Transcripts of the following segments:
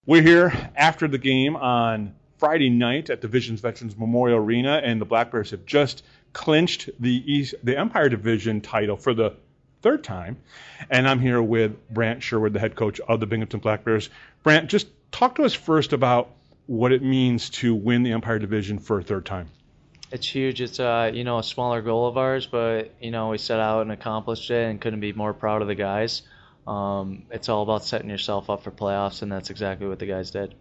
We're here after the game on Friday night at the Visions Veterans Memorial Arena, and the Black Bears have just clinched the Empire Division title for the third time. And I'm here with Brant Sherwood, the head coach of the Binghamton Black Bears. Brant, just talk to us first about what it means to win the Empire Division for a third time. It's huge. It's a smaller goal of ours, but we set out and accomplished it, and couldn't be more proud of the guys. It's all about setting yourself up for playoffs, and that's exactly what the guys did.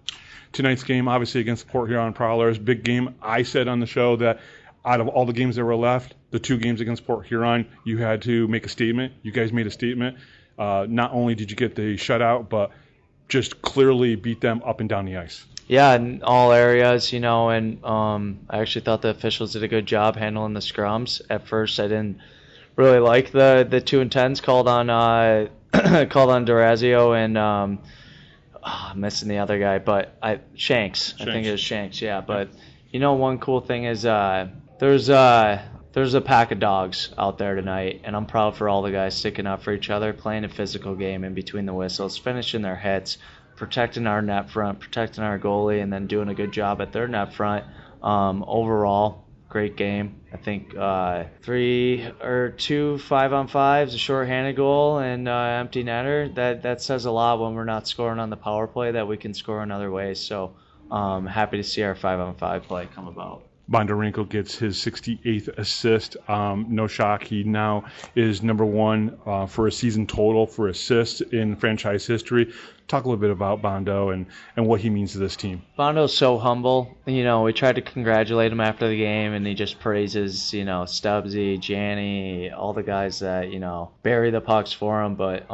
Tonight's game, obviously, against the Port Huron Prowlers, big game. I said on the show that out of all the games that were left, the two games against Port Huron, you had to make a statement. You guys made a statement. Not only did you get the shutout, but just clearly beat them up and down the ice. Yeah, in all areas, and I actually thought the officials did a good job handling the scrums. At first, I didn't really like the 2-10s called on Durazio and missing the other guy, but Shanks. I think it was Shanks. Yeah, but one cool thing is there's a pack of dogs out there tonight, and I'm proud for all the guys sticking up for each other, playing a physical game in between the whistles, finishing their hits, protecting our net front, protecting our goalie, and then doing a good job at their net front. Overall, great game. I think 2 5-on-5s, a short-handed goal, and empty netter. That says a lot when we're not scoring on the power play, that we can score in other ways. So happy to see our 5-on-5 play come about. Bondarenko gets his 68th assist. No shock, he now is number one for a season total for assists in franchise history. Talk a little bit about Bondo and what he means to this team. Bondo's so humble. We tried to congratulate him after the game, and he just praises, Stubbsy, Janny, all the guys that, bury the pucks for him. But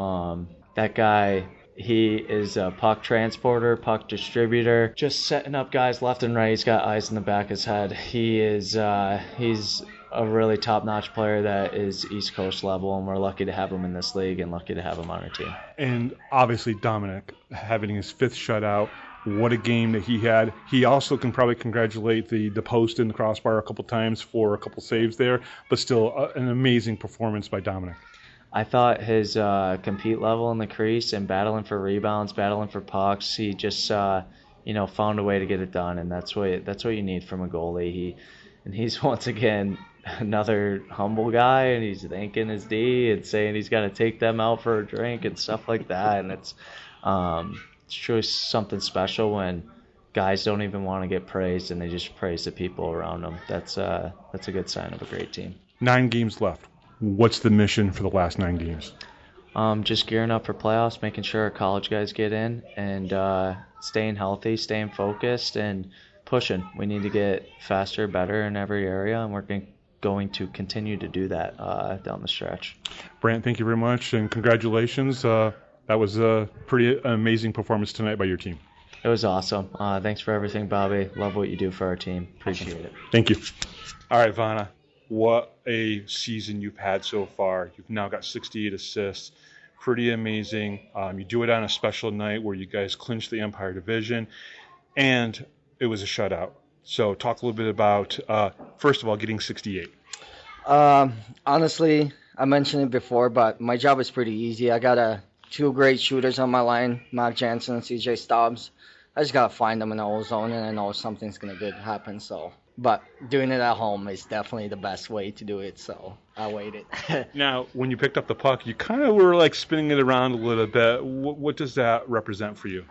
that guy, he is a puck transporter, puck distributor, just setting up guys left and right. He's got eyes in the back of his head. He's a really top-notch player that is East Coast level, and we're lucky to have him in this league and lucky to have him on our team. And obviously Dominic having his fifth shutout. What a game that he had. He also can probably congratulate the post and the crossbar a couple times for a couple saves there, but still an amazing performance by Dominic. I thought his compete level in the crease and battling for rebounds, battling for pucks, he just found a way to get it done, and that's what you need from a goalie. He's once again another humble guy, and he's thanking his D and saying he's got to take them out for a drink and stuff like that. And it's truly something special when guys don't even want to get praised and they just praise the people around them. That's a good sign of a great team. 9 games left. What's the mission for the last 9 games? Just gearing up for playoffs, making sure our college guys get in, and staying healthy, staying focused, and pushing. We need to get faster, better in every area, and we're going to continue to do that down the stretch. Brant, thank you very much, and congratulations. That was a pretty amazing performance tonight by your team. It was awesome. Thanks for everything, Bobby. Love what you do for our team. Appreciate it. Thank you. All right, Vanna, what a season you've had so far. You've now got 68 assists. Pretty amazing. You do it on a special night where you guys clinched the Empire Division, and it was a shutout. So talk a little bit about, first of all, getting 68. Honestly, I mentioned it before, but my job is pretty easy. I got 2 great shooters on my line, Mark Jansen and CJ Stubbs. I just got to find them in the old zone, and I know something's going to good happen. But doing it at home is definitely the best way to do it, so I waited. Now, when you picked up the puck, you kind of were like spinning it around a little bit. What does that represent for you?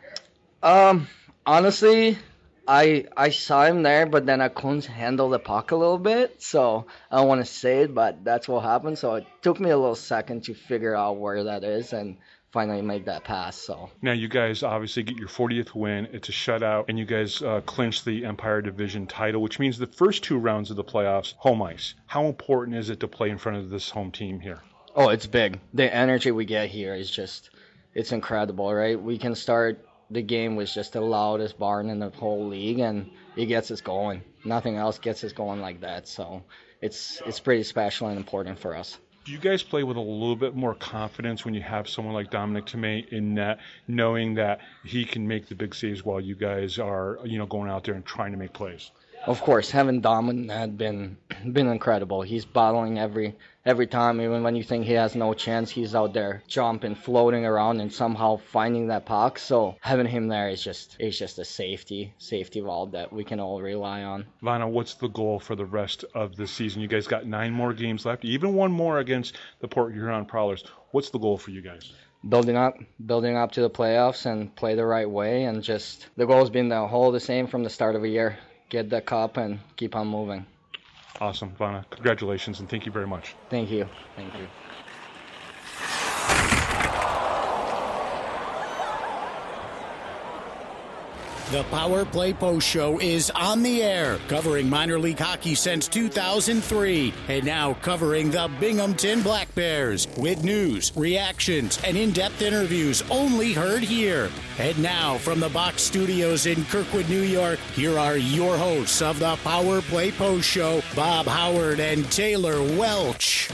Honestly, I saw him there, but then I couldn't handle the puck a little bit, so I don't want to say it, but that's what happened. So it took me a little second to figure out where that is and finally make that pass. So now you guys obviously get your 40th win. It's a shutout, and you guys clinch the Empire Division title, which means the first 2 rounds of the playoffs, home ice. How important is it to play in front of this home team here? Oh, it's big. The energy we get here is it's incredible, right? We can start the game with just the loudest barn in the whole league, and it gets us going. Nothing else gets us going like that, so it's pretty special and important for us. Do you guys play with a little bit more confidence when you have someone like Dominic Tomei in net, knowing that he can make the big saves while you guys are, going out there and trying to make plays? Of course, having Domin had been incredible. He's battling every time, even when you think he has no chance, he's out there jumping, floating around, and somehow finding that puck. So having him there is just a safety valve that we can all rely on. Vana, what's the goal for the rest of the season? You guys got 9 more games left, even one more against the Port Huron Prowlers. What's the goal for you guys? Building up to the playoffs and play the right way, and just the goal's been the whole the same from the start of the year. Get the cup and keep on moving. Awesome, Vana. Congratulations, and thank you very much. Thank you. The Power Play Post Show is on the air, covering minor league hockey since 2003, and now covering the Binghamton Black Bears with news, reactions, and in-depth interviews only heard here. And now, from the Box Studios in Kirkwood, New York, here are your hosts of the Power Play Post Show, Bob Howard and Taylor Welch.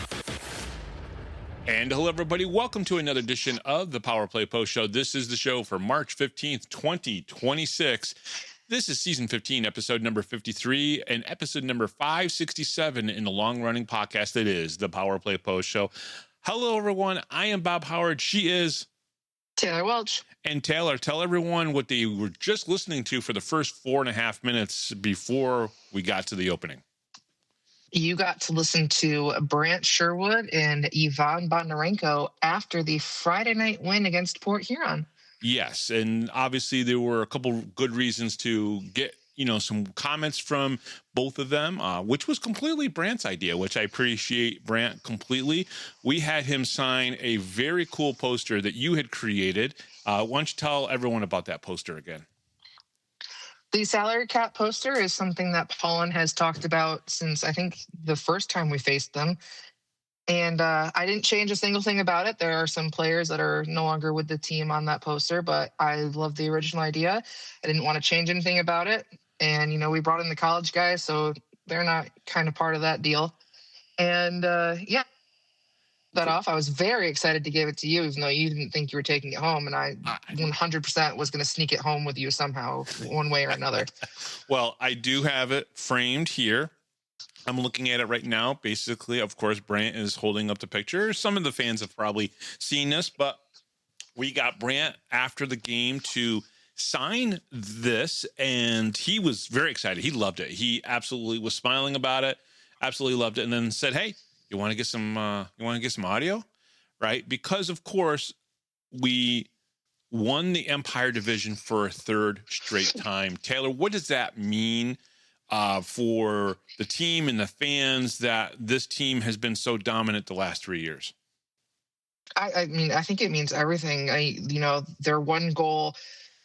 And hello, everybody. Welcome to another edition of the Power Play Post Show. This is the show for March 15th, 2026. This is season 15, episode number 53, and episode number 567 in the long-running podcast that is the Power Play Post Show. Hello, everyone. I am Bob Howard. She is Taylor Welch. And Taylor, tell everyone what they were just listening to for the first 4.5 minutes before we got to the opening. You got to listen to Brant, Sherwood, and Ivan Bondarenko after the Friday night win against Port Huron. Yes, and obviously there were a couple good reasons to get, some comments from both of them, which was completely Brant's idea, which I appreciate Brant completely. We had him sign a very cool poster that you had created. Why don't you tell everyone about that poster again? The salary cap poster is something that Paulin has talked about since I think the first time we faced them. And I didn't change a single thing about it. There are some players that are no longer with the team on that poster, but I love the original idea. I didn't want to change anything about it. And, we brought in the college guys, so they're not kind of part of that deal. And, that off. I was very excited to give it to you, even though you didn't think you were taking it home, and I 100% was going to sneak it home with you somehow, one way or another. Well, I do have it framed here. I'm looking at it right now. Basically, of course, Brant is holding up the picture. Some of the fans have probably seen this, but we got Brant after the game to sign this, and he was very excited. He loved it. He absolutely was smiling about it. Absolutely loved it, and then said, "Hey, you want to get some audio?" Right? Because of course we won the Empire Division for a third straight time. Taylor, what does that mean for the team and the fans that this team has been so dominant the last 3 years? I mean, I think it means everything. Their one goal,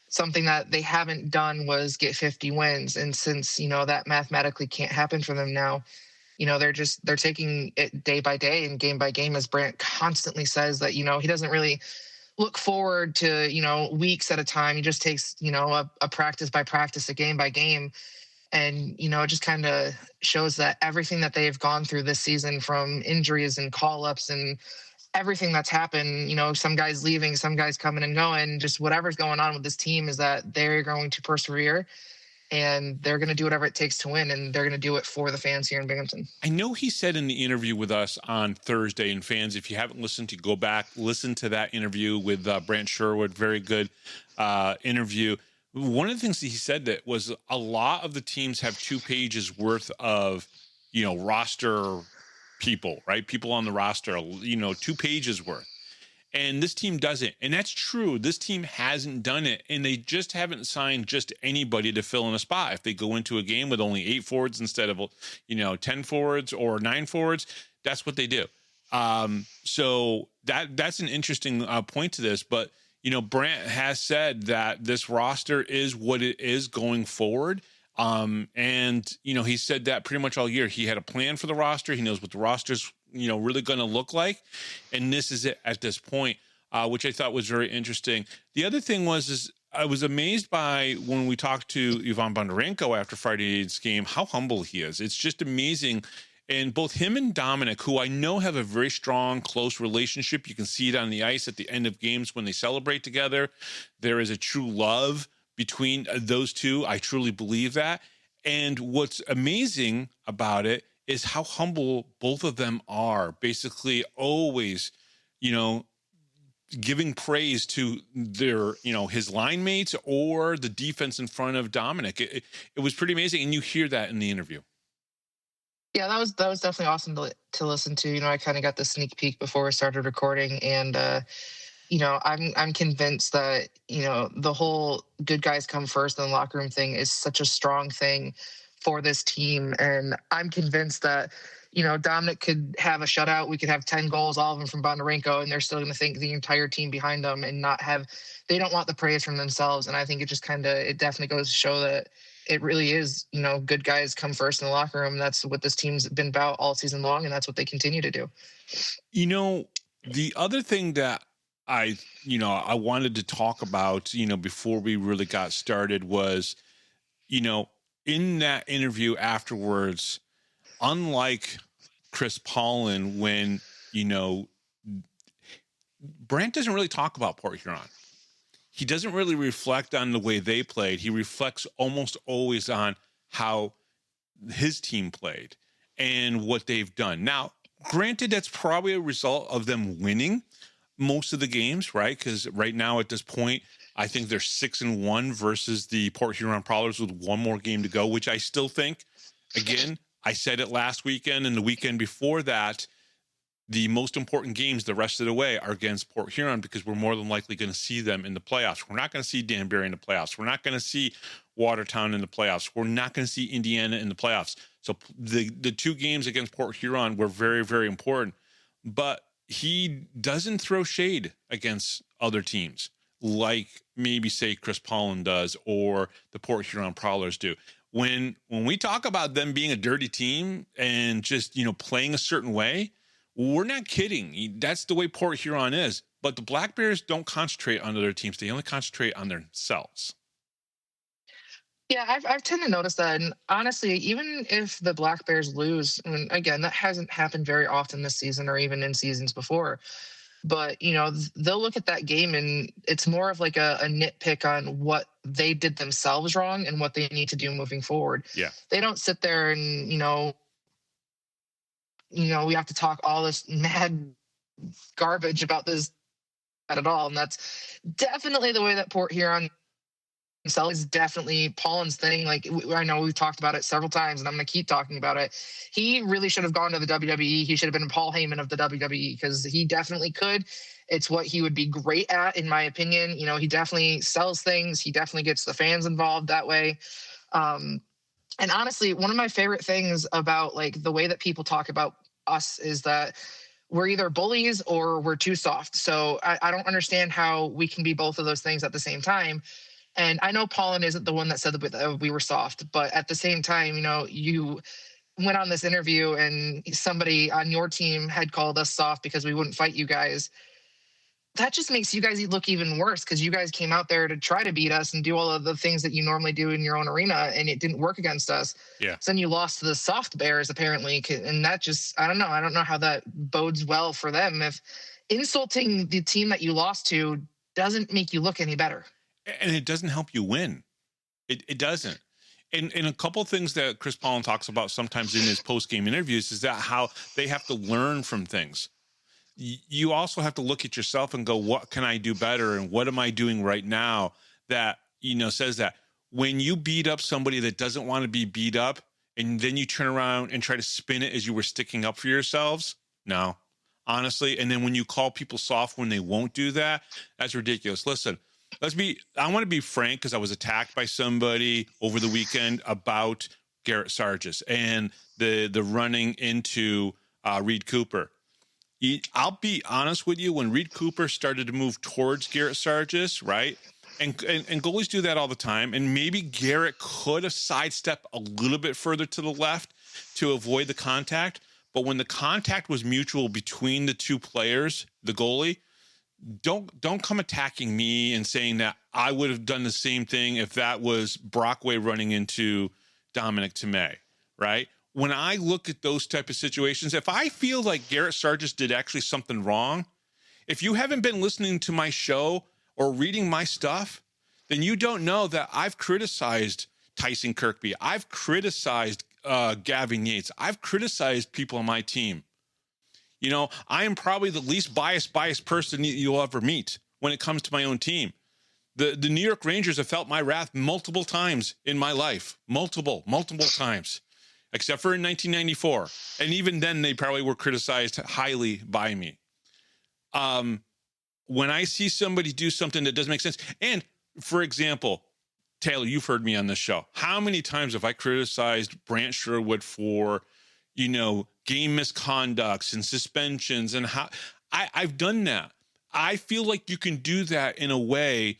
something that they haven't done, was get 50 wins. And since, that mathematically can't happen for them now, they're taking it day by day and game by game, as Brant constantly says that, he doesn't really look forward to, weeks at a time. He just takes, a practice by practice, a game by game. And, it just kind of shows that everything that they've gone through this season, from injuries and call-ups and everything that's happened, some guys leaving, some guys coming and going, just whatever's going on with this team, is that they're going to persevere. And they're going to do whatever it takes to win, and they're going to do it for the fans here in Binghamton. I know he said in the interview with us on Thursday, and fans, if you haven't listened to, go back, listen to that interview with Brant Sherwood. Very good interview. One of the things that he said that was a lot of the teams have 2 pages worth of, roster people, right? People on the roster, 2 pages worth. And this team doesn't. And that's true. This team hasn't done it. And they just haven't signed just anybody to fill in a spot. If they go into a game with only 8 forwards instead of, 10 forwards or 9 forwards, that's what they do. So that's an interesting point to this. But, Brant has said that this roster is what it is going forward. And, he said that pretty much all year. He had a plan for the roster. He knows what the roster's really going to look like. And this is it at this point, which I thought was very interesting. The other thing is I was amazed by, when we talked to Ivan Bondarenko after Friday's game, how humble he is. It's just amazing. And both him and Dominic, who I know have a very strong, close relationship, you can see it on the ice at the end of games when they celebrate together. There is a true love between those two. I truly believe that. And what's amazing about it is how humble both of them are, basically always, giving praise to their, his line mates or the defense in front of Dominic. It was pretty amazing. And you hear that in the interview. Yeah, that was definitely awesome to listen to. I kind of got the sneak peek before we started recording, and I'm convinced that the whole good guys come first in the locker room thing is such a strong thing for this team, and I'm convinced that Dominic could have a shutout. We could have 10 goals, all of them from Bondarenko, and they're still going to think the entire team behind them and they don't want the praise from themselves. And I think it definitely goes to show that it really is, good guys come first in the locker room. That's what this team's been about all season long, and that's what they continue to do. The other thing that I wanted to talk about, before we really got started was, in that interview afterwards, unlike Chris Paulin, when, Brant doesn't really talk about Port Huron. He doesn't really reflect on the way they played. He reflects almost always on how his team played and what they've done. Now, granted, that's probably a result of them winning most of the games, right? Because right now at this point, I think they're 6-1 versus the Port Huron Prowlers with one more game to go, which I still think, again, I said it last weekend and the weekend before that, the most important games the rest of the way are against Port Huron, because we're more than likely going to see them in the playoffs. We're not going to see Danbury in the playoffs. We're not going to see Watertown in the playoffs. We're not going to see Indiana in the playoffs. So the two games against Port Huron were very, very important. But he doesn't throw shade against other teams like maybe, say, Chris Paulin does or the Port Huron Prowlers do. When we talk about them being a dirty team and just, playing a certain way, we're not kidding. That's the way Port Huron is. But the Black Bears don't concentrate on other teams. They only concentrate on themselves. Yeah, I've tended to notice that. And honestly, even if the Black Bears lose, and again, that hasn't happened very often this season or even in seasons before, but, they'll look at that game and it's more of like a nitpick on what they did themselves wrong and what they need to do moving forward. Yeah. They don't sit there and, we have to talk all this mad garbage about this at all. And that's definitely the way that Port Huron is definitely Paulin's thing. Like, I know we've talked about it several times and I'm going to keep talking about it. He really should have gone to the WWE. He should have been Paul Heyman of the WWE because he definitely could. It's what he would be great at, in my opinion. He definitely sells things. He definitely gets the fans involved that way. And honestly, one of my favorite things about like the way that people talk about us is that we're either bullies or we're too soft. So I don't understand how we can be both of those things at the same time. And I know Paulin isn't the one that said that we were soft, but at the same time, you went on this interview and somebody on your team had called us soft because we wouldn't fight you guys. That just makes you guys look even worse because you guys came out there to try to beat us and do all of the things that you normally do in your own arena, and it didn't work against us. Yeah. So then you lost to the soft Bears, apparently, and that just, I don't know how that bodes well for them. If insulting the team that you lost to doesn't make you look any better. And it doesn't help you win. It doesn't. And a couple of things that Chris Paulin talks about sometimes in his post-game interviews is that how they have to learn from things. You also have to look at yourself and go, what can I do better? And what am I doing right now that, says that when you beat up somebody that doesn't want to be beat up and then you turn around and try to spin it as you were sticking up for yourselves. No, honestly. And then when you call people soft when they won't do that, that's ridiculous. Listen, I want to be frank because I was attacked by somebody over the weekend about Garrett Sargis and the running into Reed Cooper. I'll be honest with you, when Reed Cooper started to move towards Garrett Sargis, right? And goalies do that all the time. And maybe Garrett could have sidestepped a little bit further to the left to avoid the contact. But when the contact was mutual between the two players, the goalie, don't come attacking me and saying that I would have done the same thing if that was Brockway running into Dominic Tomei, right? When I look at those type of situations, if I feel like Garrett Sargis did actually something wrong, if you haven't been listening to my show or reading my stuff, then you don't know that I've criticized Tyson Kirkby. I've criticized Gavin Yates. I've criticized people on my team. You know, I am probably the least biased person you'll ever meet when it comes to my own team. The New York Rangers have felt my wrath multiple times in my life. Multiple times. Except for in 1994. And even then, they probably were criticized highly by me. When I see somebody do something that doesn't make sense, and for example, Taylor, you've heard me on this show. How many times have I criticized Brant Sherwood for, you know, game misconducts and suspensions, and how I've done that. I feel like you can do that in a way,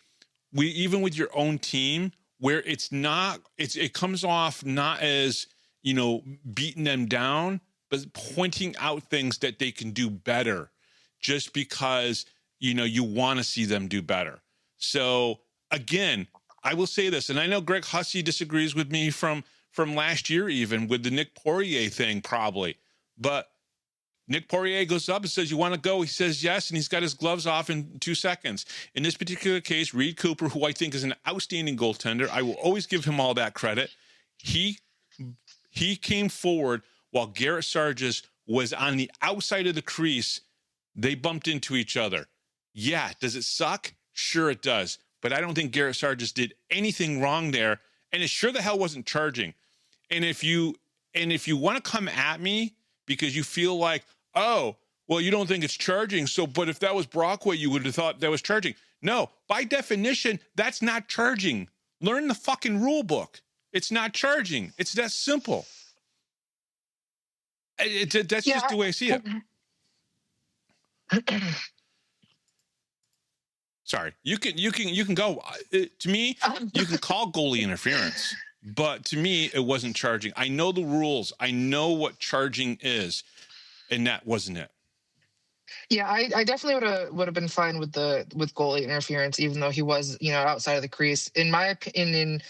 even with your own team, where it comes off not as, you know, beating them down, but pointing out things that they can do better, just because, you know, you want to see them do better. So again, I will say this, and I know Greg Hussey disagrees with me from last year, even with the Nick Poirier thing, probably. But Nick Poirier goes up and says, "You want to go?" He says yes, and he's got his gloves off in 2 seconds. In this particular case, Reed Cooper, who I think is an outstanding goaltender, I will always give him all that credit. He came forward while Garrett Sargis was on the outside of the crease. They bumped into each other. Yeah, does it suck? Sure it does. But I don't think Garrett Sargis did anything wrong there, and it sure the hell wasn't charging. And if you want to come at me because you feel like, oh, well, you don't think it's charging, but if that was Brockway, you would have thought that was charging. No, by definition, that's not charging. Learn the fucking rule book. It's not charging. It's that simple. That's just the way I see it. Sorry, you can go. To me, you can call goalie interference, but to me, it wasn't charging. I know the rules. I know what charging is, and that wasn't it. Yeah, I definitely would have been fine with goalie interference, even though he was, you know, outside of the crease. In my opinion,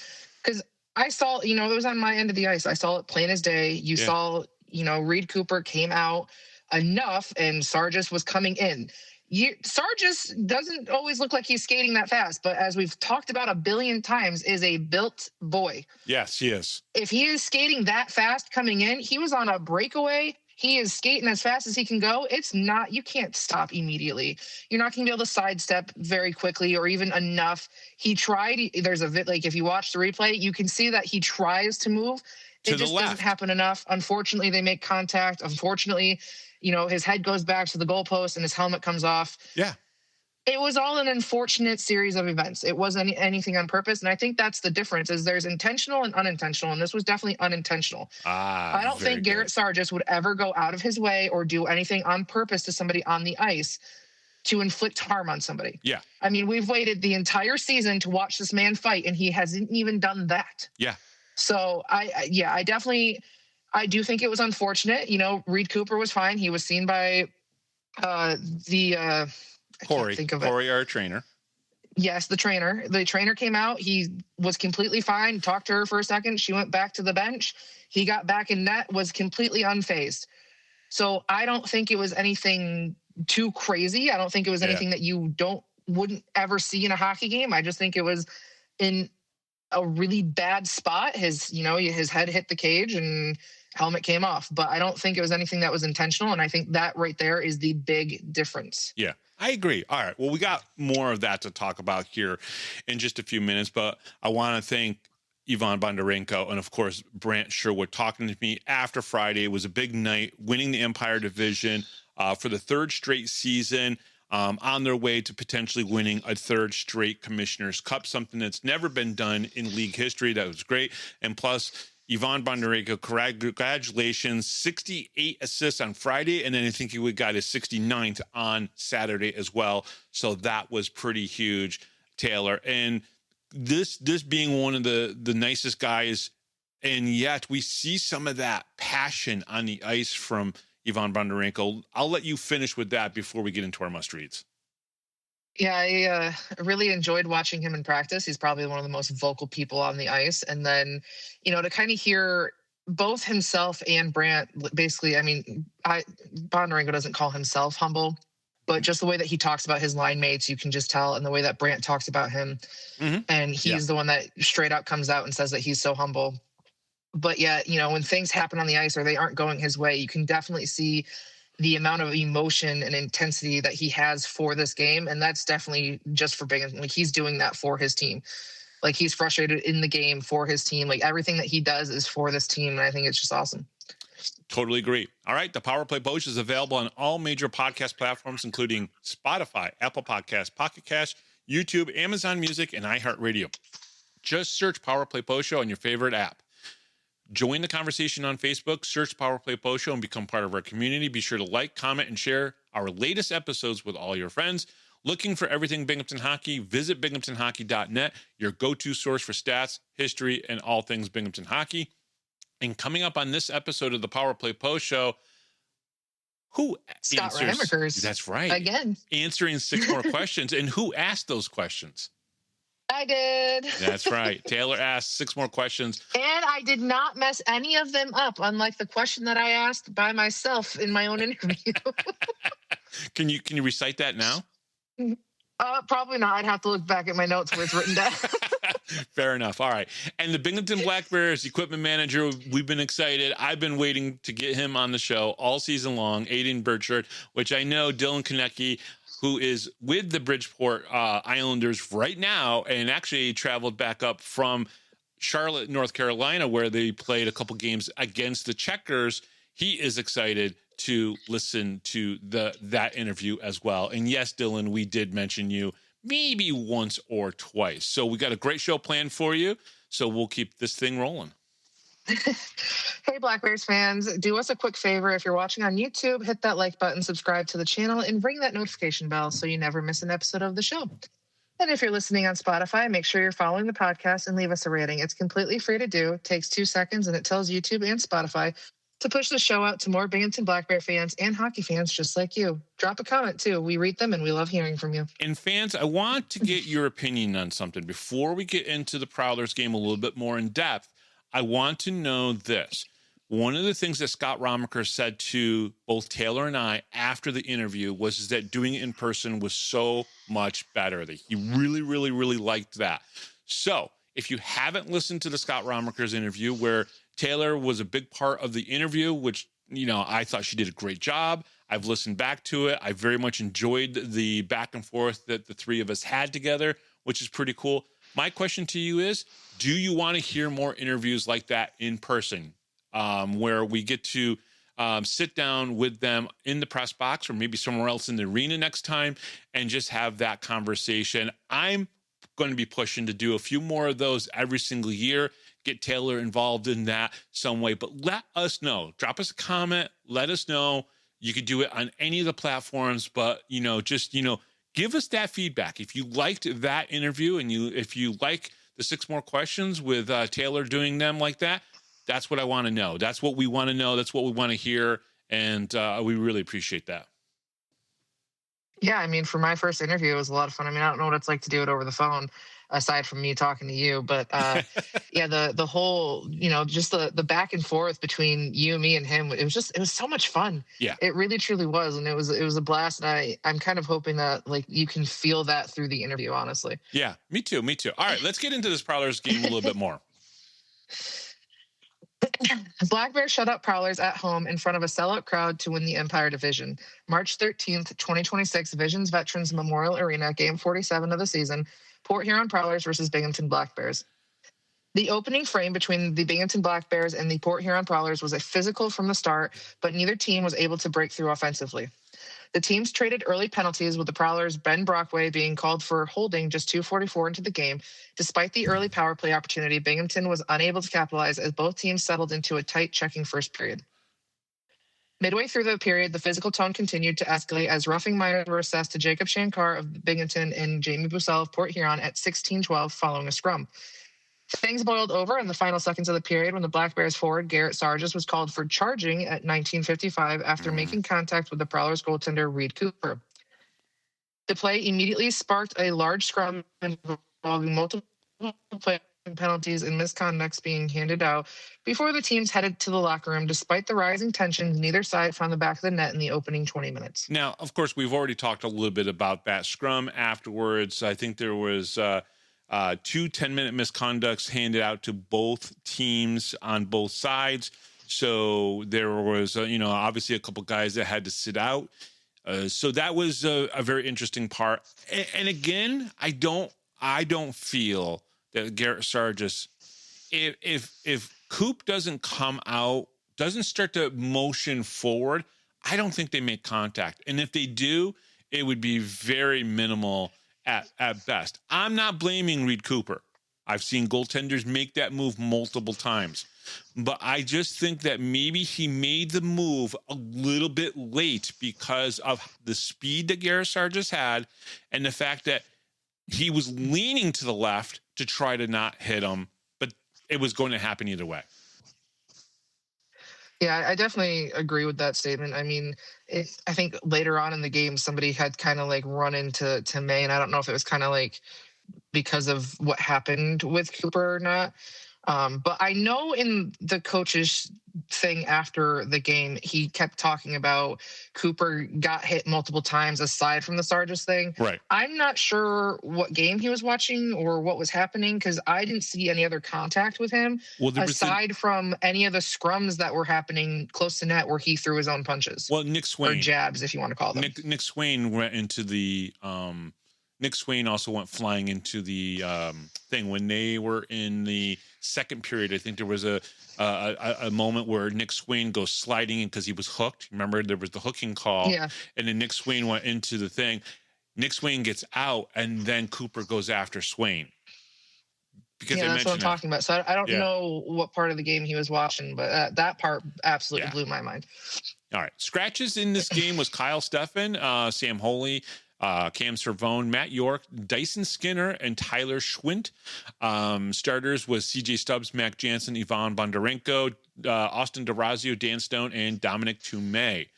because I saw, you know, it was on my end of the ice. I saw it plain as day. You saw, you know, Reed Cooper came out enough, and Sargis was coming in. Sargis doesn't always look like he's skating that fast, but as we've talked about a billion times, is a built boy. Yes, he is. If he is skating that fast coming in, he was on a breakaway. He is skating as fast as he can go. It's not, you can't stop immediately. You're not going to be able to sidestep very quickly or even enough. He tried. There's like, if you watch the replay, you can see that he tries to move. It just doesn't happen enough. Unfortunately, they make contact. Unfortunately, you know, his head goes back to the goalpost and his helmet comes off. Yeah. It was all an unfortunate series of events. It wasn't anything on purpose. And I think that's the difference, is there's intentional and unintentional. And this was definitely unintentional. I don't think Garrett Sargis would ever go out of his way or do anything on purpose to somebody on the ice to inflict harm on somebody. Yeah. I mean, we've waited the entire season to watch this man fight, and he hasn't even done that. Yeah. So I do think it was unfortunate. You know, Reed Cooper was fine. He was seen by Corey, our trainer. Yes, the trainer. The trainer came out. He was completely fine. Talked to her for a second. She went back to the bench. He got back in net, was completely unfazed. So I don't think it was anything too crazy. I don't think it was anything that you wouldn't ever see in a hockey game. I just think it was in a really bad spot. His head hit the cage and helmet came off. But I don't think it was anything that was intentional. And I think that right there is the big difference. Yeah. I agree. All right. Well, we got more of that to talk about here in just a few minutes, but I want to thank Ivan Bondarenko and, of course, Brant Sherwood talking to me after Friday. It was a big night, winning the Empire Division for the third straight season, on their way to potentially winning a third straight Commissioner's Cup, something that's never been done in league history. That was great. And plus, Ivan Bondarenko, congratulations, 68 assists on Friday, and then I think he got his 69th on Saturday as well. So that was pretty huge, Taylor. And this being one of the nicest guys, and yet we see some of that passion on the ice from Ivan Bondarenko. I'll let you finish with that before we get into our must-reads. Yeah, I really enjoyed watching him in practice. He's probably one of the most vocal people on the ice. And then, you know, to kind of hear both himself and Brant, basically, I mean, Bondarenko doesn't call himself humble, but just the way that he talks about his line mates, you can just tell, and the way that Brant talks about him. And he's the one that straight out comes out and says that he's so humble. But yet, when things happen on the ice or they aren't going his way, you can definitely see the amount of emotion and intensity that he has for this game. And that's definitely just for Binghamton. Like, he's doing that for his team. Like, he's frustrated in the game for his team. Like, everything that he does is for this team. And I think it's just awesome. Totally agree. All right. The Power Play Post is available on all major podcast platforms, including Spotify, Apple Podcasts, Pocket Cast, YouTube, Amazon Music, and iHeartRadio. Just search Power Play Post Show on your favorite app. Join the conversation on Facebook, search Power Play Post Show, and become part of our community. Be sure to like, comment, and share our latest episodes with all your friends. Looking for everything Binghamton Hockey? Visit binghamtonhockey.net, your go-to source for stats, history, and all things Binghamton Hockey. And coming up on this episode of the Power Play Post Show, Scott Ramaekers. That's right. Again. Answering 6 more questions. And who asked those questions? I did. That's right. Taylor asked 6 more questions. And I did not mess any of them up, unlike the question that I asked by myself in my own interview. Can you recite that now? Probably not. I'd have to look back at my notes where it's written down. Fair enough. All right. And the Binghamton Black Bears equipment manager, we've been excited. I've been waiting to get him on the show all season long, Aidan Birchard, which I know Dylan Konecki, who is with the Bridgeport Islanders right now, and actually traveled back up from Charlotte, North Carolina, where they played a couple games against the Checkers. He is excited to listen to that interview as well. And yes, Dylan, we did mention you maybe once or twice. So we got a great show planned for you. So we'll keep this thing rolling. Hey, Black Bears fans, do us a quick favor. If you're watching on YouTube, hit that like button, subscribe to the channel, and ring that notification bell so you never miss an episode of the show. And if you're listening on Spotify, make sure you're following the podcast and leave us a rating. It's completely free to do. It takes 2 seconds, and it tells YouTube and Spotify to push the show out to more Binghamton Black Bear fans and hockey fans just like you. Drop a comment, too. We read them, and we love hearing from you. And fans, I want to get your opinion on something. Before we get into the Prowlers game a little bit more in depth, I want to know this. One of the things that Scott Ramaekers said to both Taylor and I after the interview was that doing it in person was so much better. That he really, really, really liked that. So if you haven't listened to the Scott Ramaekers interview, where Taylor was a big part of the interview, which, I thought she did a great job. I've listened back to it. I very much enjoyed the back and forth that the three of us had together, which is pretty cool. My question to you is, do you want to hear more interviews like that in person, where we get to sit down with them in the press box or maybe somewhere else in the arena next time and just have that conversation? I'm going to be pushing to do a few more of those every single year, get Taylor involved in that some way. But let us know. Drop us a comment. Let us know. You could do it on any of the platforms, but, give us that feedback. If you liked that interview and if you like the 6 more questions with Taylor doing them like that, that's what I want to know. That's what we want to know. That's what we want to hear. And we really appreciate that. Yeah, for my first interview, it was a lot of fun. I don't know what it's like to do it over the phone, aside from me talking to you. But yeah, the whole, just the back and forth between you, me, and him, it was so much fun. Yeah, it really truly was, and it was a blast. And I'm kind of hoping that you can feel that through the interview, honestly. Yeah, me too. All right, let's get into this Prowlers game a little bit more. Black Bears shut out Prowlers at home in front of a sellout crowd to win the Empire Division. March 13th, 2026, Visions Veterans Memorial Arena, Game 47 of the season, Port Huron Prowlers versus Binghamton Black Bears. The opening frame between the Binghamton Black Bears and the Port Huron Prowlers was a physical from the start, but neither team was able to break through offensively. The teams traded early penalties, with the Prowlers' Ben Brockway being called for holding just 2:44 into the game. Despite the early power play opportunity, Binghamton was unable to capitalize as both teams settled into a tight checking first period. Midway through the period, the physical tone continued to escalate as roughing minors were assessed to Jacob Shankar of Binghamton and Jamie Bussell of Port Huron at 16-12 following a scrum. Things boiled over in the final seconds of the period when the Black Bears forward Garrett Sargis was called for charging at 19:55 after making contact with the Prowlers goaltender Reed Cooper. The play immediately sparked a large scrum involving multiple players penalties and misconducts being handed out before the teams headed to the locker room. Despite the rising tensions, neither side found the back of the net in the opening 20 minutes. Now, of course, we've already talked a little bit about that scrum afterwards. I think there was 2 10-minute misconducts handed out to both teams on both sides. So there was, obviously a couple guys that had to sit out. So that was a very interesting part. And again, I don't feel that Garrett Sargis, if Coop doesn't come out, doesn't start to motion forward, I don't think they make contact. And if they do, it would be very minimal at best. I'm not blaming Reed Cooper. I've seen goaltenders make that move multiple times. But I just think that maybe he made the move a little bit late because of the speed that Garrett Sargis had and the fact that he was leaning to the left to try to not hit him, but it was going to happen either way. Yeah, I definitely agree with that statement. I mean, I think later on in the game, somebody had kind of like run into May, and I don't know if it was kind of like because of what happened with Cooper or not. But I know in the coach's thing after the game, he kept talking about Cooper got hit multiple times aside from the Sargis thing. Right. I'm not sure what game he was watching or what was happening because I didn't see any other contact with him aside from any of the scrums that were happening close to net where he threw his own punches. Well, Nick Swain. Or jabs, if you want to call them. Nick Swain went into the Nick Swain also went flying into the thing when they were in the second period. I think there was a moment where Nick Swain goes sliding in because he was hooked. Remember, there was the hooking call. Yeah. And then Nick Swain went into the thing. Nick Swain gets out, and then Cooper goes after Swain. Because that's what I'm talking about. So I don't know what part of the game he was watching, but that part absolutely blew my mind. All right. Scratches in this game was Kyle Steffen, Sam Holy, Cam Servone, Matt York, Dyson Skinner, and Tyler Schwint. Starters was CJ Stubbs, Mac Jansen, Ivan Bondarenko, Austin DeRazio, Dan Stone, and Dominic Tumay.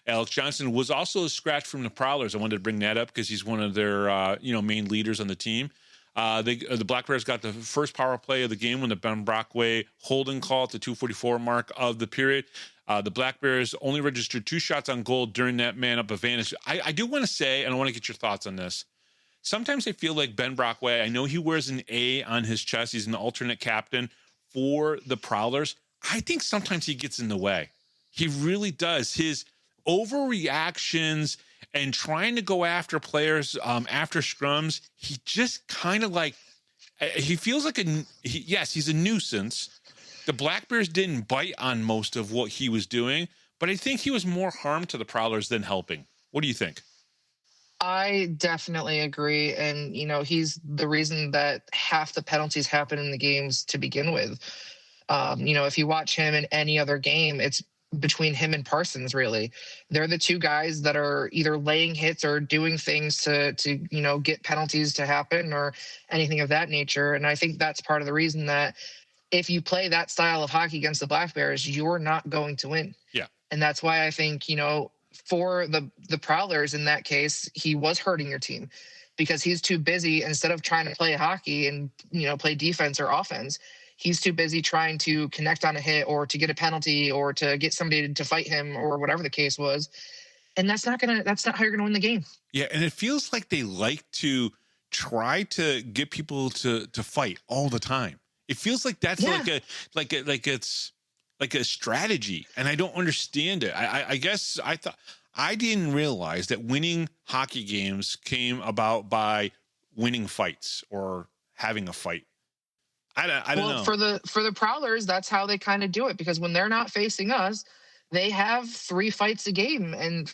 Alex Johnson was also a scratch from the Prowlers. I wanted to bring that up because he's one of their main leaders on the team. The Black Bears got the first power play of the game when the Ben Brockway holding call at the 2:44 mark of the period. The Black Bears only registered 2 shots on goal during that man-up advantage. I do want to say, and I want to get your thoughts on this, sometimes I feel like Ben Brockway, I know he wears an A on his chest. He's an alternate captain for the Prowlers. I think sometimes he gets in the way. He really does. His overreactions and trying to go after players after scrums, he just kind of like, he feels like he's a nuisance. The Black Bears didn't bite on most of what he was doing, but I think he was more harm to the Prowlers than helping. What do you think? I definitely agree. And, he's the reason that half the penalties happen in the games to begin with. If you watch him in any other game, it's between him and Parsons, really. They're the two guys that are either laying hits or doing things to get penalties to happen or anything of that nature. And I think that's part of the reason that if you play that style of hockey against the Black Bears, you're not going to win. Yeah. And that's why I think, for the Prowlers in that case, he was hurting your team because he's too busy instead of trying to play hockey and, play defense or offense. He's too busy trying to connect on a hit or to get a penalty or to get somebody to fight him or whatever the case was. And that's not how you're going to win the game. Yeah. And it feels like they like to try to get people to fight all the time. It feels like that's like it's like a strategy, and I don't understand it. I guess I didn't realize that winning hockey games came about by winning fights or having a fight. I don't know. For the Prowlers, that's how they kind of do it because when they're not facing us, they have 3 fights a game, and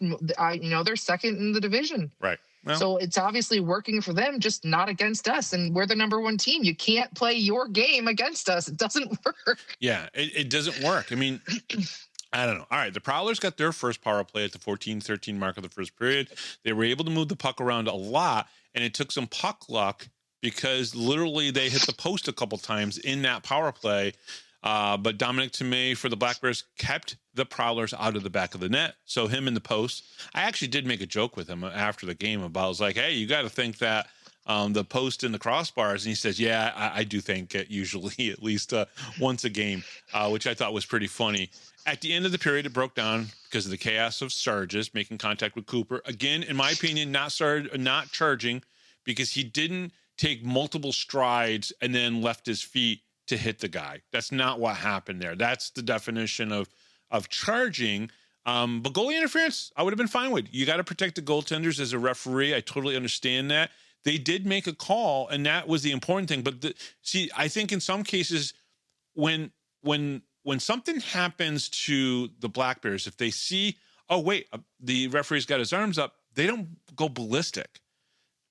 they're second in the division. Right. Well, so it's obviously working for them, just not against us. And we're the number 1 team. You can't play your game against us. It doesn't work. Yeah, it doesn't work. I mean, I don't know. All right, the Prowlers got their first power play at the 14-13 mark of the first period. They were able to move the puck around a lot, and it took some puck luck because literally they hit the post a couple times in that power play. But Dominic Tumay for the Black Bears kept the Prowlers out of the back of the net. So him in the post. I actually did make a joke with him after the game about, I was like, hey, you got to think that the post and the crossbars, and he says, "Yeah, I do think it usually at least once a game," which I thought was pretty funny. At the end of the period, it broke down because of the chaos of Sargis making contact with Cooper. Again, in my opinion, not charging, because he didn't take multiple strides and then left his feet to hit the guy. That's not what happened there. That's the definition of charging. But goalie interference, I would have been fine with. You got to protect the goaltenders as a referee. I totally understand that. They did make a call, and that was the important thing. But see, I think in some cases, when something happens to the Black Bears, if they see, oh wait, the referee's got his arms up, they don't go ballistic.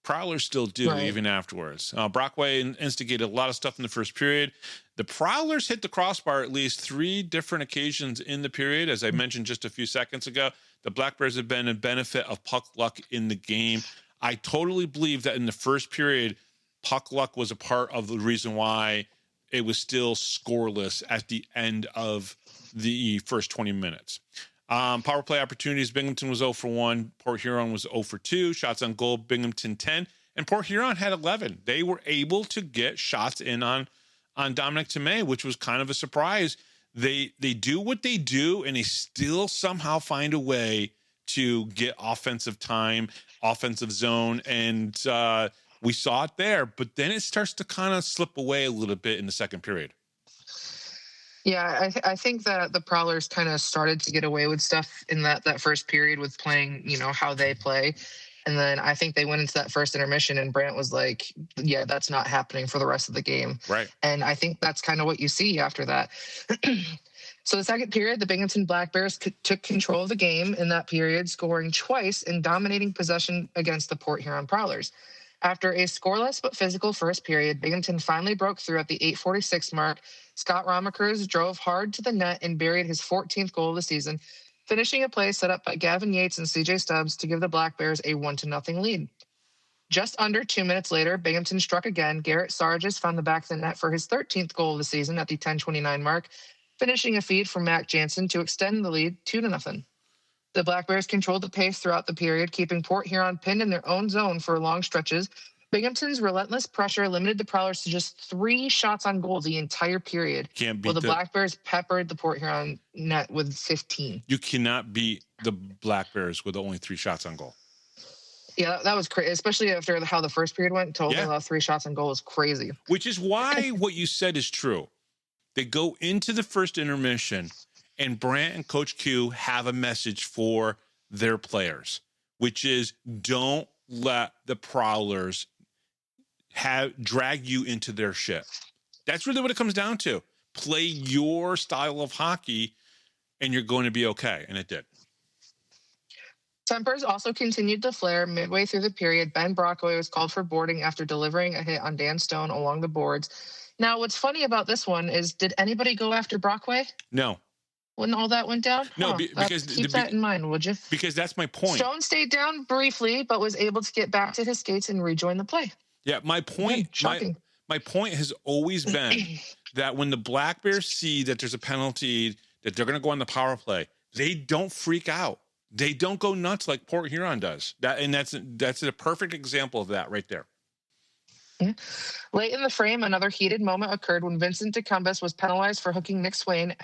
Prowlers still do, right, even afterwards. Brockway instigated a lot of stuff in the first period. The Prowlers hit the crossbar at least 3 different occasions in the period. As I mentioned just a few seconds ago, the Black Bears have been a benefit of puck luck in the game. I totally believe that in the first period, puck luck was a part of the reason why it was still scoreless at the end of the first 20 minutes. Power play opportunities, Binghamton was 0 for 1. Port Huron was 0 for 2. Shots on goal, Binghamton 10. And Port Huron had 11. They were able to get shots in on Dominic Tomei, which was kind of a surprise. They do what they do, and they still somehow find a way to get offensive time, offensive zone, and we saw it there. But then it starts to kind of slip away a little bit in the second period. Yeah, I think that the Prowlers kind of started to get away with stuff in that first period with playing, how they play. And then I think they went into that first intermission and Brant was like, yeah, that's not happening for the rest of the game. Right. And I think that's kind of what you see after that. So the second period, the Binghamton Black Bears took control of the game in that period, scoring twice and dominating possession against the Port Huron Prowlers. After a scoreless but physical first period, Binghamton finally broke through at the 8:46 mark. Scott Ramaekers drove hard to the net and buried his 14th goal of the season, finishing a play set up by Gavin Yates and CJ Stubbs to give the Black Bears a 1-0 lead. Just under 2 minutes later, Binghamton struck again. Garrett Sargis found the back of the net for his 13th goal of the season at the 10:29 mark, finishing a feed from Mac Jansen to extend the lead 2-0. The Black Bears controlled the pace throughout the period, keeping Port Huron pinned in their own zone for long stretches. Binghamton's relentless pressure limited the Prowlers to just 3 shots on goal the entire period, while the Black Bears peppered the Port Huron net with 15. You cannot beat the Black Bears with only 3 shots on goal. Yeah, that was crazy, especially after how the first period went. Totally, yeah. 3 shots on goal was crazy. Which is why what you said is true. They go into the first intermission, and Brant and Coach Q have a message for their players, which is don't let the Prowlers drag you into their shit. That's really what it comes down to. Play your style of hockey, and you're going to be okay. And it did. Tempers also continued to flare. Midway through the period, Ben Brockway was called for boarding after delivering a hit on Dan Stone along the boards. Now, what's funny about this one is, did anybody go after Brockway? No. When all that went down? No, because keep that in mind, would you? Because that's my point. Stone stayed down briefly, but was able to get back to his skates and rejoin the play. Yeah, my point. My point has always been that when the Black Bears see that there's a penalty, that they're going to go on the power play, they don't freak out. They don't go nuts like Port Huron does. That's a perfect example of that right there. Late in the frame, another heated moment occurred when Vincent DeCumbus was penalized for hooking Nick Swain,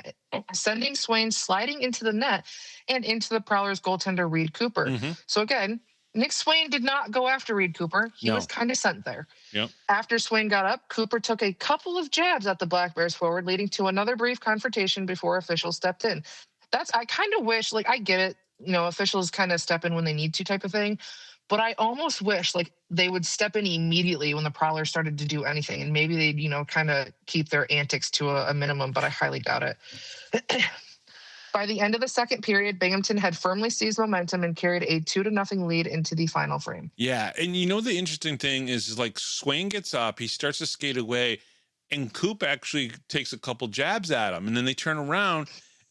sending Swain sliding into the net and into the Prowlers goaltender Reed Cooper. Mm-hmm. So again, Nick Swain did not go after Reed Cooper. He was kind of sent there. Yep. After Swain got up, Cooper took a couple of jabs at the Black Bears forward, leading to another brief confrontation before officials stepped in. I kind of wish, I get it, officials kind of step in when they need to type of thing. But I almost wish they would step in immediately when the Prowlers started to do anything. And maybe they'd, kind of keep their antics to a minimum, but I highly doubt it. By the end of the second period, Binghamton had firmly seized momentum and carried a 2-0 lead into the final frame. Yeah. And the interesting thing is Swain gets up, he starts to skate away, and Coop actually takes a couple jabs at him. And then they turn around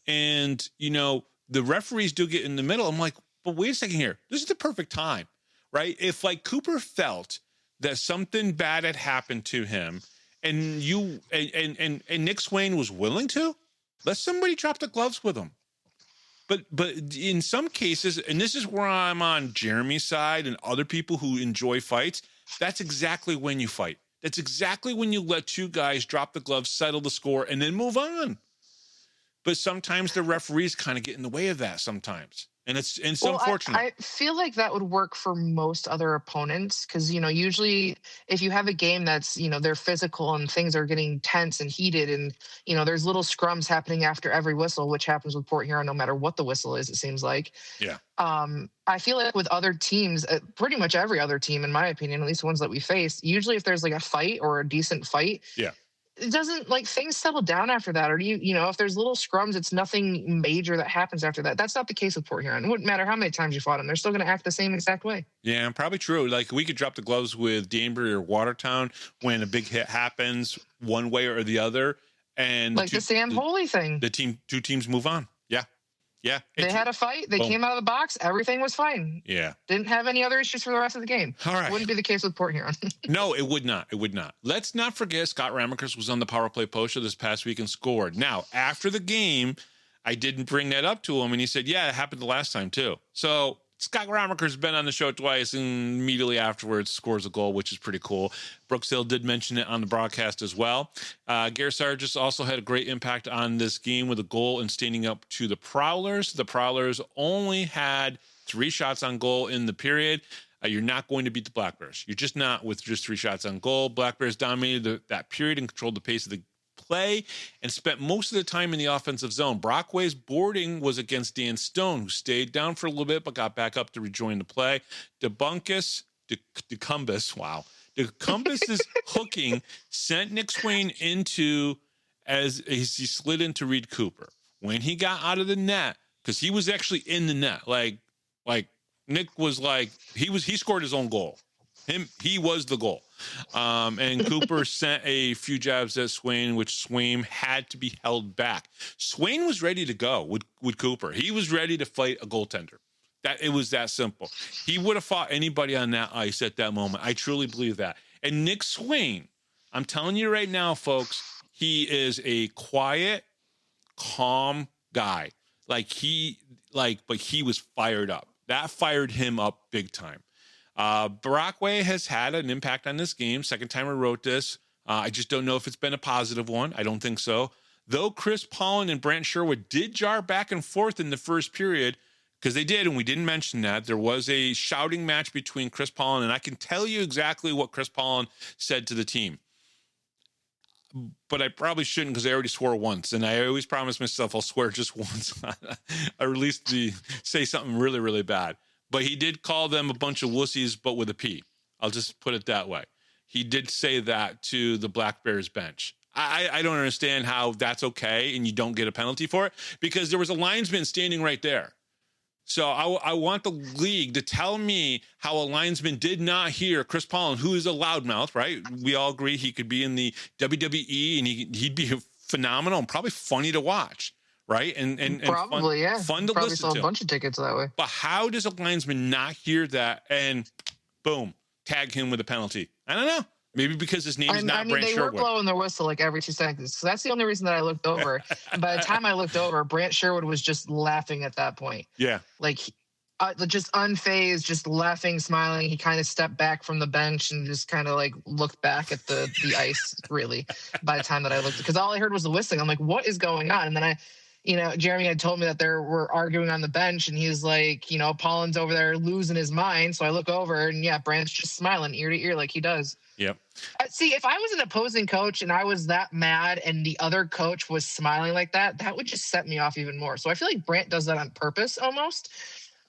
and, the referees do get in the middle. I'm like, but wait a second here. This is the perfect time. Right? If Cooper felt that something bad had happened to him and Nick Swain was willing to, let somebody drop the gloves with him. But in some cases, and this is where I'm on Jeremy's side and other people who enjoy fights, That's exactly when you fight. That's exactly when you let two guys drop the gloves, settle the score, and then move on. But sometimes the referees kind of get in the way of that sometimes. And it's unfortunate. I feel like that would work for most other opponents because, usually if you have a game that's, they're physical and things are getting tense and heated and, there's little scrums happening after every whistle, which happens with Port Huron no matter what the whistle is, it seems like. Yeah. I feel like with other teams, pretty much every other team, in my opinion, at least the ones that we face, usually if there's like a fight or a decent fight, yeah, it doesn't things settle down after that. Or if there's little scrums, it's nothing major that happens after that. That's not the case with Port Huron. It wouldn't matter how many times you fought them. They're still going to act the same exact way. Yeah, probably true. Like we could drop the gloves with Danbury or Watertown when a big hit happens one way or the other. And the Sam Holy thing. Two teams move on. Yeah. Yeah. They had a fight. They came out of the box. Everything was fine. Yeah. Didn't have any other issues for the rest of the game. All right. Wouldn't be the case with Port Huron. No, it would not. It would not. Let's not forget Scott Ramaekers was on the Power Play Post Show this past week and scored. Now, after the game, I didn't bring that up to him, and he said, yeah, it happened the last time too. So Scott Ramaekers has been on the show twice and immediately afterwards scores a goal, which is pretty cool. Brooks Hill did mention it on the broadcast as well. Gareth Sargis also had a great impact on this game with a goal and standing up to the Prowlers. The Prowlers only had 3 shots on goal in the period. You're not going to beat the Black Bears. You're just not with just 3 shots on goal. Black Bears dominated that period and controlled the pace of the play and spent most of the time in the offensive zone. Brockway's boarding was against Dan Stone, who stayed down for a little bit but got back up to rejoin the play. DeCumbus, DeCumbus's hooking sent Nick Swain into as he slid into Reed Cooper. When he got out of the net, because he was actually in the net, like Nick was he scored his own goal. He was the goal. And Cooper sent a few jabs at Swain, which Swain had to be held back. Swain was ready to go with Cooper. He was ready to fight a goaltender. It was that simple. He would have fought anybody on that ice at that moment. I truly believe that. And Nick Swain, I'm telling you right now, folks, he is a quiet, calm guy. But he was fired up. That fired him up big time. Brockway has had an impact on this game. Second time I wrote this. I just don't know if it's been a positive one. I don't think so. Though Chris Paulin and Brant Sherwood did jar back and forth in the first period, because they did, and we didn't mention that. There was a shouting match between Chris Paulin, and I can tell you exactly what Chris Paulin said to the team. But I probably shouldn't because I already swore once, and I always promise myself I'll swear just once, or at least say something really, really bad. But he did call them a bunch of wussies, but with a P. I'll just put it that way. He did say that to the Black Bears bench. I don't understand how that's okay and you don't get a penalty for it, because there was a linesman standing right there. So I want the league to tell me how a linesman did not hear Chris Paulin, who is a loudmouth, right? We all agree he could be in the WWE and he'd be phenomenal and probably funny to watch. Right. And probably, fun to probably listen sell to. A bunch of tickets that way. But how does a linesman not hear that and boom, tag him with a penalty? I don't know. Maybe because his name is not Brant Sherwood. They were blowing their whistle every 2 seconds. So that's the only reason that I looked over. And by the time I looked over, Brant Sherwood was just laughing at that point. Yeah. Just unfazed, just laughing, smiling. He kind of stepped back from the bench and just kind of looked back at the ice, really, by the time that I looked. Because all I heard was the whistling. I'm like, what is going on? And then Jeremy had told me that they were arguing on the bench, and he's like, Paulin's over there losing his mind. So I look over, and Brant's just smiling ear to ear like he does. Yep. See, if I was an opposing coach and I was that mad and the other coach was smiling like that, that would just set me off even more. So I feel like Brant does that on purpose almost.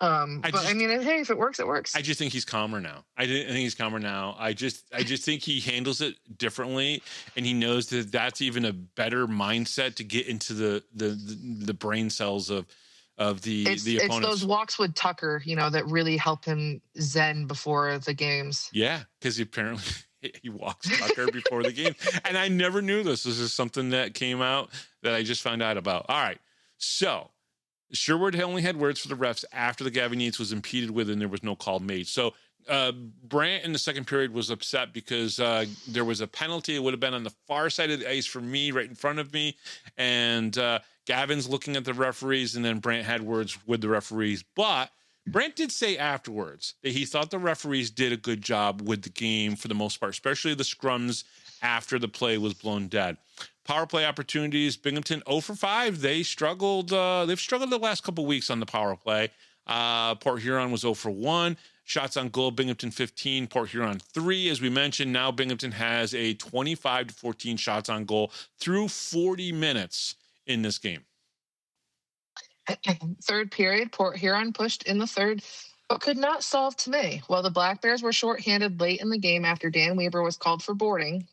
Hey, if it works, it works. I just think he's calmer now. I think he's calmer now. I just think he handles it differently, and he knows that that's even a better mindset to get into the brain cells of the opponents. It's those walks with Tucker, that really help him zen before the games. Yeah, because apparently he walks Tucker before the game, and I never knew this. This is something that came out that I just found out about. All right, so Sherwood only had words for the refs after the Gavin Yates was impeded with and there was no call made. So Brant in the second period was upset because there was a penalty. It would have been on the far side of the ice for me, right in front of me. And Gavin's looking at the referees, and then Brant had words with the referees. But Brant did say afterwards that he thought the referees did a good job with the game for the most part, especially the scrums after the play was blown dead. Power play opportunities, Binghamton 0 for 5. They struggled. They've struggled the last couple weeks on the power play. Port Huron was 0 for 1. Shots on goal, Binghamton 15, Port Huron 3. As we mentioned, now Binghamton has a 25-14 shots on goal through 40 minutes in this game. Third period, Port Huron pushed in the third, but could not solve Tomei, while the Black Bears were shorthanded late in the game after Dan Weber was called for boarding.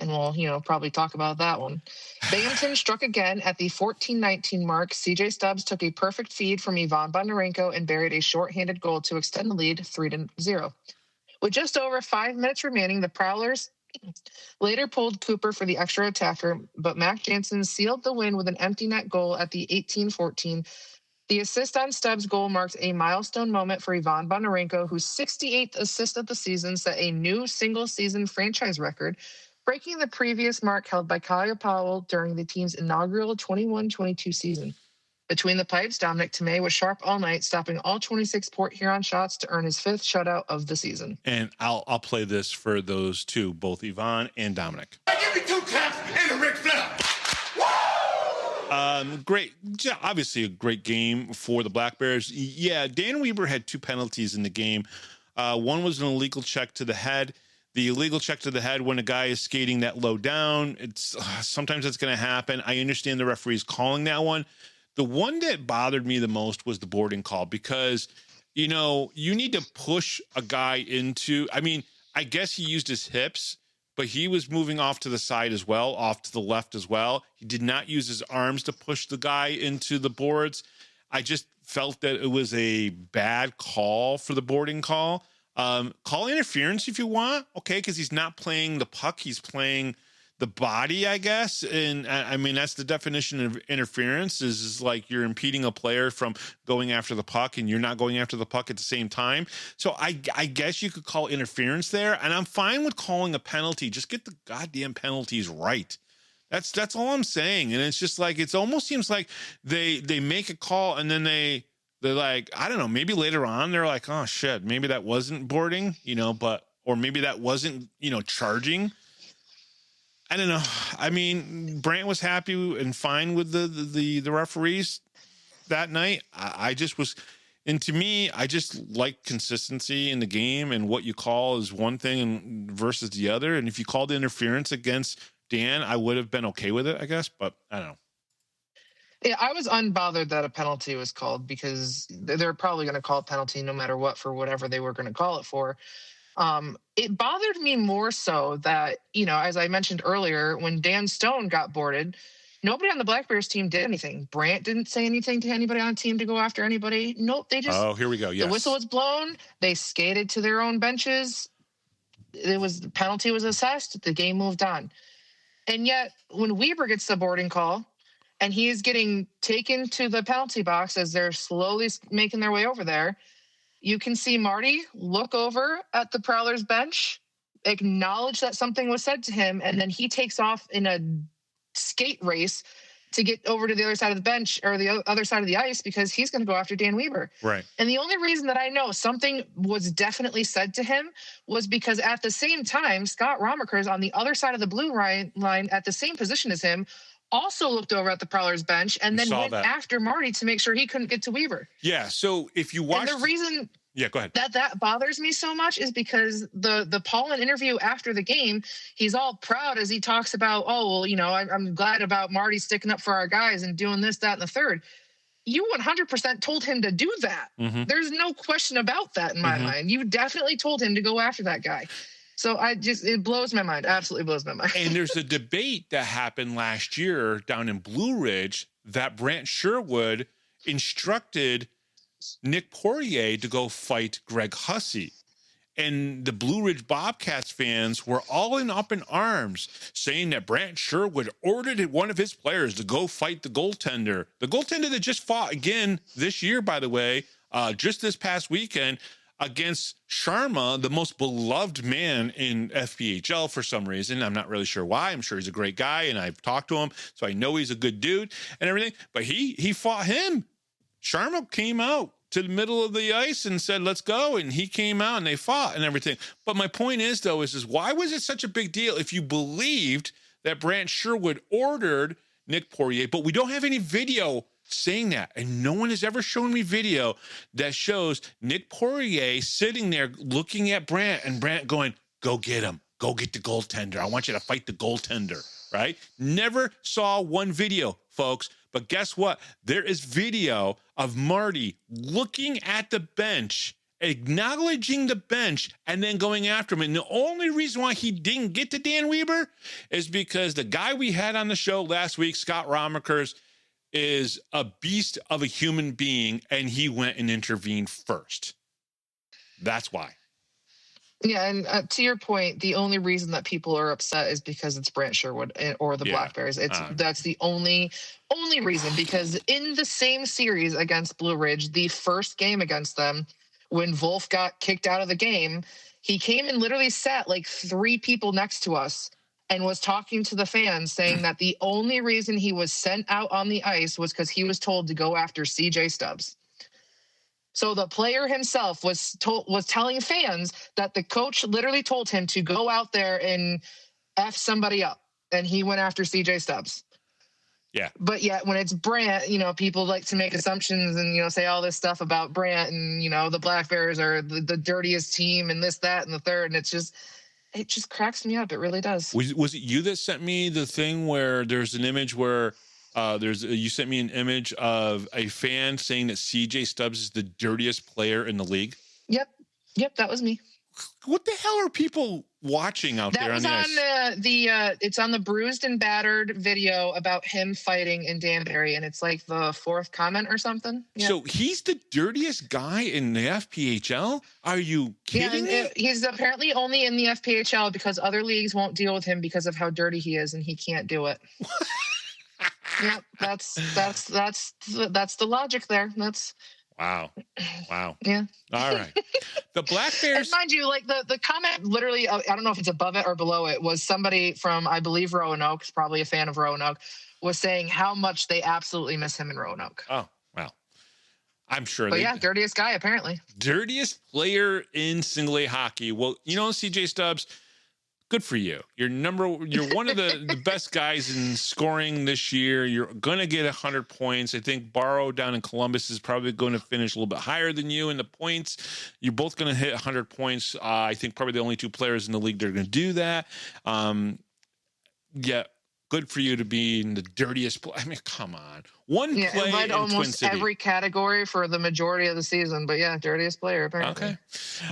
And we'll, probably talk about that one. Binghamton struck again at the 14-19 mark. CJ Stubbs took a perfect feed from Ivan Bondarenko and buried a shorthanded goal to extend the lead 3-0. With just over 5 minutes remaining, the Prowlers later pulled Cooper for the extra attacker, but Mac Jansen sealed the win with an empty net goal at the 18-14. The assist on Stubbs' goal marked a milestone moment for Ivan Bondarenko, whose 68th assist of the season set a new single-season franchise record, breaking the previous mark held by Kyle Powell during the team's inaugural 21-22 season. Between the pipes, Dominic Tomei was sharp all night, stopping all 26 Port Huron shots to earn his 5th shutout of the season. And I'll play this for those two, both Ivan and Dominic. Give me 2 taps and a Ric Flair. Great. Obviously a great game for the Black Bears. Yeah, Dan Weber had 2 penalties in the game. One was an illegal check to the head. The illegal check to the head when a guy is skating that low down, sometimes that's going to happen. I understand the referees calling that one. The one that bothered me the most was the boarding call because, you need to push a guy into, I guess he used his hips, but he was moving off to the side as well, off to the left as well. He did not use his arms to push the guy into the boards. I just felt that it was a bad call for the boarding call. Call interference if you want, okay, because he's not playing the puck, he's playing the body, I guess. And that's the definition of interference is like you're impeding a player from going after the puck and you're not going after the puck at the same time. So I guess you could call interference there, and I'm fine with calling a penalty. Just get the goddamn penalties right. That's all I'm saying. And it's just like, it almost seems like they make a call and then they're like, I don't know, maybe later on they're like, oh shit, maybe that wasn't boarding, or maybe that wasn't, charging. I don't know. Brant was happy and fine with the referees that night. I just was, and to me, I just like consistency in the game, and what you call is one thing versus the other. And if you called interference against Dan, I would have been okay with it, I guess, but I don't know. Yeah, I was unbothered that a penalty was called because they're probably going to call a penalty no matter what for whatever they were going to call it for. It bothered me more so that, as I mentioned earlier, when Dan Stone got boarded, nobody on the Black Bears team did anything. Brant didn't say anything to anybody on the team to go after anybody. Nope, they just... Oh, here we go, yes. The whistle was blown. They skated to their own benches. The penalty was assessed. The game moved on. And yet, when Weber gets the boarding call, and he is getting taken to the penalty box as they're slowly making their way over there, you can see Marty look over at the Prowlers bench, acknowledge that something was said to him, and then he takes off in a skate race to get over to the other side of the bench or the other side of the ice because he's going to go after Dan Weber. Right. And the only reason that I know something was definitely said to him was because at the same time, Scott Ramaekers on the other side of the blue line at the same position as him also looked over at the Prowlers bench and then went after Marty to make sure he couldn't get to Weber. Yeah, so if you watch... And the reason go ahead. that bothers me so much is because the Paulin interview after the game, he's all proud as he talks about, I'm glad about Marty sticking up for our guys and doing this, that, and the third. You 100% told him to do that. Mm-hmm. There's no question about that in my mind. You definitely told him to go after that guy. So it blows my mind. Absolutely blows my mind. And there's a debate that happened last year down in Blue Ridge that Brant Sherwood instructed Nick Poirier to go fight Greg Hussey. And the Blue Ridge Bobcats fans were all up in arms saying that Brant Sherwood ordered one of his players to go fight the goaltender. The goaltender that just fought again this year, by the way, just this past weekend, against Sharma, the most beloved man in FPHL for some reason. I'm not really sure why. I'm sure he's a great guy, and I've talked to him, so I know he's a good dude and everything. But he fought him. Sharma came out to the middle of the ice and said, let's go. And he came out and they fought and everything. But my point is, though, is why was it such a big deal if you believed that Brant Sherwood ordered Nick Poirier? But we don't have any video saying that. And no one has ever shown me video that shows Nick Poirier sitting there looking at Brant and Brant going, go get him. Go get the goaltender. I want you to fight the goaltender, right? Never saw one video, folks. But guess what? There is video of Marty looking at the bench, acknowledging the bench, and then going after him. And the only reason why he didn't get to Dan Weber is because the guy we had on the show last week, Scott Ramaekers, is a beast of a human being, and he went and intervened first. That's why. Yeah, and to your point, the only reason that people are upset is because it's Brant Sherwood or the Black Bears. That's the only reason, because in the same series against Blue Ridge, the first game against them, when Wolf got kicked out of the game, he came and literally sat like 3 people next to us and was talking to the fans, saying that the only reason he was sent out on the ice was because he was told to go after CJ Stubbs. So the player himself was telling fans that the coach literally told him to go out there and F somebody up, and he went after CJ Stubbs. Yeah. But yet when it's Brant, people like to make assumptions and, say all this stuff about Brant and, the Black Bears are the dirtiest team and this, that, and the third. And it just cracks me up. It really does. Was it you that sent me the thing where there's an image where you sent me an image of a fan saying that CJ Stubbs is the dirtiest player in the league? Yep, that was me. What the hell are people watching out there on the ice? It's on the Bruised and Battered video about him fighting in Danbury, and it's like the 4th comment or something. Yep. So he's the dirtiest guy in the FPHL? Are you kidding me? He's apparently only in the FPHL because other leagues won't deal with him because of how dirty he is, and he can't do it. Yep, that's the logic there. That's wow. Yeah. All right. The Black Bears. And mind you, like the comment literally, I don't know if it's above it or below it, was somebody from, I believe, Roanoke, probably a fan of Roanoke, was saying how much they absolutely miss him in Roanoke. Oh, well, I'm sure. But dirtiest guy, apparently. Dirtiest player in single A hockey. Well, CJ Stubbs, good for you. You're one of the best guys in scoring this year. You're going to get 100 points. I think Barrow down in Columbus is probably going to finish a little bit higher than you in the points. You're both going to hit 100 points. I think probably the only 2 players in the league that are going to do that. Good for you to be in the dirtiest play. I mean, come on. One play in almost Twin City. Every category for the majority of the season, but dirtiest player apparently. Okay.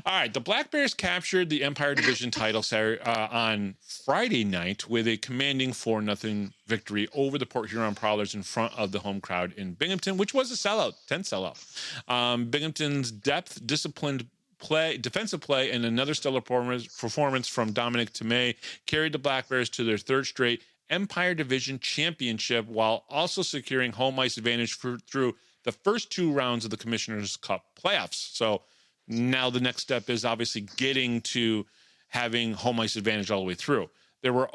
All right. The Black Bears captured the Empire Division title on Friday night with a commanding 4-0 victory over the Port Huron Prowlers in front of the home crowd in Binghamton, which was a sellout, 10 sellout. Binghamton's defensive play, and another stellar performance from Dominic Tomei carried the Black Bears to their 3rd straight Empire Division Championship, while also securing home ice advantage through the first 2 rounds of the Commissioner's Cup playoffs. So now the next step is obviously getting to having home ice advantage all the way through. There was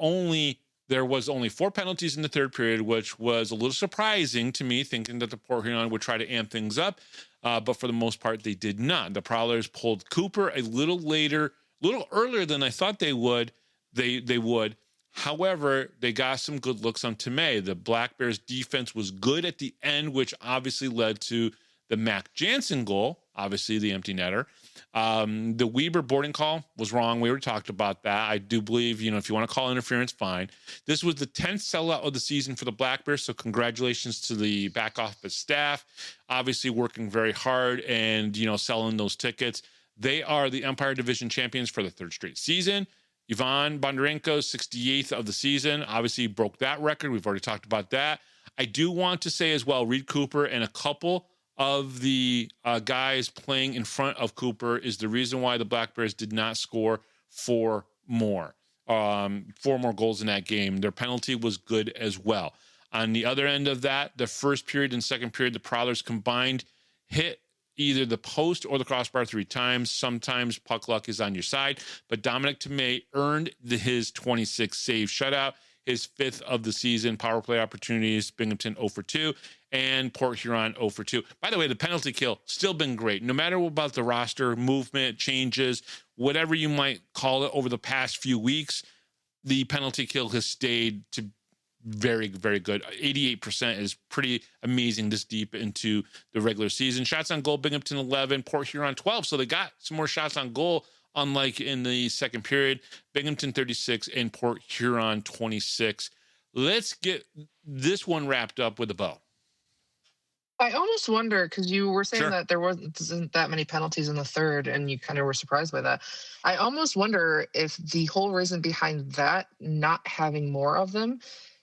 only 4 penalties in the 3rd period, which was a little surprising to me, thinking that the Port Huron would try to amp things up. But for the most part, they did not. The Prowlers pulled Cooper a little earlier than I thought they would. They would. However, they got some good looks on Tomei. The Black Bears defense was good at the end, which obviously led to the Mac Jansen goal, obviously the empty netter. The Weber boarding call was wrong. We already talked about that. I do believe, if you want to call interference, fine. This was the 10th sellout of the season for the Black Bears, so congratulations to the back office staff, obviously working very hard and, selling those tickets. They are the Empire Division champions for the 3rd straight season. Ivan Bondarenko, 68th of the season, obviously broke that record. We've already talked about that. I do want to say as well, Reed Cooper and a couple of the guys playing in front of Cooper is the reason why the Black Bears did not score 4 more goals in that game. Their penalty was good as well. On the other end of that, the first period and second period, the Prowlers combined hit either the post or the crossbar 3 times. Sometimes puck luck is on your side, but Dominic Tomei earned his 26th save shutout. his 5th of the season. Power play opportunities, Binghamton 0 for 2, and Port Huron 0 for 2. By the way, the penalty kill still been great. No matter what about the roster movement, changes, whatever you might call it over the past few weeks, the penalty kill has stayed to very, very good. 88% is pretty amazing this deep into the regular season. Shots on goal, Binghamton 11, Port Huron 12. So they got some more shots on goal, unlike in the second period. Binghamton 36 and Port Huron 26. Let's get this one wrapped up with a bow. I almost wonder, because you were saying Sure. that there wasn't that many penalties in the third, and you kind of were surprised by that. I almost wonder if the whole reason behind that, not having more of them,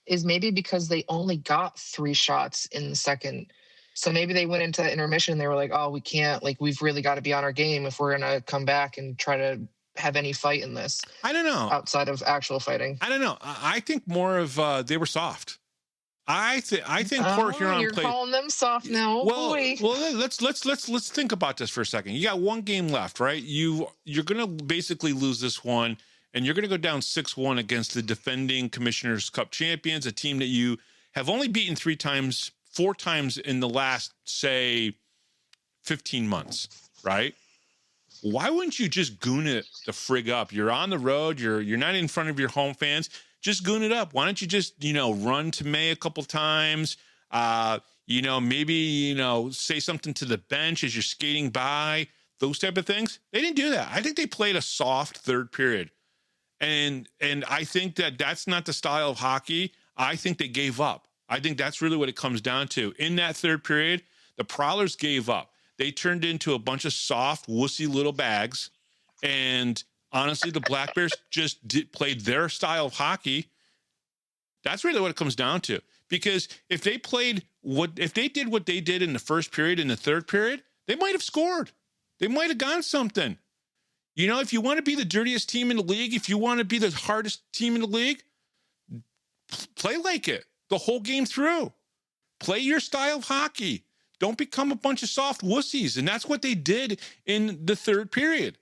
is maybe because they only got 3 shots in the second. So maybe they went into intermission and they were like, oh, we can't, like, we've really got to be on our game if we're going to come back and try to have any fight in this. I don't know. Outside of actual fighting. I don't know. I think more of they were soft. I think Port Huron you're played. calling them soft now. Well, Boy. let's think about this for a second. You got one game left, right? You're gonna basically lose this one, and you're gonna go down 6-1 against the defending Commissioners Cup champions, a team that you have only beaten 4 times in the last, say, 15 months, right? Why wouldn't you just goon it the frig up? You're on the road. You're not in front of your home fans. Just goon it up. Why don't you just, run to May a couple times? Maybe, say something to the bench as you're skating by, those type of things. They didn't do that. I think they played a soft third period. And I think that's not the style of hockey. I think they gave up. I think that's really what it comes down to. In that third period, the Prowlers gave up. They turned into a bunch of soft, wussy little bags. And honestly, the Black Bears just played their style of hockey. That's really what it comes down to. Because if they did what they did in the first period, in the third period, they might have scored. They might have gone something. If you want to be the dirtiest team in the league, if you want to be the hardest team in the league, play like it the whole game through. Play your style of hockey. Don't become a bunch of soft wussies. And that's what they did in the third period.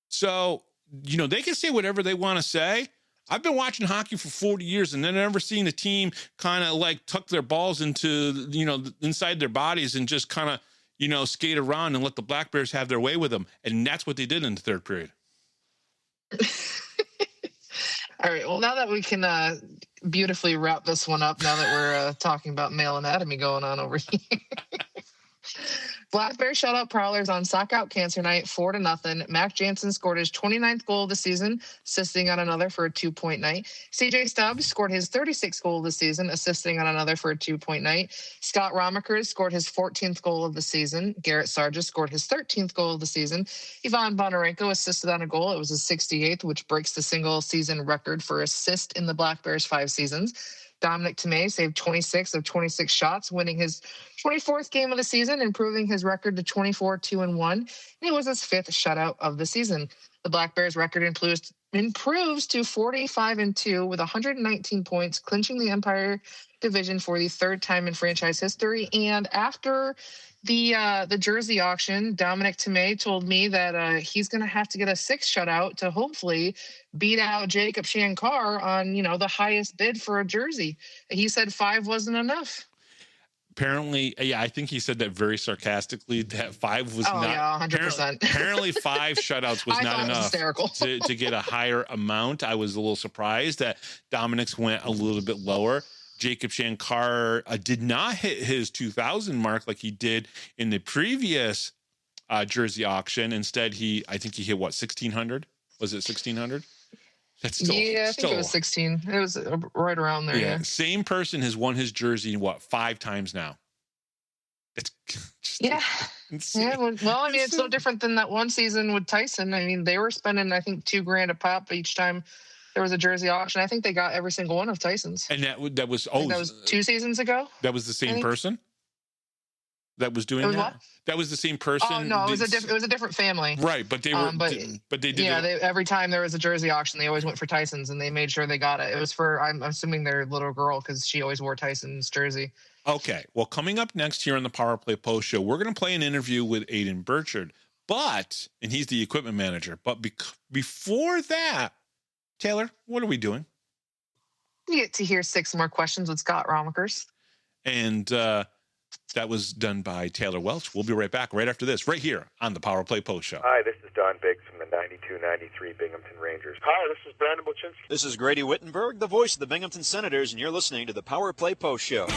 So, they can say whatever they want to say. I've been watching hockey for 40 years and I've never seen a team kind of like tuck their balls into, inside their bodies and just kind of, skate around and let the Black Bears have their way with them. And that's what they did in the third period. All right. Well, now that we can beautifully wrap this one up, now that we're talking about male anatomy going on over here. Black Bears shut out Prowlers on Sock Out Cancer Night 4-0. Mac Jansen scored his 29th goal of the season, assisting on another for a 2-point night. CJ Stubbs scored his 36th goal of the season, assisting on another for a 2-point night. Scott Ramaekers scored his 14th goal of the season. Garrett Sargis scored his 13th goal of the season. Ivan Bondarenko assisted on a goal. It was his 68th, which breaks the single season record for assist in the Black Bears 5 seasons. Dominic Tomei saved 26 of 26 shots, winning his 24th game of the season, improving his record to 24-2-1. And it was his 5th shutout of the season. The Black Bears record improves to 45-2 with 119 points, clinching the Empire Division for the 3rd time in franchise history. And after the jersey auction, Dominic Tomei told me that he's going to have to get a 6th shutout to hopefully beat out Jacob Shankar on, the highest bid for a jersey. He said 5 wasn't enough. Apparently, yeah, I think he said that very sarcastically, that 5 was not. Yeah, 100%. Apparently 5 shutouts was not enough to get a higher amount. I was a little surprised that Dominic's went a little bit lower. Jacob Shankar did not hit his 2,000 mark like he did in the previous jersey auction. Instead, I think he hit 1,600? Was it 1,600? That's still, I think it was 16. It was right around there. Yeah. Same person has won his jersey 5 times now. It's just insane. Yeah. Well, I mean, it's no different than that one season with Tyson. I mean, they were spending, I think, $2,000 a pop each time there was a jersey auction. I think they got every single one of Tyson's. And that was that was 2 seasons ago. That was the same person that was doing that. What? That was the same person. Oh no, it was a different family. Right, but they were, but they did. Yeah, every time there was a jersey auction, they always went for Tyson's, and they made sure they got it. It was for, I'm assuming, their little girl, because she always wore Tyson's jersey. Okay, well, coming up next here on the Power Play Post Show, we're going to play an interview with Aidan Birchard, and he's the equipment manager. But before that, Taylor, what are we doing? You get to hear 6 more questions with Scott Ramaekers. And that was done by Taylor Welch. We'll be right back right after this, right here on the Power Play Post Show. Hi, this is Don Biggs from the 92-93 Binghamton Rangers. Hi, this is Brandon Buczynski. This is Grady Wittenberg, the voice of the Binghamton Senators, and you're listening to the Power Play Post Show.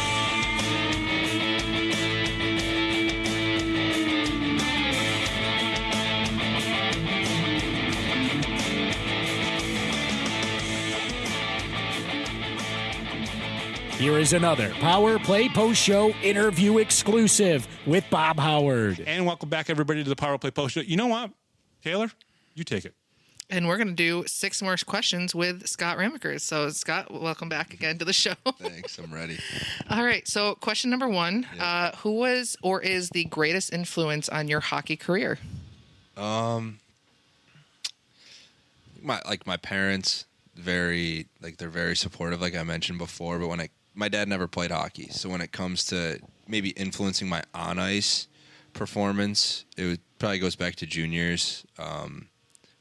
Here is another Power Play Post Show interview exclusive with Bob Howard. And welcome back, everybody, to the Power Play Post Show. You know what, Taylor? You take it. And we're going to do 6 more questions with Scott Ramaekers. So, Scott, welcome back again to the show. Thanks, I'm ready. All right, so question number 1. Yep. Who was or is the greatest influence on your hockey career? My parents, they're very supportive, like I mentioned before, but my dad never played hockey, so when it comes to maybe influencing my on-ice performance, probably goes back to juniors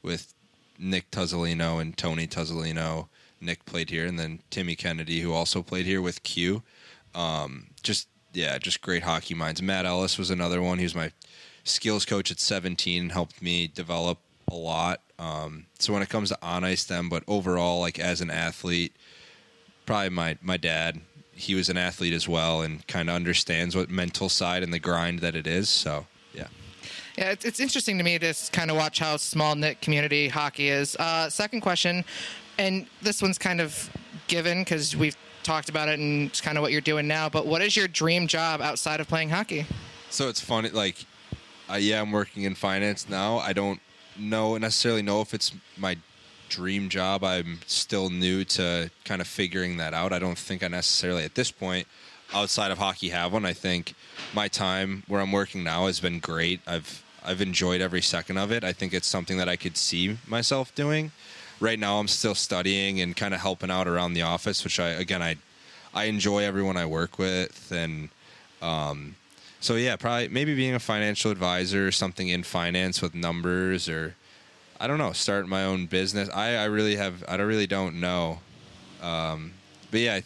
with Nick Tuzzolino and Tony Tuzzolino. Nick played here, and then Timmy Kennedy, who also played here with Q. Just great hockey minds. Matt Ellis was another one. He was my skills coach at 17 and helped me develop a lot. So when it comes to on-ice them, but overall, like as an athlete, probably my dad. He was an athlete as well and kind of understands what mental side and the grind that it is. So, yeah. Yeah, it's interesting to me to kind of watch how small-knit community hockey is. Second question, and this one's kind of given because we've talked about it and it's kind of what you're doing now, but what is your dream job outside of playing hockey? So it's funny, I'm working in finance now. I don't necessarily know if it's my dream job. I'm still new to kind of figuring that out. I don't think I necessarily at this point outside of hockey have one. I think my time where I'm working now has been great. I've enjoyed every second of it. I think it's something that I could see myself doing. Right now I'm still studying and kind of helping out around the office, which I enjoy everyone I work with. And so yeah, probably maybe being a financial advisor or something in finance with numbers, or I don't know, start my own business. I really don't know. But yeah,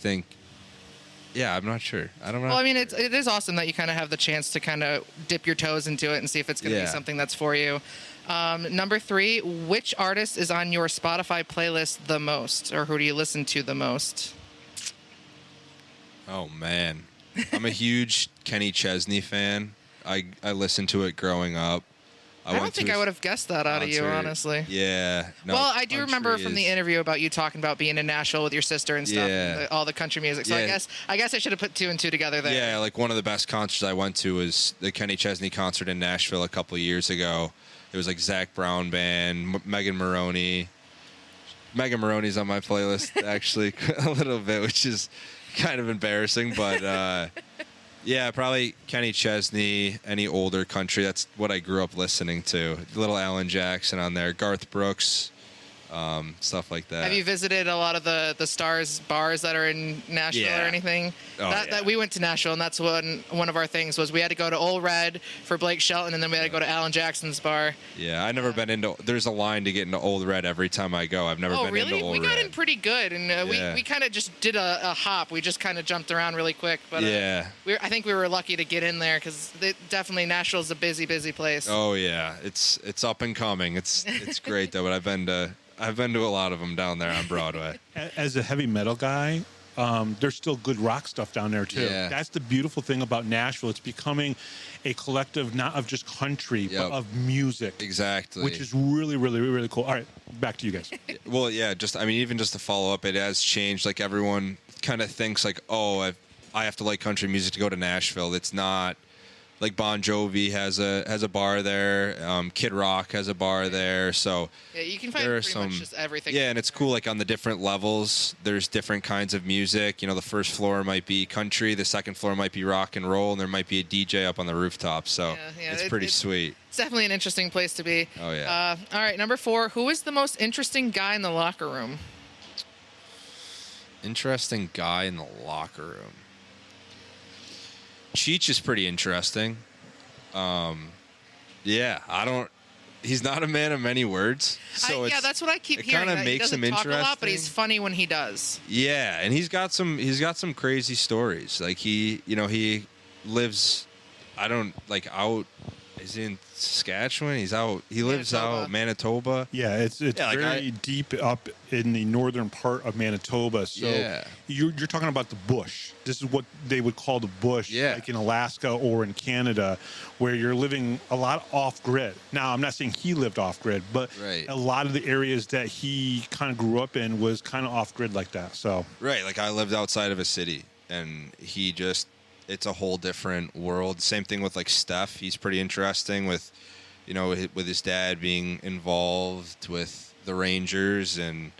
I'm not sure. I don't know. Well, I mean, it is awesome that you kind of have the chance to kind of dip your toes into it and see if it's going to be something that's for you. Number 3, which artist is on your Spotify playlist the most, or who do you listen to the most? Oh, man. I'm a huge Kenny Chesney fan. I listened to it growing up. I don't think I would have guessed that out of you, honestly. Yeah. No, well, I do remember from the interview about you talking about being in Nashville with your sister and stuff, and all the country music. So I guess I should have put 2 and 2 together there. Yeah, like one of the best concerts I went to was the Kenny Chesney concert in Nashville a couple of years ago. It was like Zach Brown Band, Megan Maroney. Megan Maroney's on my playlist, actually, a little bit, which is kind of embarrassing, but... Yeah, probably Kenny Chesney, any older country. That's what I grew up listening to. Little Alan Jackson on there, Garth Brooks, stuff like that. Have you visited a lot of the Stars bars that are in Nashville or anything? That we went to Nashville, and that's one of our things was we had to go to Old Red for Blake Shelton, and then we had to go to Alan Jackson's bar. Yeah, I never been into. There's a line to get into Old Red every time I go. I've never been into Old Red. We got in pretty good, and we kind of just did a hop. We just kind of jumped around really quick. But I think we were lucky to get in there because definitely Nashville's a busy place. Oh yeah, it's up and coming. It's great though. But I've been to a lot of them down there on Broadway. As a heavy metal guy, there's still good rock stuff down there too. Yeah. That's the beautiful thing about Nashville. It's becoming a collective not of just country, but of music. Exactly. Which is really, really, really cool. All right, back to you guys. Well, yeah, even just to follow up, it has changed. Like everyone kind of thinks like, oh, I have to like country music to go to Nashville. It's not. Like Bon Jovi has a bar there. Kid Rock has a bar there. So yeah, you can find pretty much just everything. Yeah, and it's cool. Like on the different levels, there's different kinds of music. You know, the first floor might be country, the second floor might be rock and roll, and there might be a DJ up on the rooftop. So it's pretty sweet. It's definitely an interesting place to be. Oh yeah. All right, number 4. Who is the most interesting guy in the locker room? Interesting guy in the locker room. Cheech is pretty interesting. Yeah, he's not a man of many words. So that's what I keep hearing. It kind of makes him interesting. He doesn't talk a lot, but he's funny when he does. Yeah, and he's got some crazy stories. Like he lives, out. Is he in Saskatchewan? He lives out Manitoba. Yeah, it's very deep up in the northern part of Manitoba. So you're talking about the bush. This is what they would call the bush, like in Alaska or in Canada, where you're living a lot off grid. Now, I'm not saying he lived off grid, but a lot of the areas that he kind of grew up in was kind of off grid like that. So like I lived outside of a city, and it's a whole different world. Same thing with like Steph. He's pretty interesting with, with his dad being involved with the Rangers and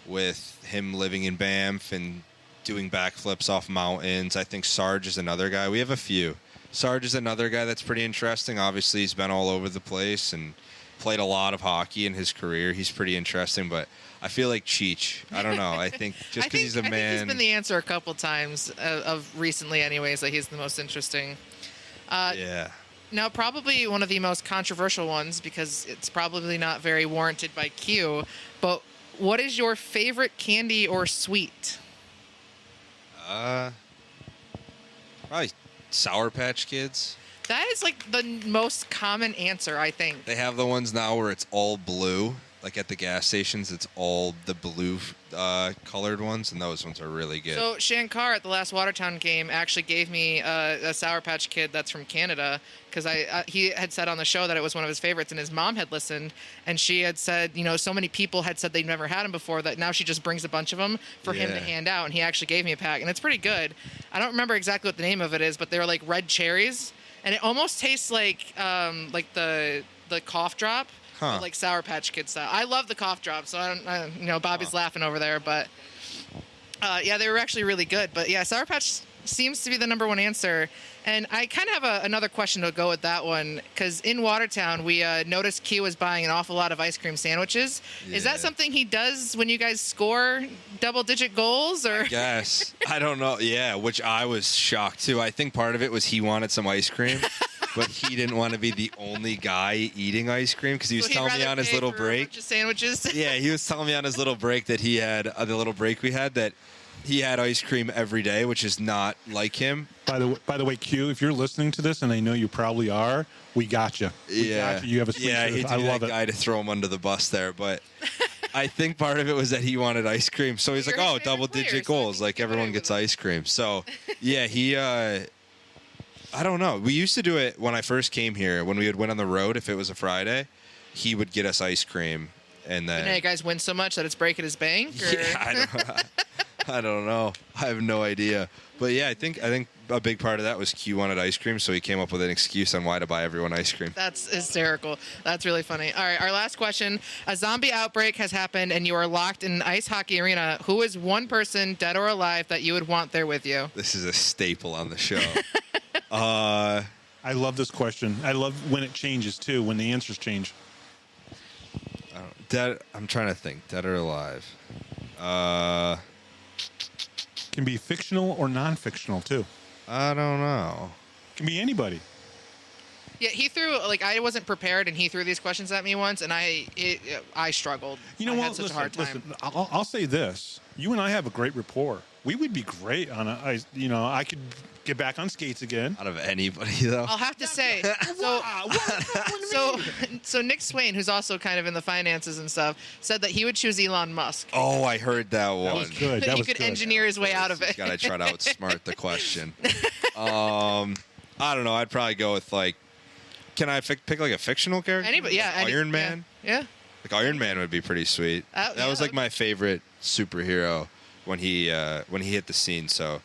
with him living in Banff and doing backflips off mountains. I think Sarge is another guy. We have a few. Sarge is another guy that's pretty interesting. Obviously, he's been all over the place and played a lot of hockey in his career. He's pretty interesting, but I feel like Cheech. I don't know. I think just because he's a man. I think he's been the answer a couple times of recently, anyways. That he's the most interesting. Now, probably one of the most controversial ones because it's probably not very warranted by Q. But what is your favorite candy or sweet? Probably Sour Patch Kids. That is like the most common answer, I think. They have the ones now where it's all blue. Like at the gas stations, it's all the blue colored ones, and those ones are really good. So Shankar at the last Watertown game actually gave me a Sour Patch Kid that's from Canada because he had said on the show that it was one of his favorites, and his mom had listened, and she had said, so many people had said they'd never had them before that now she just brings a bunch of them for him to hand out, and he actually gave me a pack, and it's pretty good. I don't remember exactly what the name of it is, but they were like red cherries, and it almost tastes like the cough drop. Like Sour Patch Kid style. I love the cough drop, so Bobby's laughing over there, but they were actually really good. But yeah, Sour Patch seems to be the number one answer. And I kind of have another question to go with that one, because in Watertown, we noticed Q was buying an awful lot of ice cream sandwiches. Yeah. Is that something he does when you guys score double-digit goals? Or Yes. I don't know. Yeah, which I was shocked, too. I think part of it was he wanted some ice cream. But he didn't want to be the only guy eating ice cream because he was telling me on his little break. Sandwiches. Yeah, he was telling me on his little break that he had the little break we had that he had ice cream every day, which is not like him. By the way, Q, if you're listening to this, and I know you probably are, we got you. You have a sweet I love that guy to throw him under the bus there, but I think part of it was that he wanted ice cream, so he's like, "Oh, double-digit goals, like everyone gets ice cream." So yeah, he. I don't know. We used to do it when I first came here. When we would win on the road, if it was a Friday, he would get us ice cream, and then. You guys win so much that it's breaking his bank. Or? Yeah, I don't know. I have no idea. But yeah, I think a big part of that was Q wanted ice cream, so he came up with an excuse on why to buy everyone ice cream. That's hysterical. That's really funny. All right, our last question. A zombie outbreak has happened, and you are locked in an ice hockey arena. Who is one person, dead or alive, that you would want there with you? This is a staple on the show. I love this question. I love when it changes, too, when the answers change. Dead. I'm trying to think. Dead or alive? Can be fictional or non-fictional, too. I don't know. Can be anybody. Yeah, he threw, I wasn't prepared, and he threw these questions at me once, and I struggled. You know I what? had such a hard time. Listen, I'll say this. You and I have a great rapport. We would be great on I could get back on skates again. Out of anybody, though. I'll have to say. So Nick Swain, who's also kind of in the finances and stuff, said that he would choose Elon Musk. Oh, I heard that one. That was good. He could engineer his way out of it. Got to try to outsmart the question. I don't know. I'd probably go with can I pick a fictional character? Anybody? Yeah. Iron Man. Yeah. Iron Man would be pretty sweet. That was my favorite superhero when he hit the scene. So.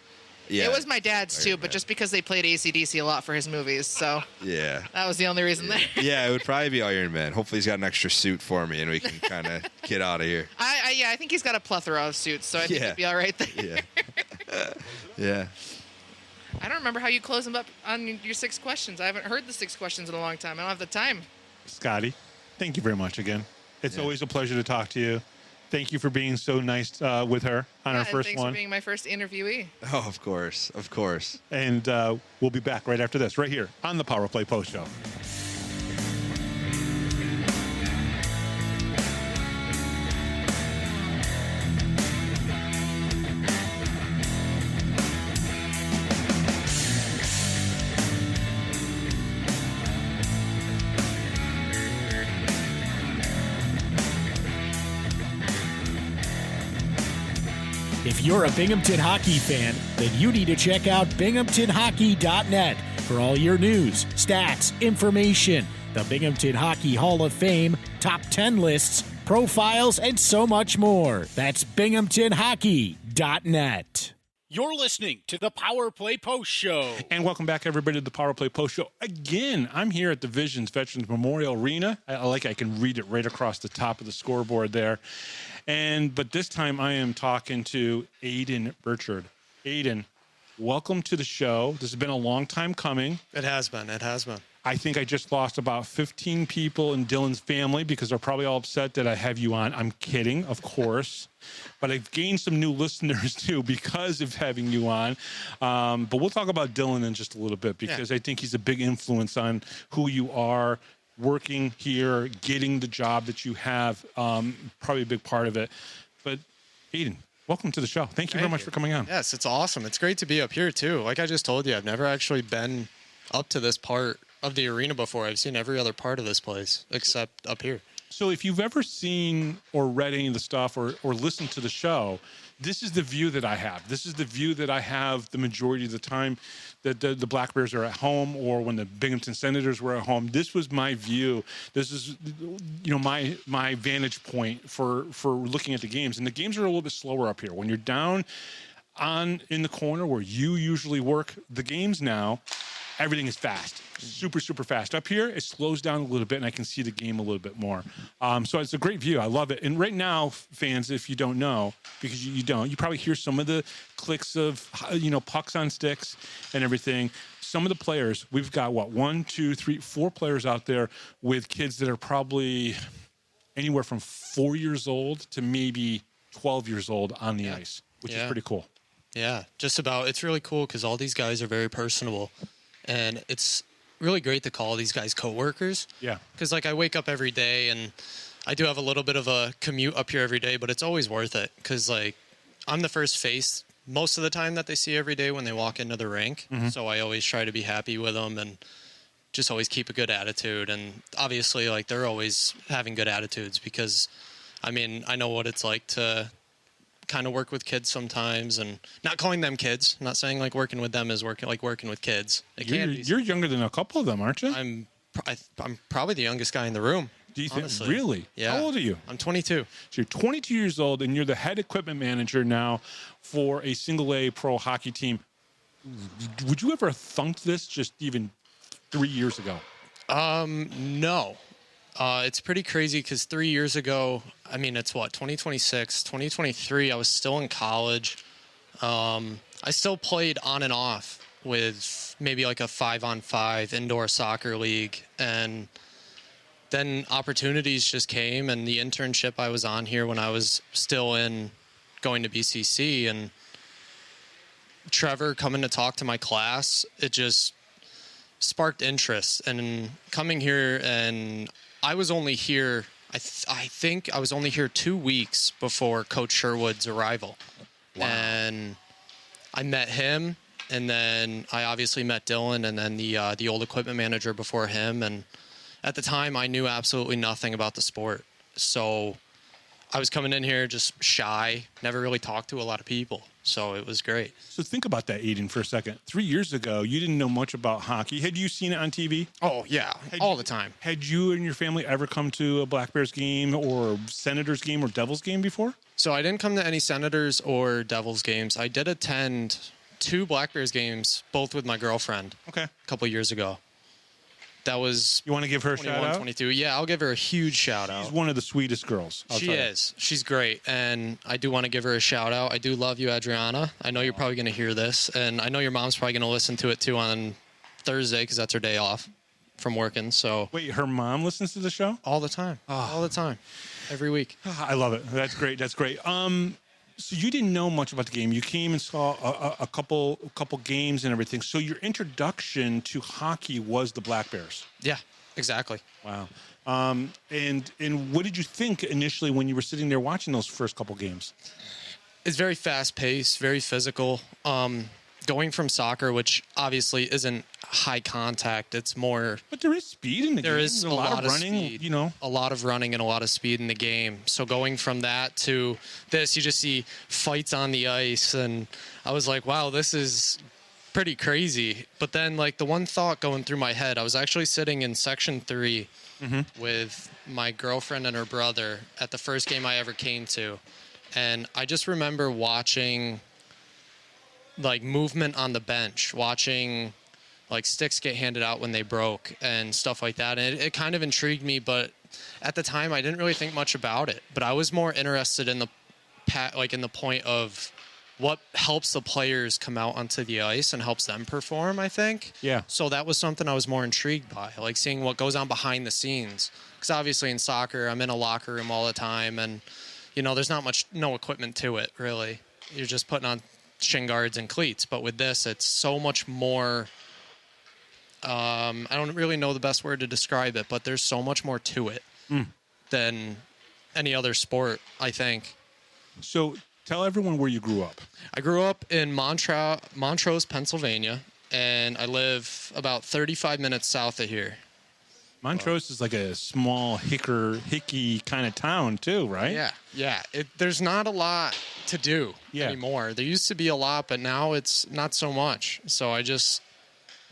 Yeah, it was my dad's too, but just because they played AC/DC a lot for his movies, so yeah, that was the only reason there. Yeah, it would probably be Iron Man. Hopefully, he's got an extra suit for me, and we can kind of get out of here. I think he's got a plethora of suits, so I think he'd be all right there. Yeah, yeah. I don't remember how you close them up on your 6 questions. I haven't heard the 6 questions in a long time. I don't have the time. Scotty, thank you very much again. It's always a pleasure to talk to you. Thank you for being so nice with her on our first thanks one. Thanks for being my first interviewee. Oh, of course. Of course. And we'll be back right after this, right here on the Power Play Post Show. If you're a Binghamton hockey fan, then you need to check out binghamtonhockey.net for all your news, stats, information, the Binghamton Hockey Hall of Fame, top 10 lists, profiles, and so much more. That's binghamtonhockey.net. You're listening to the Power Play Post Show. And welcome back, everybody, to the Power Play Post Show. Again, I'm here at the Visions Veterans Memorial Arena. I can read it right across the top of the scoreboard there. But this time I am talking to Aidan Birchard. Aidan, welcome to the show. This has been a long time coming. It has been. I think I just lost about 15 people in Dylan's family because they're probably all upset that I have you on. I'm kidding, of course. But I've gained some new listeners, too, because of having you on. But we'll talk about Dylan in just a little bit because I think he's a big influence on who you are, working here, getting the job that you have, probably a big part of it. But, Aidan, welcome to the show. Thank you very much for coming on. Yes, it's awesome. It's great to be up here, too. Like I just told you, I've never actually been up to this part of the arena before. I've seen every other part of this place except up here. So if you've ever seen or read any of the stuff or listened to the show, this is the view that I have. This is the view that I have the majority of the time that the Black Bears are at home or when the Binghamton Senators were at home. This was my view. This is, my vantage point for looking at the games. And the games are a little bit slower up here. When you're down in the corner where you usually work the games now, everything is fast, super, super fast. Up here, it slows down a little bit, and I can see the game a little bit more. So it's a great view. I love it. And right now, fans, if you don't know, because you don't, you probably hear some of the clicks of, pucks on sticks and everything. Some of the players, we've got, 1, 2, 3, 4 players out there with kids that are probably anywhere from 4 years old to maybe 12 years old on the ice, which is pretty cool. Yeah, just about. It's really cool because all these guys are very personable. And it's really great to call these guys coworkers. Yeah. Because, I wake up every day, and I do have a little bit of a commute up here every day, but it's always worth it. Because, I'm the first face most of the time that they see every day when they walk into the rink. Mm-hmm. So I always try to be happy with them and just always keep a good attitude. And obviously, they're always having good attitudes because, I know what it's like to kind of work with kids sometimes, and not calling them kids. I'm not saying working with them is working with kids. You're younger than a couple of them, aren't you? I'm probably the youngest guy in the room. Do you think? Honestly. Really? Yeah. How old are you? I'm 22. So you're 22 years old, and you're the head equipment manager now for a single A pro hockey team. Would you ever have thunked this just even 3 years ago? No. It's pretty crazy because 3 years ago, it's 2026, 2023, I was still in college. I still played on and off with maybe a 5-on-5 indoor soccer league. And then opportunities just came, and the internship I was on here when I was still going to BCC, and Trevor coming to talk to my class, it just sparked interest. And coming here, and I was only here, I think I was only here 2 weeks before Coach Sherwood's arrival. Wow. And I met him, and then I obviously met Dylan, and then the old equipment manager before him. And at the time, I knew absolutely nothing about the sport. So I was coming in here just shy, never really talked to a lot of people. So it was great. So think about that, Aidan, for a second. 3 years ago, you didn't know much about hockey. Had you seen it on TV? Oh, yeah, all the time. Had you and your family ever come to a Black Bears game or Senators game or Devils game before? So I didn't come to any Senators or Devils games. I did attend 2 Black Bears games, both with my girlfriend. Okay. A couple years ago. That was... You want to give her a shout out? 22. Yeah, I'll give her a huge shout out. She's one of the sweetest girls. She is. She's great. And I do want to give her a shout out. I do love you, Adriana. I know you're probably going to hear this. And I know your mom's probably going to listen to it, too, on Thursday because that's her day off from working. So wait, her mom listens to the show? All the time. Oh. All the time. Every week. I love it. That's great. That's great. So you didn't know much about the game. You came and saw a couple games and everything. So your introduction to hockey was the Black Bears. Yeah, exactly. Wow. And what did you think initially when you were sitting there watching those first couple games? It's very fast paced, very physical. Going from soccer, which obviously isn't high contact. It's more. But there is speed in the game. There is a lot of running, speed, you know. a lot of running and a lot of speed in the game. So going from that to this, you just see fights on the ice, and I was like, wow, this is pretty crazy. But then, like, the one thought going through my head, I was actually sitting in Section 3 with my girlfriend and her brother at the first game I ever came to. And I just remember watching, like, movement on the bench, watching, like, sticks get handed out when they broke and stuff like that. And it kind of intrigued me, but at the time I didn't really think much about it. But I was more interested in the point of what helps the players come out onto the ice and helps them perform, I think. Yeah. So that was something I was more intrigued by, like seeing what goes on behind the scenes. Because obviously in soccer, I'm in a locker room all the time, and, you know, there's no equipment to it, really. You're just putting on shin guards and cleats. But with this, it's so much more... I don't really know the best word to describe it, but there's so much more to it than any other sport, I think. So tell everyone where you grew up. I grew up in Montrose, Pennsylvania, and I live about 35 minutes south of here. Montrose is like a small hicky kind of town too, right? Yeah. There's not a lot to do anymore. There used to be a lot, but now it's not so much.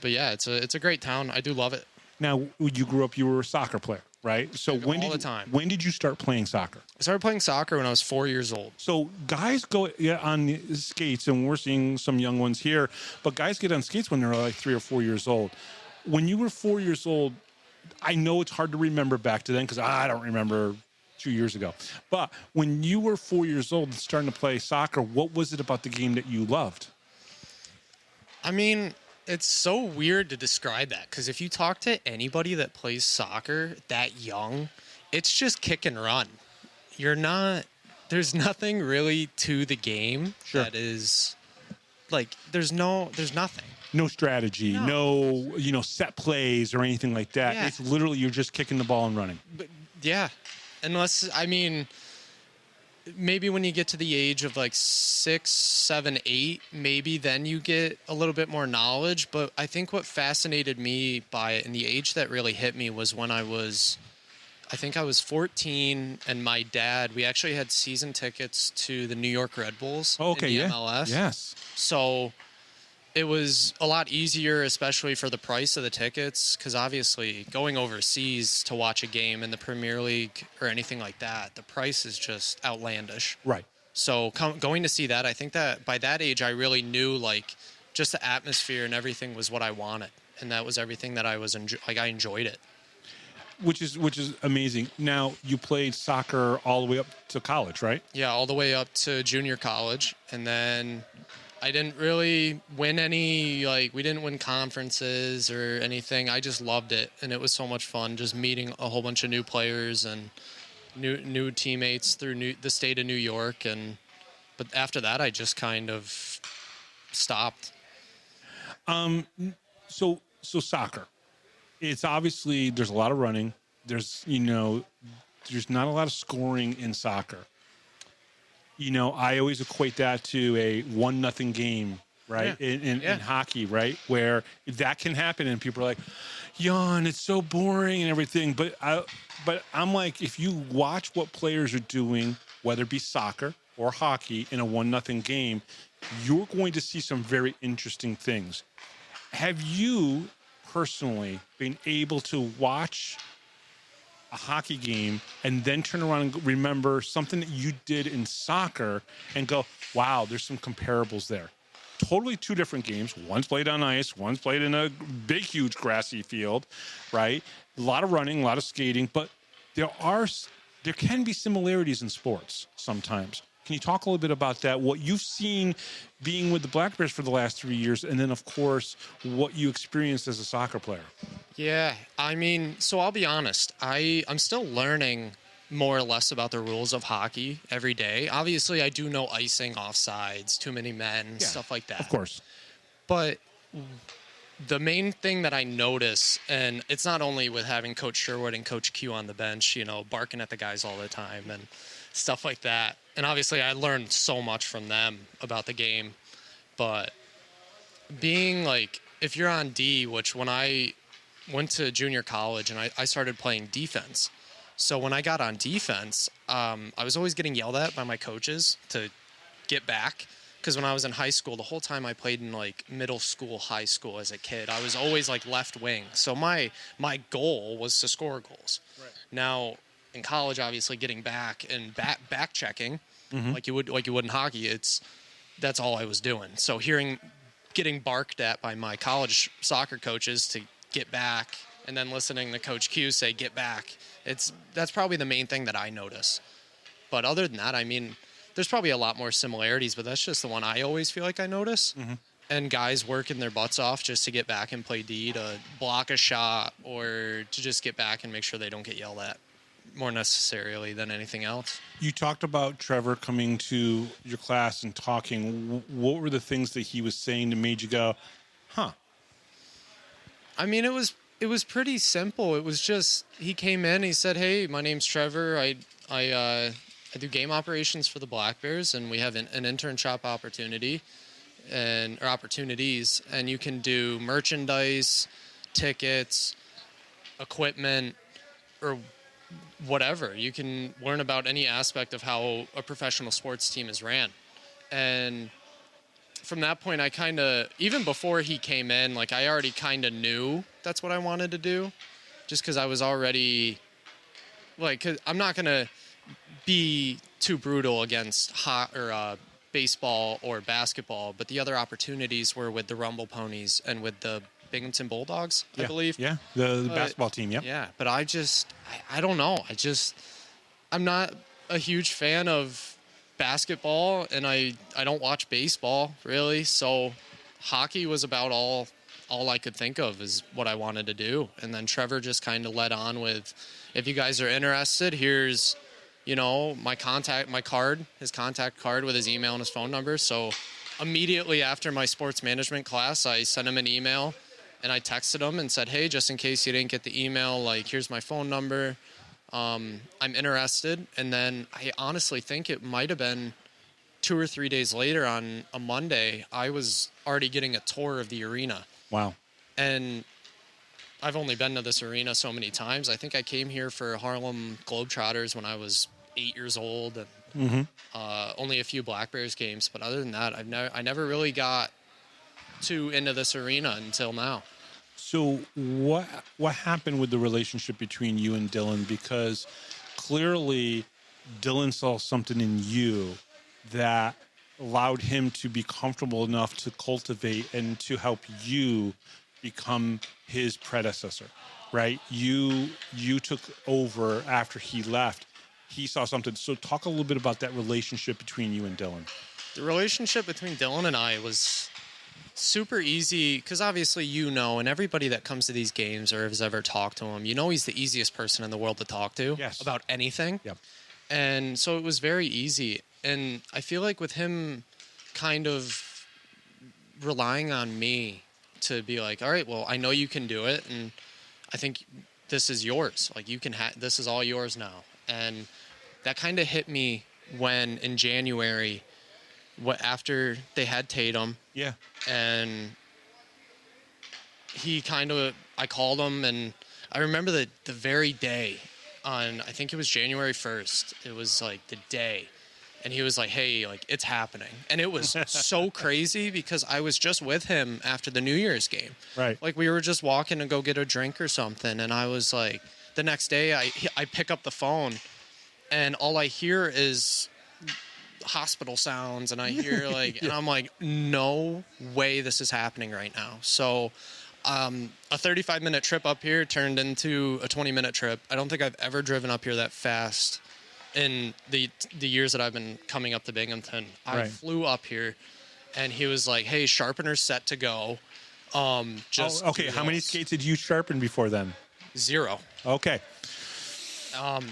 But yeah, it's a great town. I do love it. Now, when you grew up, you were a soccer player, right? So when did you start playing soccer? I started playing soccer when I was 4 years old. So guys go on the skates, and we're seeing some young ones here, but guys get on skates when they're like 3 or 4 years old. When you were 4 years old, I know it's hard to remember back to then because I don't remember 2 years ago. But when you were 4 years old and starting to play soccer, what was it about the game that you loved? I mean, it's so weird to describe that because if you talk to anybody that plays soccer that young, it's just kick and run. There's nothing really to the game that is like, there's nothing. No strategy, no set plays or anything like that. Yeah. It's literally you're just kicking the ball and running. But yeah, unless, I mean, maybe when you get to the age of like 6, 7, 8, maybe then you get a little bit more knowledge. But I think what fascinated me by it and the age that really hit me was when I was 14, and my dad, we actually had season tickets to the New York Red Bulls in the MLS. Yes. So it was a lot easier, especially for the price of the tickets, because obviously going overseas to watch a game in the Premier League or anything like that, the price is just outlandish. Right. So going to see that, I think that by that age, I really knew like just the atmosphere and everything was what I wanted, and that was everything that I was I enjoyed it. Which is amazing. Now you played soccer all the way up to college, right? Yeah, all the way up to junior college, and then I didn't really win we didn't win conferences or anything. I just loved it, and it was so much fun just meeting a whole bunch of new players and new teammates through the state of New York. But after that, I just kind of stopped. So soccer. It's obviously there's a lot of running. There's not a lot of scoring in soccer. I always equate that to a 1-0 game, right? In hockey, right? Where that can happen and people are like, yawn, it's so boring and everything. But I'm like, if you watch what players are doing, whether it be soccer or hockey in a 1-0 game, you're going to see some very interesting things. Have you personally been able to watch a hockey game and then turn around and remember something that you did in soccer and go, wow, there's some comparables there? Totally two different games. One's played on ice, one's played in a big, huge grassy field, right? A lot of running, a lot of skating, but there can be similarities in sports sometimes. Can you talk a little bit about that, what you've seen being with the Black Bears for the last 3 years, and then, of course, what you experienced as a soccer player? Yeah, I mean, so I'll be honest. I'm still learning more or less about the rules of hockey every day. Obviously, I do know icing, offsides, too many men, stuff like that. Of course. But the main thing that I notice, and it's not only with having Coach Sherwood and Coach Q on the bench, barking at the guys all the time and stuff like that. And obviously I learned so much from them about the game, but being like if you're on D, which when I went to junior college and I started playing defense. So when I got on defense, I was always getting yelled at by my coaches to get back. Because when I was in high school, the whole time I played in like middle school, high school as a kid, I was always like left wing. So my goal was to score goals. Right. Now in college, obviously getting back and back checking, like you would in hockey, that's all I was doing. So getting barked at by my college soccer coaches to get back, and then listening to Coach Q say get back, that's probably the main thing that I notice. But other than that, I mean, there's probably a lot more similarities, but that's just the one I always feel like I notice. And guys working their butts off just to get back and play D, to block a shot, or to just get back and make sure they don't get yelled at more necessarily than anything else. You talked about Trevor coming to your class and talking. What were the things that he was saying that made you go, huh? I mean, it was pretty simple. It was just, he came in, he said, hey, my name's Trevor. I do game operations for the Black Bears, and we have an internship opportunity or opportunities, and you can do merchandise, tickets, equipment, or whatever. You can learn about any aspect of how a professional sports team is ran. And from that point, I kind of, even before he came in, like I already kind of knew that's what I wanted to do, just because I was already, like, cause I'm not going to be too brutal against baseball or basketball, but the other opportunities were with the Rumble Ponies and with the Binghamton Bulldogs, I believe. Yeah, the basketball team, yep. Yeah, but I don't know. I'm not a huge fan of basketball, and I don't watch baseball, really. So hockey was about all I could think of is what I wanted to do. And then Trevor just kind of led on with, if you guys are interested, here's, my card, his contact card with his email and his phone number. So immediately after my sports management class, I sent him an email and I texted him and said, hey, just in case you didn't get the email, like, here's my phone number. I'm interested. And then I honestly think it might have been 2 or 3 days later on a Monday, I was already getting a tour of the arena. Wow. And I've only been to this arena so many times. I think I came here for Harlem Globetrotters when I was 8 years old, and only a few Black Bears games. But other than that, I never really got too into this arena until now. So what happened with the relationship between you and Dylan? Because clearly Dylan saw something in you that allowed him to be comfortable enough to cultivate and to help you become his predecessor, right? You took over after he left. He saw something. So talk a little bit about that relationship between you and Dylan. The relationship between Dylan and I was super easy because obviously and everybody that comes to these games or has ever talked to him, he's the easiest person in the world to talk to about anything. Yep. And so it was very easy. And I feel like with him kind of relying on me to be like, all right, well, I know you can do it, and I think this is yours. Like, you can this is all yours now. And that kind of hit me when in January, after they had Tatum. Yeah. And I called him, and I remember the very day I think it was January 1st. It was like the day. And he was like, hey, like, it's happening. And it was so crazy because I was just with him after the New Year's game. Right. Like, we were just walking to go get a drink or something. And I was like, the next day I pick up the phone and all I hear is hospital sounds. And I hear and I'm like, no way this is happening right now. So a 35-minute trip up here turned into a 20-minute trip. I don't think I've ever driven up here that fast in the years that I've been coming up to Binghamton. I flew up here, and he was like, hey, sharpener's set to go. Okay, how many skates did you sharpen before then? 0. Okay.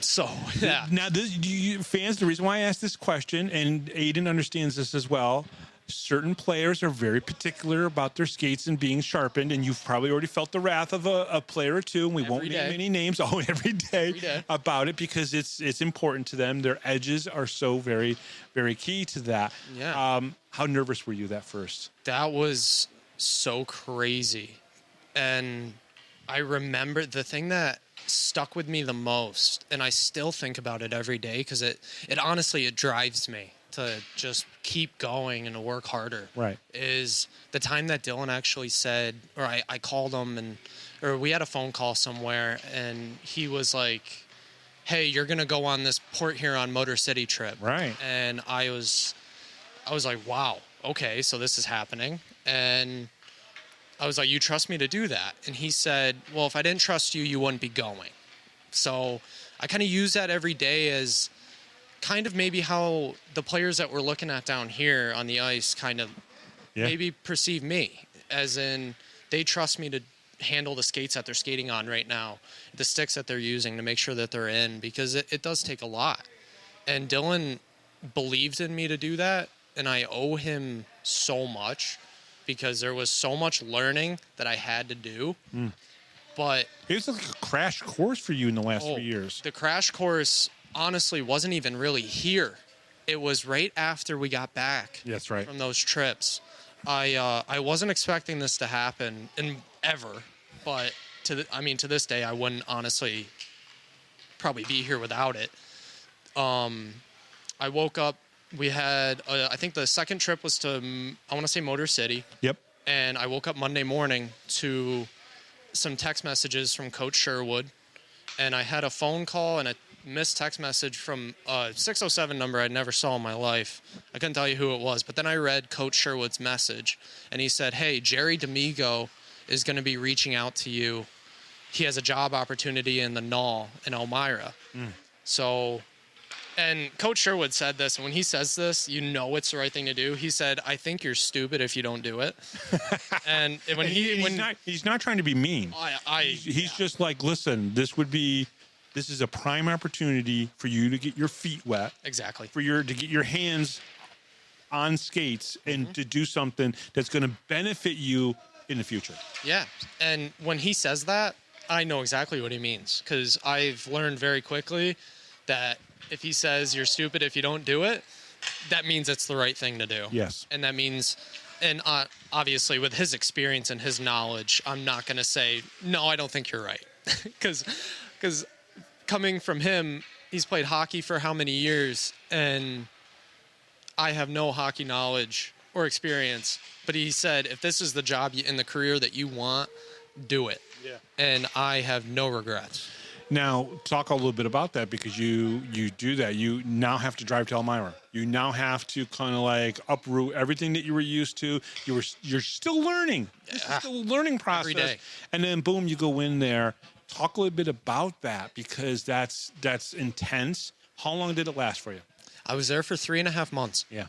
So, yeah. Now, fans, the reason why I asked this question, and Aidan understands this as well, certain players are very particular about their skates and being sharpened, and you've probably already felt the wrath of a player or two, and we won't name any names every day about it because it's important to them. Their edges are so very, very key to that. Yeah. How nervous were you that first? That was so crazy. And I remember the thing that stuck with me the most, and I still think about it every day because it honestly, it drives me to just keep going and to work harder. Right. Is the time that Dylan actually said, or I called him or we had a phone call somewhere, and he was like, hey, you're going to go on this Port Huron Motor City trip. Right. And I was like, wow, okay, so this is happening. And I was like, you trust me to do that? And he said, well, if I didn't trust you, you wouldn't be going. So I kind of use that every day as kind of maybe how the players that we're looking at down here on the ice kind of maybe perceive me, as in they trust me to handle the skates that they're skating on right now, the sticks that they're using to make sure that they're in, because it does take a lot. And Dylan believed in me to do that, and I owe him so much because there was so much learning that I had to do. But it was like a crash course for you in the last 3 years. The crash course honestly wasn't even really here. It was right after we got back. That's right. From those trips. I wasn't expecting this to happen ever, but to this day I wouldn't honestly probably be here without it. I woke up. We had I think the second trip was to I want to say Motor City. Yep. And I woke up Monday morning to some text messages from Coach Sherwood, and I had a phone call and a missed text message from a 607 number I never saw in my life. I couldn't tell you who it was, but then I read Coach Sherwood's message, and he said, hey, Jerry D'Amigo is going to be reaching out to you. He has a job opportunity in the Knoll in Elmira. So, and Coach Sherwood said this, and when he says this, you know it's the right thing to do. He said, I think you're stupid if you don't do it. And when he's not trying to be mean. He's just like, listen, this is a prime opportunity for you to get your feet wet. Exactly. To get your hands on skates and to do something that's going to benefit you in the future. Yeah. And when he says that, I know exactly what he means, because I've learned very quickly that if he says you're stupid if you don't do it, that means it's the right thing to do. Yes. And that means, and obviously with his experience and his knowledge, I'm not going to say, no, I don't think you're right. Because coming from him, he's played hockey for how many years, and I have no hockey knowledge or experience. But he said, if this is the job in the career that you want, do it. Yeah. And I have no regrets. Now, talk a little bit about that, because you do that. You now have to drive to Elmira. You now have to kind of like uproot everything that you were used to. You're still learning. This is still a learning process. Every day. And then boom, you go in there. Talk a little bit about that, because that's intense. How long did it last for you? I was there for 3.5 months. Yeah.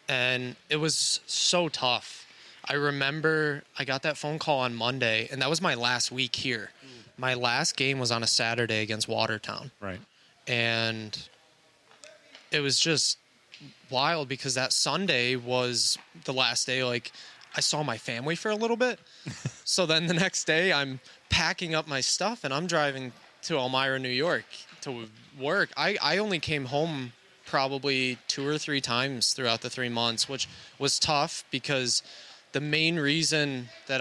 And it was so tough. I remember I got that phone call on Monday, and that was my last week here. My last game was on a Saturday against Watertown. Right. And it was just wild, because that Sunday was the last day, like, I saw my family for a little bit. So then the next day I'm packing up my stuff and I'm driving to Elmira, New York to work. I only came home probably 2 or 3 times throughout the 3 months, which was tough, because the main reason that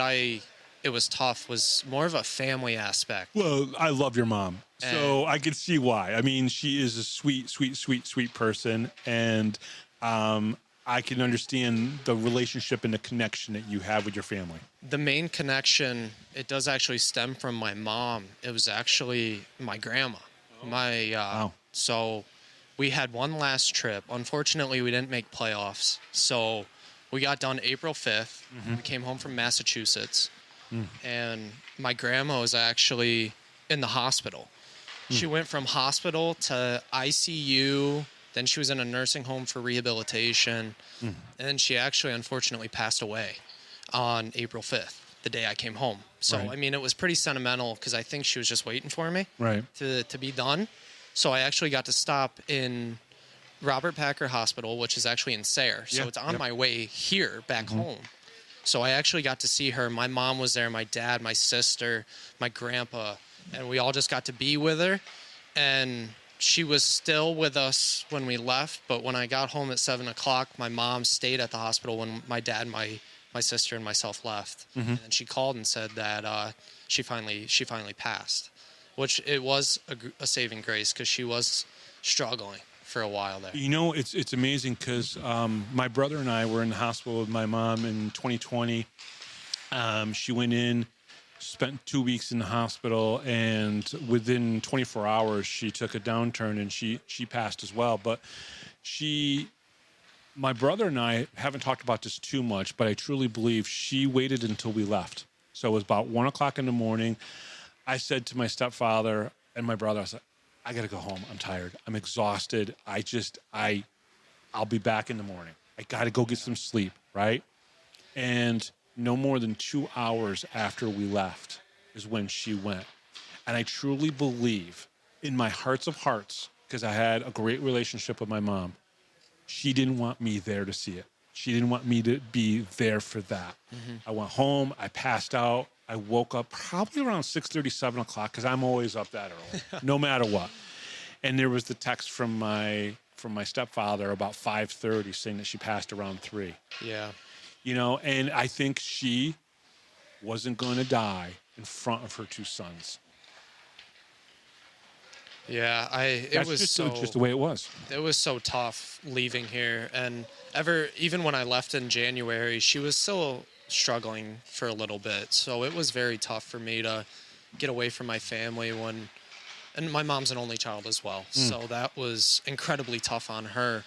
it was tough was more of a family aspect. Well, I love your mom, so I can see why. I mean, she is a sweet, sweet, sweet, sweet person, and I can understand the relationship and the connection that you have with your family. The main connection, it does actually stem from my mom. It was actually my grandma. Wow. So we had one last trip. Unfortunately, we didn't make playoffs. So we got done April 5th. We came home from Massachusetts. And my grandma was actually in the hospital. She went from hospital to ICU. Then she was in a nursing home for rehabilitation. And then she actually, unfortunately, passed away on April 5th, the day I came home. So, I mean, it was pretty sentimental, because I think she was just waiting for me to be done. So I actually got to stop in Robert Packer Hospital, which is actually in Sayre. So it's on my way here back home. So I actually got to see her. My mom was there, my dad, my sister, my grandpa, and we all just got to be with her. And she was still with us when we left, but when I got home at 7 o'clock, my mom stayed at the hospital when my dad and my my sister and myself left. Mm-hmm. And then she called and said that she finally passed, which it was a saving grace because she was struggling for a while there. You know, it's amazing because my brother and I were in the hospital with my mom in 2020. She went in, spent 2 weeks in the hospital, and within 24 hours, she took a downturn and she passed as well. But my brother and I haven't talked about this too much, but I truly believe she waited until we left. So it was about 1 o'clock in the morning. I said to my stepfather and my brother, I was like, I got to go home. I'm tired. I'm exhausted. I'll be back in the morning. I got to go get some sleep, right? And no more than 2 hours after we left is when she went. And I truly believe in my hearts of hearts, because I had a great relationship with my mom, she didn't want me there to see it. She didn't want me to be there for that. Mm-hmm. I went home. I passed out. I woke up probably around 6:30, 7 o'clock, because I'm always up that early, no matter what. And there was the text from my stepfather about 5:30 saying that she passed around 3. Yeah. You know, and I think she wasn't going to die in front of her 2 sons. Yeah, it was just the way it was. It was so tough leaving here, and even when I left in January, she was still struggling for a little bit. So it was very tough for me to get away from my family and my mom's an only child as well. So that was incredibly tough on her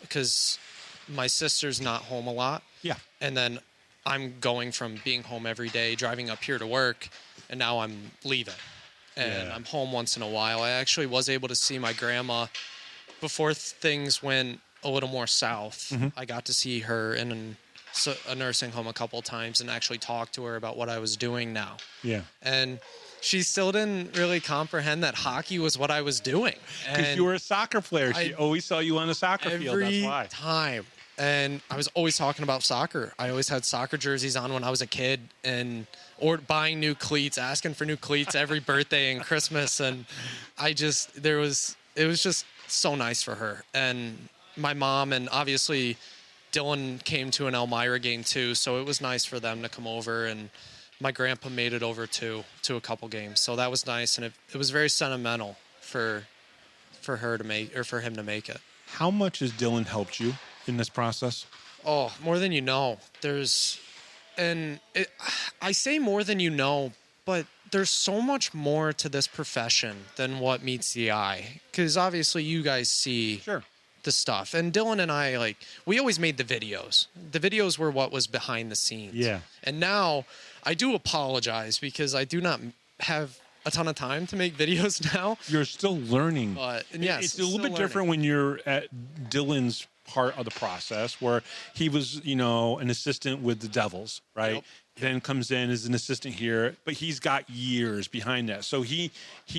because my sister's not home a lot. Yeah. And then I'm going from being home every day, driving up here to work, and now I'm leaving. And I'm home once in a while. I actually was able to see my grandma before things went a little more south. Mm-hmm. I got to see her in a nursing home a couple times and actually talk to her about what I was doing now. Yeah. And she still didn't really comprehend that hockey was what I was doing. Because you were a soccer player. She always saw you on the soccer field. That's why. Every time. And I was always talking about soccer. I always had soccer jerseys on when I was a kid or buying new cleats, asking for new cleats every birthday and Christmas. And it was just so nice for her. And my mom and obviously Dylan came to an Elmira game too. So it was nice for them to come over, and my grandpa made it over to a couple games. So that was nice. And it was very sentimental for him to make it. How much has Dylan helped you in this process? Oh, more than you know. I say more than you know, but there's so much more to this profession than what meets the eye. Because obviously you guys see the stuff. And Dylan and I, we always made the videos. The videos were what was behind the scenes. Yeah. And now I do apologize because I do not have a ton of time to make videos now. You're still learning. But yes, it's a little bit different when you're at Dylan's part of the process, where he was, an assistant with the Devils, right? Yep. Then comes in as an assistant here, but he's got years behind that. So he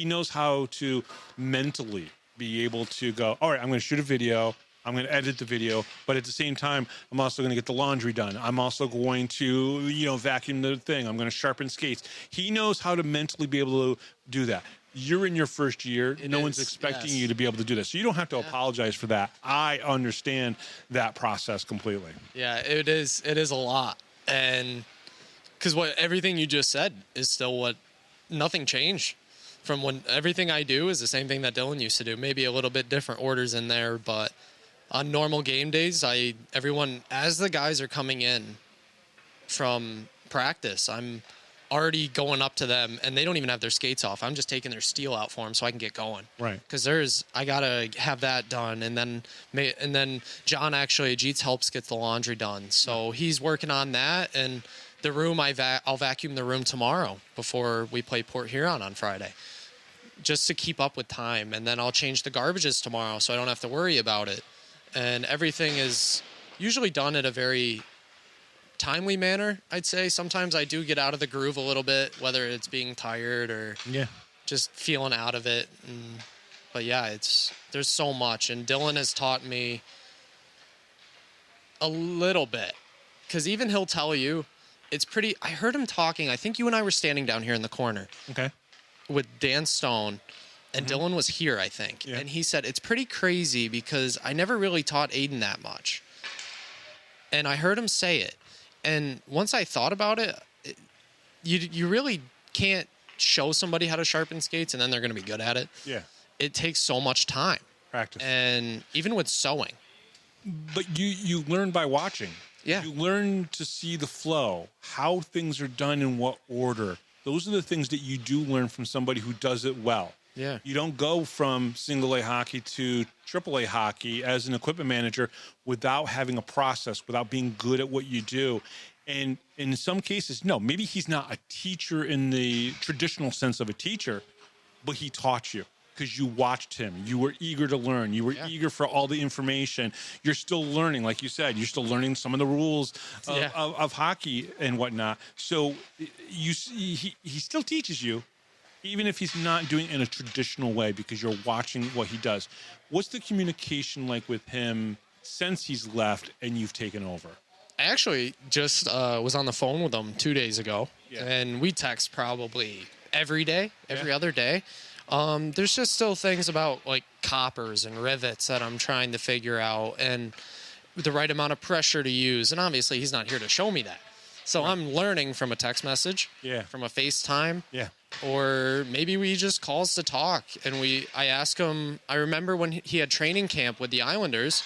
knows how to mentally be able to go, all right, I'm going to shoot a video. I'm going to edit the video, but at the same time, I'm also going to get the laundry done. I'm also going to, vacuum the thing. I'm going to sharpen skates. He knows how to mentally be able to do that. You're in your first year. No one's expecting you to be able to do this. So you don't have to apologize for that. I understand that process completely. Yeah, it is a lot. And because everything you just said is still nothing changed from when everything I do is the same thing that Dylan used to do. Maybe a little bit different orders in there, but on normal game days, everyone, as the guys are coming in from practice, I'm already going up to them, and they don't even have their skates off. I'm just taking their steel out for them so I can get going. Right. Because I gotta have that done, and then John actually Jeets helps get the laundry done, so he's working on that. And the room I'll vacuum the room tomorrow before we play Port Huron on Friday, just to keep up with time. And then I'll change the garbages tomorrow, so I don't have to worry about it. And everything is usually done at a very timely manner, I'd say. Sometimes I do get out of the groove a little bit, whether it's being tired or just feeling out of it. But yeah, there's so much. And Dylan has taught me a little bit, because even he'll tell you, I heard him talking, I think you and I were standing down here in the corner. Okay. With Dan Stone. And Dylan was here, I think. Yeah. And he said, it's pretty crazy because I never really taught Aidan that much. And I heard him say it. And once I thought about it, you really can't show somebody how to sharpen skates and then they're going to be good at it. Yeah. It takes so much time. Practice. And even with sewing. But you learn by watching. Yeah. You learn to see the flow, how things are done in what order. Those are the things that you do learn from somebody who does it well. Yeah. You don't go from single-A hockey to triple-A hockey as an equipment manager without having a process, without being good at what you do. And in some cases, no, maybe he's not a teacher in the traditional sense of a teacher, but he taught you because you watched him. You were eager to learn. You were eager for all the information. You're still learning, like you said. You're still learning some of the rules of hockey and whatnot. So he still teaches you, even if he's not doing it in a traditional way because you're watching what he does. What's the communication like with him since he's left and you've taken over? I actually just was on the phone with him 2 days ago, and we text probably every day, every other day. There's just still things about like coppers and rivets that I'm trying to figure out and the right amount of pressure to use. And obviously he's not here to show me that. So I'm learning from a text message, from a FaceTime, or maybe we just calls to talk. And I ask him, I remember when he had training camp with the Islanders,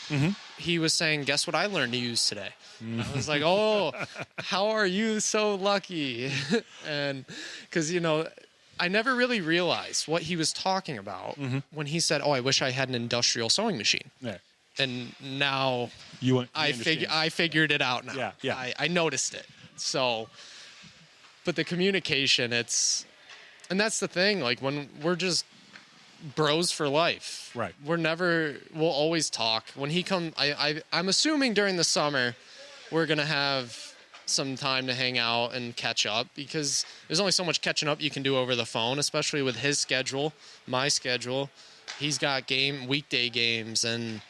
he was saying, guess what I learned to use today? I was like, oh, how are you so lucky? And because, I never really realized what he was talking about when he said, oh, I wish I had an industrial sewing machine. Yeah. And now I figured it out now. Yeah. I noticed it. So, but the communication, and that's the thing, like when we're just bros for life. Right. We'll always talk. When he I'm assuming during the summer, we're going to have some time to hang out and catch up because there's only so much catching up you can do over the phone, especially with his schedule, my schedule. He's got weekday games, and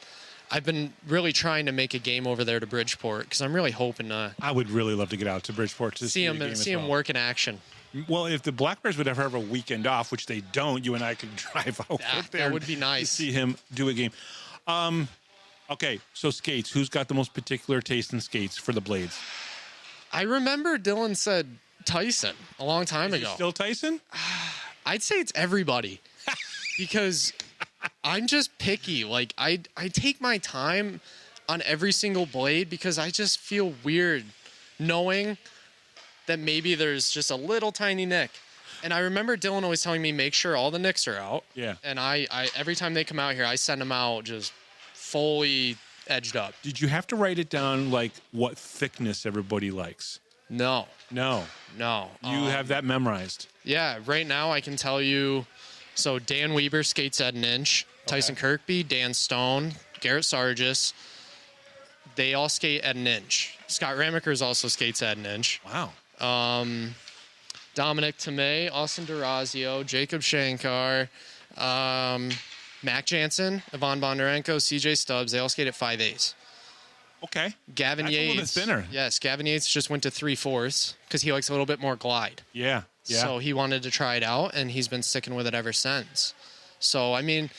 I've been really trying to make a game over there to Bridgeport because I'm really hoping to. I would really love to get out to Bridgeport to see him work in action. Well, if the Black Bears would ever have a weekend off, which they don't, you and I could drive out there. That would be nice to see him do a game. Okay, so skates. Who's got the most particular taste in skates for the Blades? I remember Dylan said Tyson a long time ago. Still Tyson? I'd say it's everybody because I'm just picky. Like I take my time on every single blade because I just feel weird knowing that maybe there's just a little tiny nick. And I remember Dylan always telling me, make sure all the nicks are out. Yeah. And I every time they come out here, I send them out just fully edged up. Did you have to write it down, like what thickness everybody likes? No. You have that memorized? Yeah. Right now I can tell you, so Dan Weber skates at 1 inch. Tyson Kirkby, Dan Stone, Garrett Sargis, they all skate at 1 inch. Scott Ramaekers also skates at 1 inch. Wow. Dominic Tomei, Austin Durazio, Jacob Shankar, Mac Jansen, Ivan Bondarenko, CJ Stubbs, they all skate at 5/8. Okay. Gavin That's Yates. a little bit thinner. Yes, Gavin Yates just went to 3/4 because he likes a little bit more glide. Yeah. So he wanted to try it out, and he's been sticking with it ever since. So, I mean,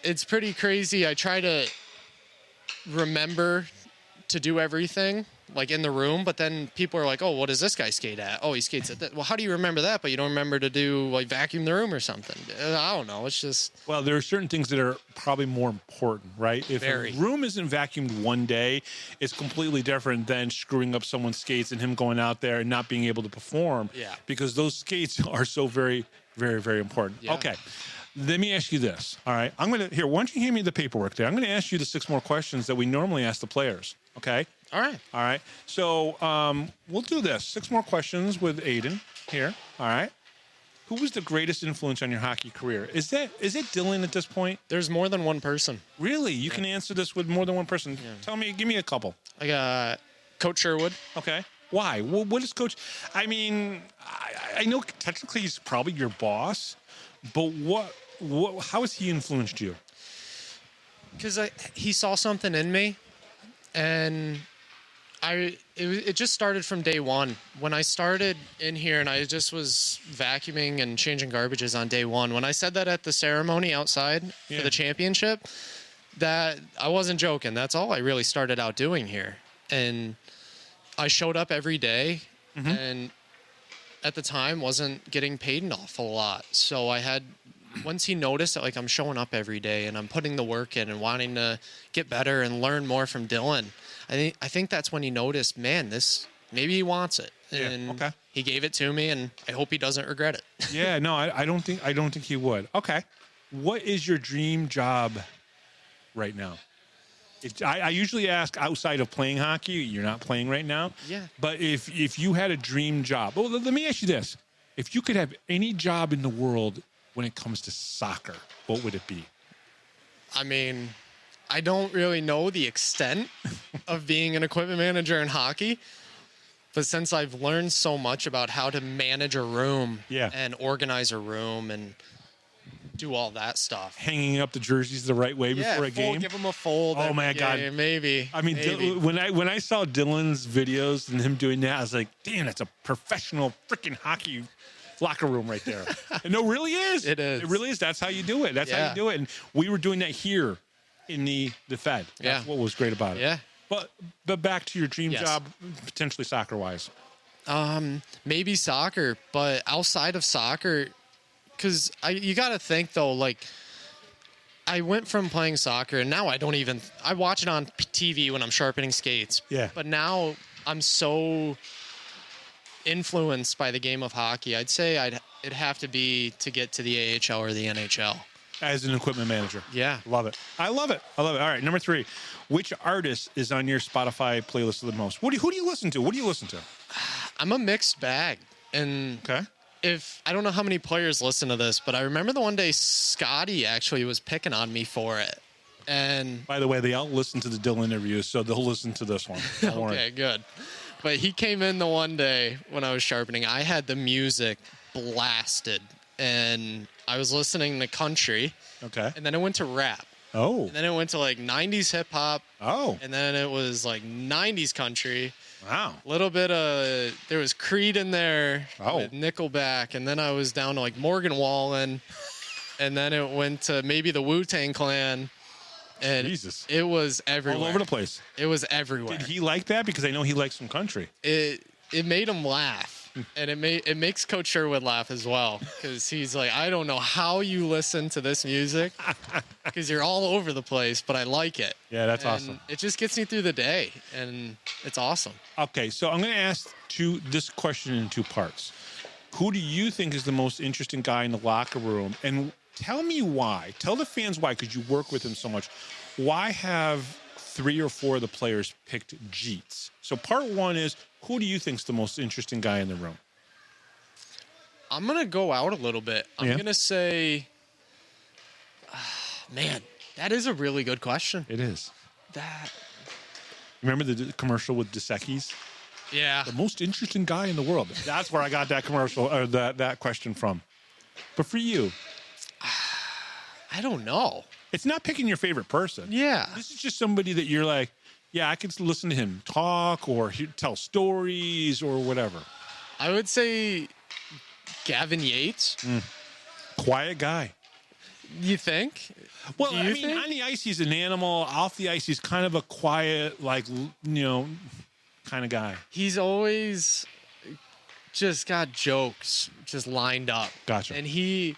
it's pretty crazy. I try to remember to do everything, like in the room, but then people are like, oh, what does this guy skate at? Oh, he skates at that. Well, how do you remember that, but you don't remember to do, like, vacuum the room or something? I don't know. It's just... Well, there are certain things that are probably more important, right? If a room isn't vacuumed one day, it's completely different than screwing up someone's skates and him going out there and not being able to perform. Yeah. Because those skates are so very, very, very important. Yeah. Okay. Let me ask you this. All right. Why don't you hand me the paperwork there? I'm going to ask you the 6 more questions that we normally ask the players. Okay? All right. So we'll do this. 6 more questions with Aidan here. All right. Who was the greatest influence on your hockey career? Is it Dylan at this point? There's more than one person. Really? You can answer this with more than one person. Yeah. Give me a couple. I got Coach Sherwood. Okay. Why? What is Coach? I mean, I know technically he's probably your boss, but how has he influenced you? Because he saw something in me, and it just started from day one. When I started in here and I just was vacuuming and changing garbages on day one, when I said that at the ceremony outside for the championship, that I wasn't joking. That's all I really started out doing here. And I showed up every day, and at the time wasn't getting paid an awful lot. So once he noticed that, like, I'm showing up every day and I'm putting the work in and wanting to get better and learn more from Dylan, I think that's when he noticed, man, maybe he wants it. And he gave it to me, and I hope he doesn't regret it. Yeah, no, I don't think he would. Okay. What is your dream job right now? I usually ask outside of playing hockey. You're not playing right now. Yeah. But if you had a dream job, well, let me ask you this. If you could have any job in the world when it comes to soccer, what would it be? I mean, I don't really know the extent of being an equipment manager in hockey. But since I've learned so much about how to manage a room and organize a room and do all that stuff. Hanging up the jerseys the right way before a game? Give them a fold. Oh, my God. Maybe. I mean, when I saw Dylan's videos and him doing that, I was like, damn, that's a professional freaking hockey locker room right there. And no, it really is. It is. It really is. That's how you do it. That's how you do it. And we were doing that here in the Fed. That's what was great about it. Yeah. But back to your dream job, potentially soccer-wise. Maybe soccer, but outside of soccer, because you got to think, though, like, I went from playing soccer, and now I watch it on TV when I'm sharpening skates. Yeah. But now I'm so influenced by the game of hockey. I'd say it'd have to be to get to the AHL or the NHL. As an equipment manager. Yeah. Love it. I love it. All right, number 3. Which artist is on your Spotify playlist the most? Who do you listen to? I'm a mixed bag. And I don't know how many players listen to this, but I remember the one day Scotty actually was picking on me for it. And by the way, they all listen to the Dylan interviews, so they'll listen to this one. Don't worry. Okay, good. But he came in the one day when I was sharpening. I had the music blasted, and I was listening to country. Okay. And then it went to rap. Oh. And then it went to like 90s hip hop. Oh. And then it was like 90s country. Wow. A little bit of, there was Creed in there with Nickelback. And then I was down to like Morgan Wallen. And then it went to maybe the Wu-Tang Clan. And Jesus. It was everywhere. All over the place. It was everywhere. Did he like that? Because I know he likes some country. It made him laugh. And it makes Coach Sherwood laugh as well, because he's like, I don't know how you listen to this music, because you're all over the place, but I like it. Yeah, that's awesome. It just gets me through the day, and it's awesome. Okay, so I'm going to ask this question in 2 parts. Who do you think is the most interesting guy in the locker room? And tell me why. Tell the fans why, because you work with him so much. Why have 3 or 4 of the players picked Jeets? So part 1 is, who do you think is the most interesting guy in the room? I'm going to go out a little bit. I'm going to say, man, that is a really good question. It is. Remember the commercial with DeSecchi's? Yeah. The most interesting guy in the world. That's where I got that commercial, or that question from. But for you? I don't know. It's not picking your favorite person. Yeah. This is just somebody that you're like, yeah, I could listen to him talk or tell stories or whatever. I would say Gavin Yates. Quiet guy. You think? Well, I mean, on the ice, he's an animal. Off the ice, he's kind of a quiet, like, kind of guy. He's always just got jokes just lined up. Gotcha. And he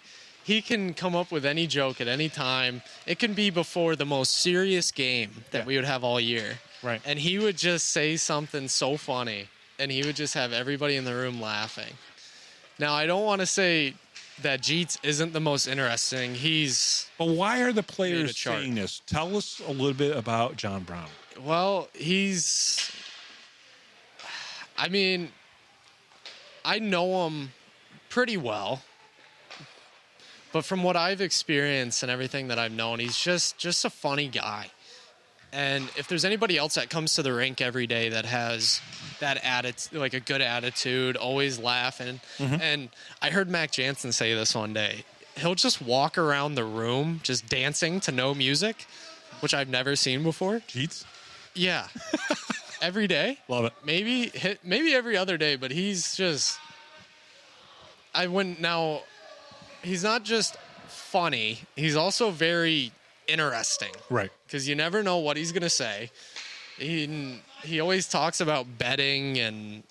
can come up with any joke at any time. It can be before the most serious game that we would have all year. Right. And he would just say something so funny, and he would just have everybody in the room laughing. Now, I don't want to say that Jeets isn't the most interesting. But why are the players saying this? Tell us a little bit about John Brown. Well, I know him pretty well. But from what I've experienced and everything that I've known, he's just a funny guy. And if there's anybody else that comes to the rink every day that has that attitude, like a good attitude, always laughing. And I heard Mac Jansen say this one day. He'll just walk around the room just dancing to no music, which I've never seen before. Jeets? Yeah. Every day. Love it. Maybe every other day, but he's just... He's not just funny. He's also very interesting. Right. Because you never know what he's going to say. he always talks about betting and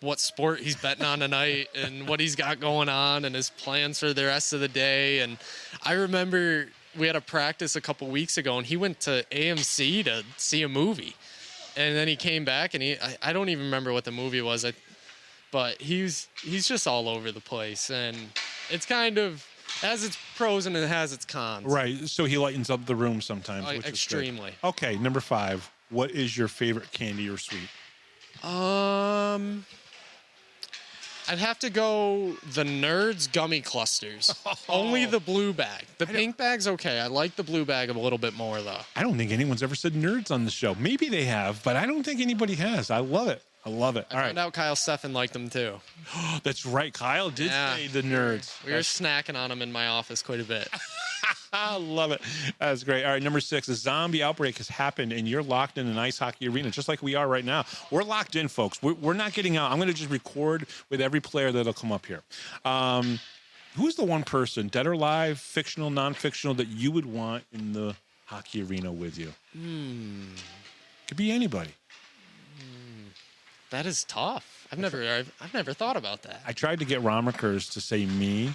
what sport he's betting on tonight and what he's got going on and his plans for the rest of the day. And I remember we had a practice a couple weeks ago, and he went to AMC to see a movie. And then he came back, and I don't even remember what the movie was, but he's just all over the place. And it's kind of has its pros and it has its cons. Right. So he lightens up the room sometimes, which extremely. Is good. Okay, number 5. What is your favorite candy or sweet? I'd have to go the Nerds gummy clusters. Only the blue bag. The pink bag's okay. I like the blue bag a little bit more, though. I don't think anyone's ever said Nerds on the show. Maybe they have, but I don't think anybody has. I love it. I love it. I found out Kyle Steffen liked them, too. That's right. Kyle did say the Nerds. We were snacking on them in my office quite a bit. I love it. That's great. All right, number 6, a zombie outbreak has happened, and you're locked in an ice hockey arena, just like we are right now. We're locked in, folks. We're not getting out. I'm going to just record with every player that'll come up here. Who's the one person, dead or alive, fictional, non-fictional, that you would want in the hockey arena with you? Could be anybody. That is tough. I've never thought about that. I tried to get Ramaekers to say me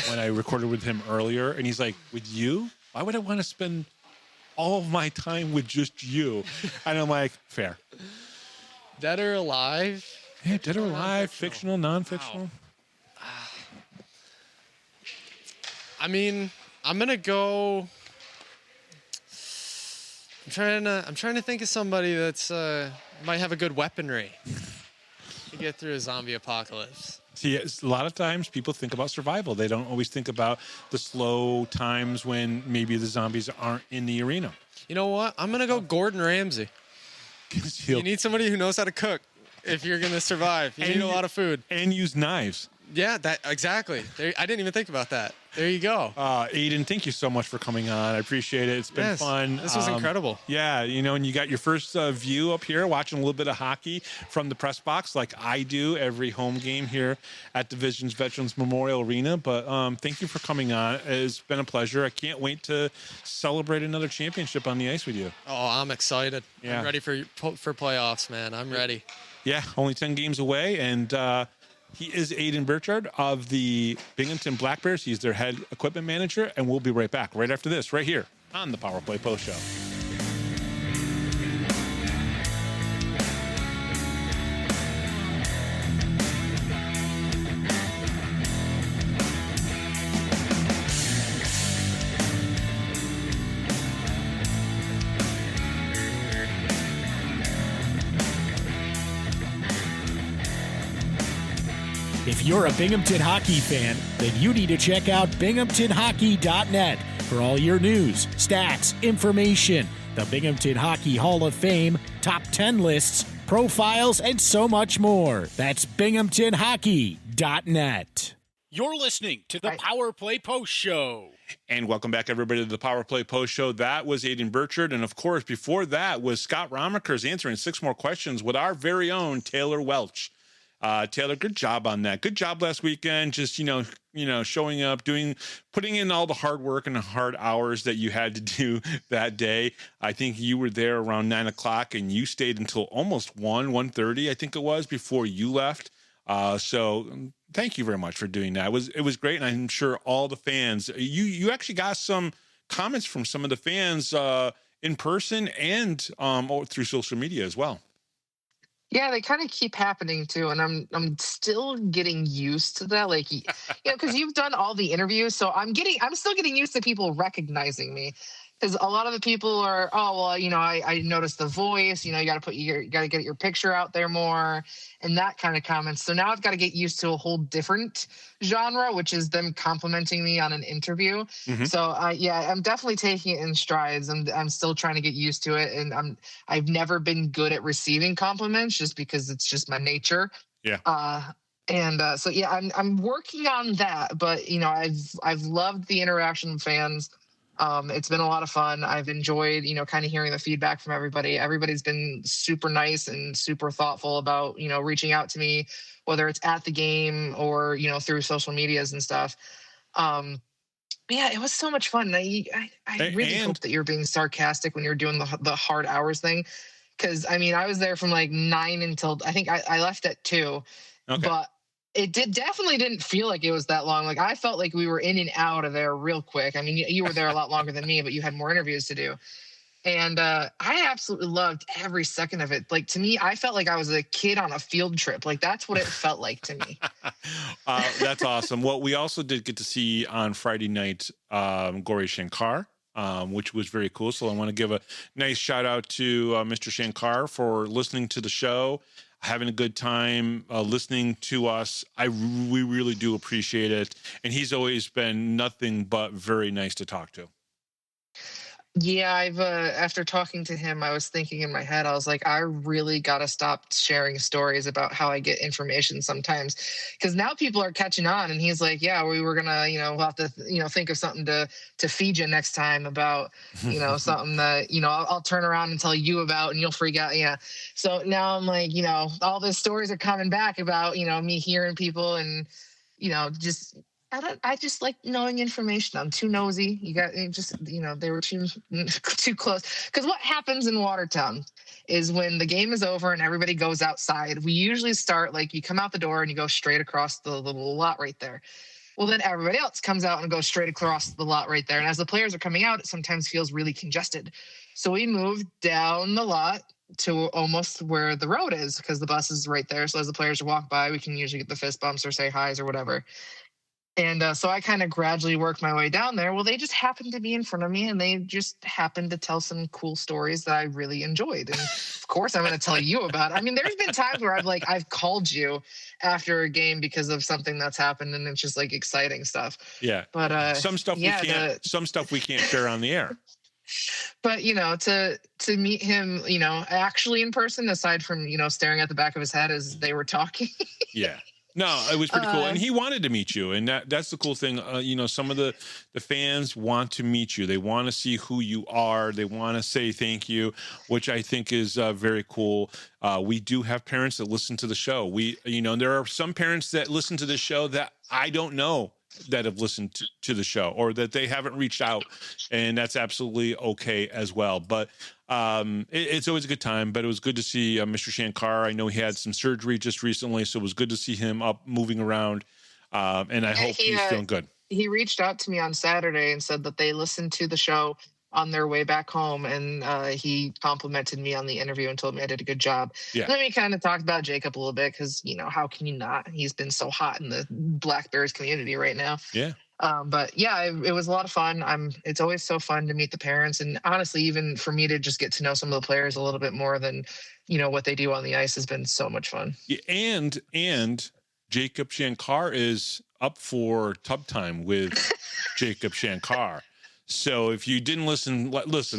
when I recorded with him earlier, and he's like, with you? Why would I want to spend all of my time with just you? And I'm like, fair. Dead or alive? Yeah, dead or alive, fictional, non-fictional. Wow. I mean, I'm gonna go. I'm trying to think of somebody that's might have a good weaponry to get through a zombie apocalypse. See, a lot of times people think about survival. They don't always think about the slow times when maybe the zombies aren't in the arena. You know what? I'm going to go Gordon Ramsay. You need somebody who knows how to cook if you're going to survive. You need a lot of food. And use knives. Yeah, exactly. I didn't even think about that. There you go. Aidan, thank you so much for coming on. I appreciate it. It's been fun. This was incredible. Yeah, and you got your first view up here, watching a little bit of hockey from the press box, like I do every home game here at Division's Veterans Memorial Arena. But thank you for coming on. It's been a pleasure. I can't wait to celebrate another championship on the ice with you. Oh, I'm excited. Yeah. I'm ready for playoffs, man. I'm ready. Yeah, only 10 games away, and he is Aidan Birchard of the Binghamton Black Bears. He's their head equipment manager, and we'll be right back right after this, right here on the Power Play Post Show. If you're a Binghamton hockey fan, then you need to check out binghamtonhockey.net for all your news, stats, information, the Binghamton Hockey Hall of Fame, top 10 lists, profiles, and so much more. That's binghamtonhockey.net. You're listening to the Power Play Post Show. And welcome back, everybody, to the Power Play Post Show. That was Aidan Birchard. And, of course, before that was Scott Ramaekers answering 6 more questions with our very own Taylor Welch. Taylor, good job on that. Good job last weekend. Just, showing up, putting in all the hard work and the hard hours that you had to do that day. I think you were there around 9 o'clock and you stayed until almost 1:30, I think it was, before you left. So thank you very much for doing that. It was great. And I'm sure all the fans, you actually got some comments from some of the fans in person and through social media as well. Yeah, they kind of keep happening too, and I'm still getting used to that. Like, because you've done all the interviews, so I'm still getting used to people recognizing me. Because a lot of the people are, I noticed the voice. You got to get your picture out there more, and that kind of comments. So now I've got to get used to a whole different genre, which is them complimenting me on an interview. Mm-hmm. So I'm definitely taking it in strides, and I'm still trying to get used to it. And I've never been good at receiving compliments, just because it's just my nature. Yeah. I'm working on that, but I've loved the interaction with fans. It's been a lot of fun. I've enjoyed, kind of hearing the feedback from everybody. Everybody's been super nice and super thoughtful about, reaching out to me, whether it's at the game or, through social medias and stuff. It was so much fun. I really hope that you're being sarcastic when you're doing the hard hours thing, Because, I mean, I was there from like 9 until, I think I left at 2. Okay. But it definitely didn't feel like it was that long. Like, I felt like we were in and out of there real quick. I mean, you were there a lot longer than me, but you had more interviews to do. And I absolutely loved every second of it. Like, to me, I felt like I was a kid on a field trip. Like, that's what it felt like to me. That's awesome. Well, we also did get to see on Friday night Gauri Shankar, which was very cool. So I want to give a nice shout out to Mr. Shankar for listening to the show, having a good time listening to us. We really do appreciate it. And he's always been nothing but very nice to talk to. Yeah, I've after talking to him, I was thinking in my head, I was like, I really got to stop sharing stories about how I get information sometimes, because now people are catching on. And he's like, yeah, we were gonna, we'll have to, think of something to feed you next time about, something that, I'll turn around and tell you about, and you'll freak out. Yeah. So now I'm like, all the stories are coming back about, me hearing people and, just. I just like knowing information. I'm too nosy. You got they were too close. Because what happens in Watertown is when the game is over and everybody goes outside, we usually start like you come out the door and you go straight across the little lot right there. Well, then everybody else comes out and goes straight across the lot right there. And as the players are coming out, it sometimes feels really congested. So we moved down the lot to almost where the road is because the bus is right there. So as the players walk by, we can usually get the fist bumps or say hi's or whatever. And so I kind of gradually worked my way down there. Well, they just happened to be in front of me, and they just happened to tell some cool stories that I really enjoyed. And of course, I'm going to tell you about it. I mean, there's been times where I've called you after a game because of something that's happened, and it's just like exciting stuff. Yeah. But some stuff we can't share on the air. But to meet him, actually in person, aside from staring at the back of his head as they were talking. Yeah. No, it was pretty cool. And he wanted to meet you. And that's the cool thing. Some of the fans want to meet you. They want to see who you are. They want to say thank you, which I think is very cool. We do have parents that listen to the show. There are some parents that listen to the show that I don't know that have listened to the show or that they haven't reached out. And that's absolutely okay as well. But it's always a good time, but it was good to see Mr. Shankar. I know he had some surgery just recently, so it was good to see him up moving around. And I hope he's feeling good. He reached out to me on Saturday and said that they listened to the show on their way back home, and he complimented me on the interview and told me I did a good job. Yeah. And then we kind of talked about Jacob a little bit because, how can you not? He's been so hot in the Black Bears community right now. Yeah. But yeah, it was a lot of fun. It's always so fun to meet the parents, and honestly, even for me to just get to know some of the players a little bit more than, what they do on the ice has been so much fun. Yeah, and Jacob Shankar is up for Tub Time with Jacob Shankar. So if you didn't listen,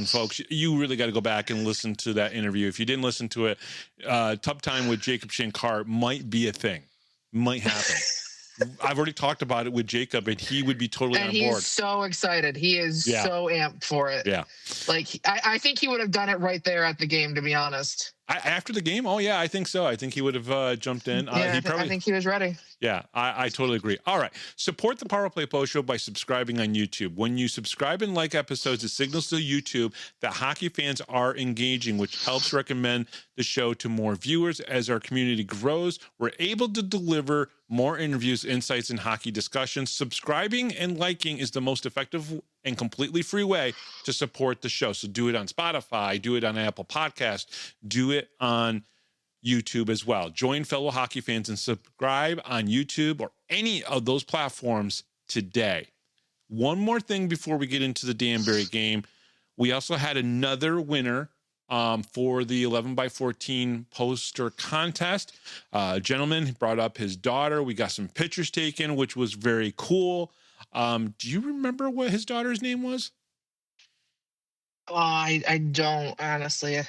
folks, you really got to go back and listen to that interview. If you didn't listen to it, Tub Time with Jacob Shankar might be a thing, might happen. I've already talked about it with Jacob, and he would be totally on board. And he's so excited. He is so amped for it. Yeah. Like, I think he would have done it right there at the game, to be honest. After the game? Oh, yeah, I think so. I think he would have jumped in. I think he was ready. Yeah, I totally agree. All right. Support the Power Play Post Show by subscribing on YouTube. When you subscribe and like episodes, it signals to YouTube that hockey fans are engaging, which helps recommend the show to more viewers. As our community grows, we're able to deliver more interviews, insights, and hockey discussions. Subscribing and liking is the most effective and completely free way to support the show. So do it on Spotify, do it on Apple Podcasts, do it on YouTube as well. Join fellow hockey fans and subscribe on YouTube or any of those platforms today. One more thing before we get into the Danbury game. We also had another winner for the 11x14 poster contest. A gentleman brought up his daughter. We got some pictures taken, which was very cool. Do you remember what his daughter's name was? I don't, honestly.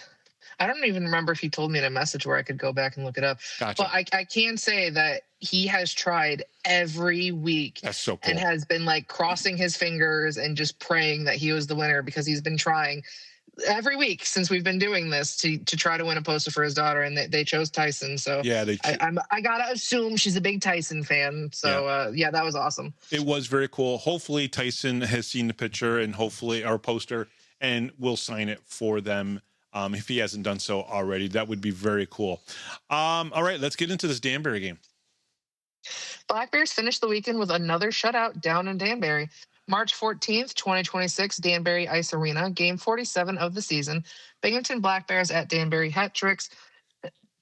I don't even remember if he told me in a message where I could go back and look it up. Gotcha. But I can say that he has tried every week. That's so cool. And has been like crossing his fingers and just praying that he was the winner, because he's been trying every week since we've been doing this to try to win a poster for his daughter, and they chose Tyson. So yeah, I gotta assume she's a big Tyson fan. So yeah, that was awesome. It was very cool. Hopefully Tyson has seen the picture and hopefully our poster, and we'll sign it for them If he hasn't done so already, that would be very cool. All right, let's get into this Danbury game. Black Bears finished the weekend with another shutout down in Danbury. March 14th, 2026, Danbury Ice Arena, game 47 of the season. Binghamton Black Bears at Danbury Hat Tricks.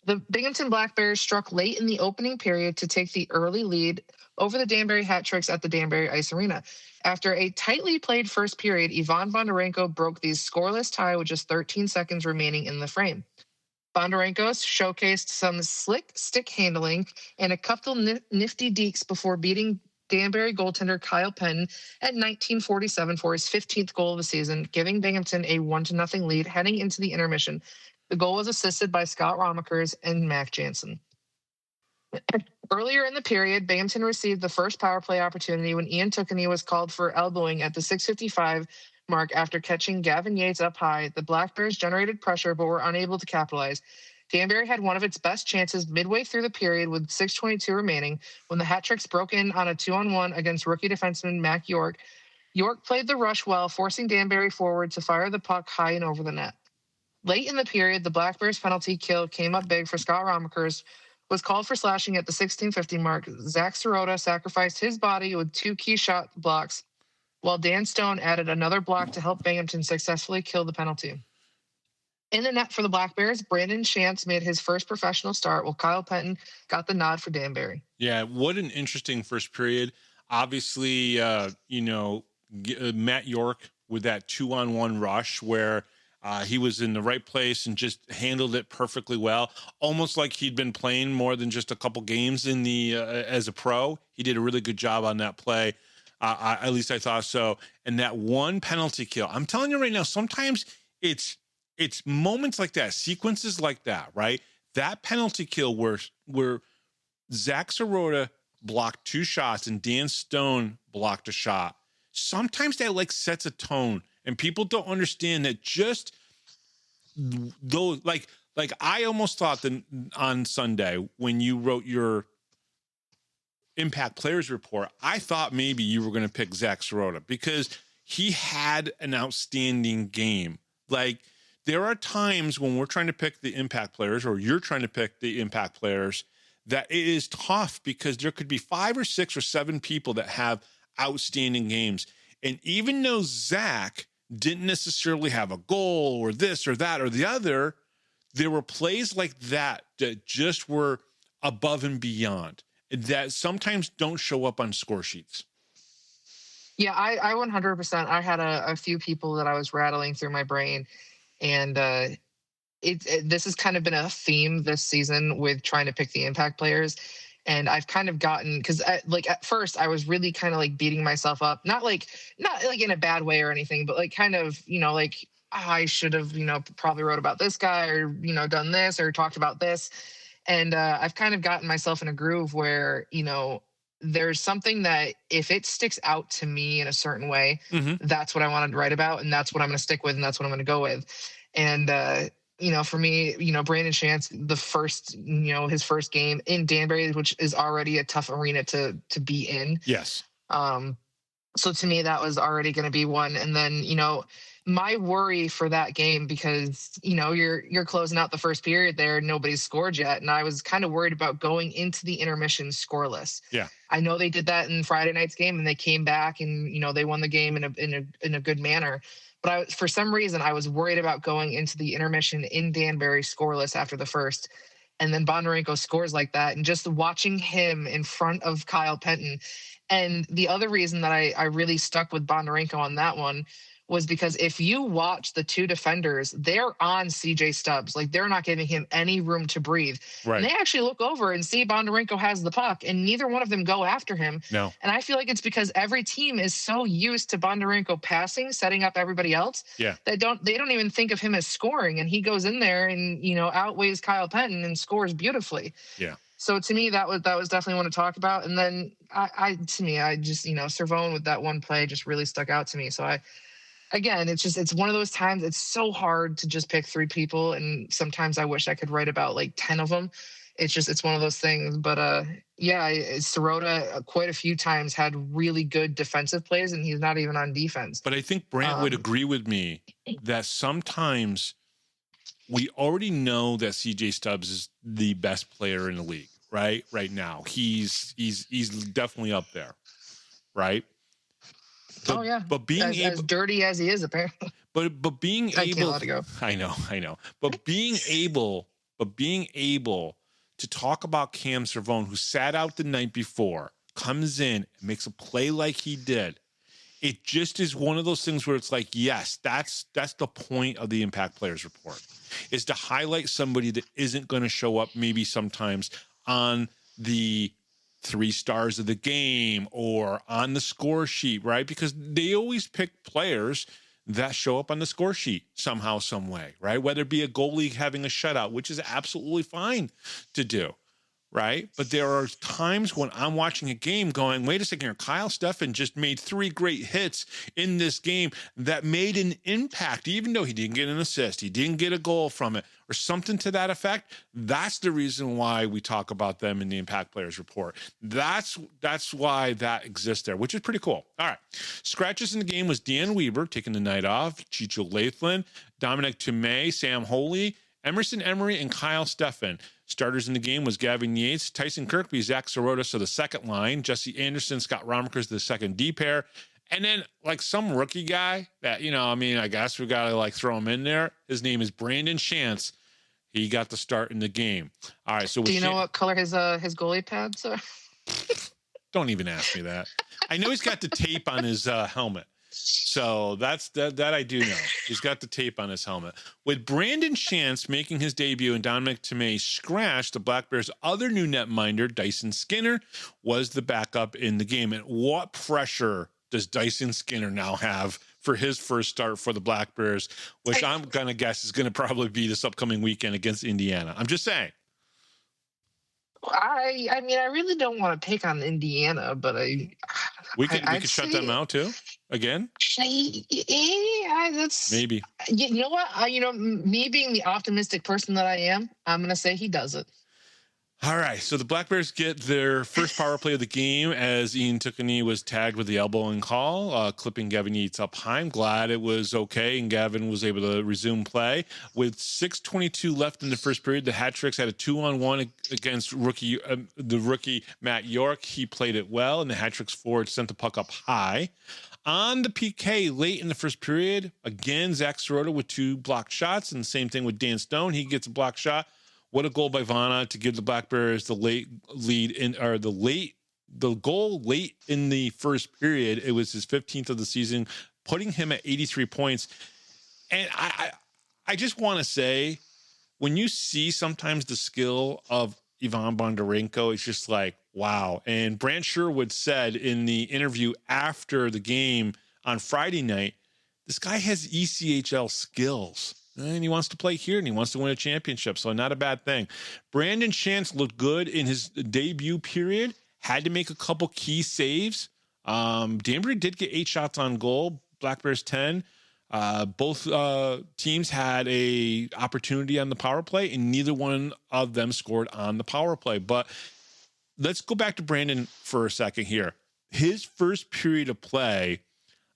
The Binghamton Black Bears struck late in the opening period to take the early lead over the Danbury Hat Tricks at the Danbury Ice Arena. After a tightly played first period, Ivan Bondarenko broke the scoreless tie with just 13 seconds remaining in the frame. Bondarenko showcased some slick stick handling and a couple nifty dekes before beating Danbury goaltender Kyle Penn at 19:47 for his 15th goal of the season, giving Binghamton a 1-0 lead heading into the intermission. The goal was assisted by Scott Ramaekers and Mac Jansen. Earlier in the period, Binghamton received the first power play opportunity when Ian Tukany was called for elbowing at the 6:55 mark after catching Gavin Yates up high. The Black Bears generated pressure but were unable to capitalize. Danbury had one of its best chances midway through the period with 6:22 remaining when the Hat Tricks broke in on a 2-on-1 against rookie defenseman Mac York. York played the rush well, forcing Danbury forward to fire the puck high and over the net. Late in the period, the Black Bears penalty kill came up big for Scott Ramaekers, was called for slashing at the 16:50 mark. Zach Sirota sacrificed his body with 2 key shot blocks, while Dan Stone added another block to help Binghamton successfully kill the penalty. In the net for the Black Bears, Brandon Shantz made his first professional start, while Kyle Penton got the nod for Danbury. Yeah, what an interesting first period. Obviously, Matt York with that 2-on-1 rush where he was in the right place and just handled it perfectly well, almost like he'd been playing more than just a couple games in the as a pro. He did a really good job on that play. At least I thought so. And that one penalty kill, I'm telling you right now, sometimes it's moments like that, sequences like that, right? That penalty kill where Zach Sirota blocked 2 shots and Dan Stone blocked a shot. Sometimes that like sets a tone, and people don't understand that. Just those, like I almost thought that on Sunday when you wrote your Impact Players Report, I thought maybe you were going to pick Zach Sirota because he had an outstanding game. Like, there are times when we're trying to pick the impact players, or you're trying to pick the impact players, that it is tough because there could be 5 or 6 or 7 people that have outstanding games. And even though Zach didn't necessarily have a goal or this or that or the other, there were plays like that that just were above and beyond, that sometimes don't show up on score sheets. Yeah, I 100%. I had a few people that I was rattling through my brain. And this has kind of been a theme this season with trying to pick the impact players. And I've kind of gotten, because at first I was really kind of like beating myself up, not like in a bad way or anything, but like kind of, I should have, probably wrote about this guy or, done this or talked about this. And I've kind of gotten myself in a groove where, there's something that if it sticks out to me in a certain way, that's what I wanted to write about, and that's what I'm going to stick with, and that's what I'm going to go with. And, for me, Brandon Shantz, his first game in Danbury, which is already a tough arena to be in. Yes. So to me, that was already going to be one. And then, my worry for that game, because, you're closing out the first period there, nobody's scored yet. And I was kind of worried about going into the intermission scoreless. Yeah. I know they did that in Friday night's game, and they came back and, they won the game in a good manner. But for some reason, I was worried about going into the intermission in Danbury scoreless after the first. And then Bondarenko scores like that. And just watching him in front of Kyle Penton. And the other reason that I really stuck with Bondarenko on that one was because if you watch the 2 defenders, they're on CJ Stubbs. Like, they're not giving him any room to breathe. Right. And they actually look over and see Bondarenko has the puck, and neither one of them go after him. No. And I feel like it's because every team is so used to Bondarenko passing, setting up everybody else. Yeah. They don't even think of him as scoring. And he goes in there and, outweighs Kyle Penton and scores beautifully. Yeah. So to me, that was definitely one to talk about. And then I just, Servone with that one play just really stuck out to me. So again, it's one of those times. It's so hard to just pick 3 people, and sometimes I wish I could write about like 10 of them. It's one of those things. But Sirota quite a few times had really good defensive plays, and he's not even on defense. But I think Brant would agree with me that sometimes we already know that CJ Stubbs is the best player in the league, right? Right now, he's definitely up there, right? But, but being as dirty as he is, apparently. But being I able, can't let it go. I know. But being able to talk about Cam Cervone, who sat out the night before, comes in, makes a play like he did. It just is one of those things where it's like, yes, that's the point of the Impact Players Report, is to highlight somebody that isn't going to show up maybe sometimes on the 3 stars of the game or on the score sheet, right? Because they always pick players that show up on the score sheet somehow, some way, right? Whether it be a goalie having a shutout, which is absolutely fine to do, right? But there are times when I'm watching a game going, wait a second here, Kyle Steffen just made 3 great hits in this game that made an impact, even though he didn't get an assist, he didn't get a goal from it, or something to that effect. That's the reason why we talk about them in the Impact Players Report. That's why that exists there, which is pretty cool. All right. Scratches in the game was Dan Weber taking the night off, Chicho Latham, Dominic Tomei, Sam Holy, Emerson Emery, and Kyle Steffen. Starters in the game was Gavin Yates, Tyson Kirkby, Zach Sorotas to the second line, Jesse Anderson, Scott Ramaekers to the second D pair. And then like some rookie guy that, I guess we got to throw him in there. His name is Brandon Shantz. He got the start in the game. All right. So do you know what color his goalie pads are? Don't even ask me that. I know he's got the tape on his helmet. So that I do know. He's got the tape on his helmet. With Brandon Shantz making his debut and Dominic Tomei scratched, the Black Bears' other new netminder, Dyson Skinner, was the backup in the game. And what pressure does Dyson Skinner now have for his first start for the Black Bears, which I'm going to guess is going to probably be this upcoming weekend against Indiana? I'm just saying. I really don't want to pick on Indiana, but we could shut them out too again. Yeah, that's maybe. You know what? Me being the optimistic person that I am, I'm gonna say he does it. All right, so the Black Bears get their first power play of the game as Ian Tukani was tagged with the elbowing call, clipping Gavin Yates up high. I'm glad it was okay, and Gavin was able to resume play. With 6:22 left in the first period, the Hat-Tricks had a 2-on-1 against the rookie Matt York. He played it well, and the Hat-Tricks forward sent the puck up high. On the PK late in the first period, again, Zach Sirota with 2 blocked shots, and the same thing with Dan Stone. He gets a blocked shot. What a goal by Vana to give the Black Bears the goal late in the first period. It was his 15th of the season, putting him at 83 points. And I just want to say, when you see sometimes the skill of Ivan Bondarenko, it's just like, wow. And Brant Sherwood said in the interview after the game on Friday night, this guy has ECHL skills. And he wants to play here, and he wants to win a championship, so not a bad thing. Brandon Shantz looked good in his debut period, had to make a couple key saves. Danbury did get 8 shots on goal, Black Bears 10. Both teams had a opportunity on the power play, and neither one of them scored on the power play. But let's go back to Brandon for a second here. His first period of play,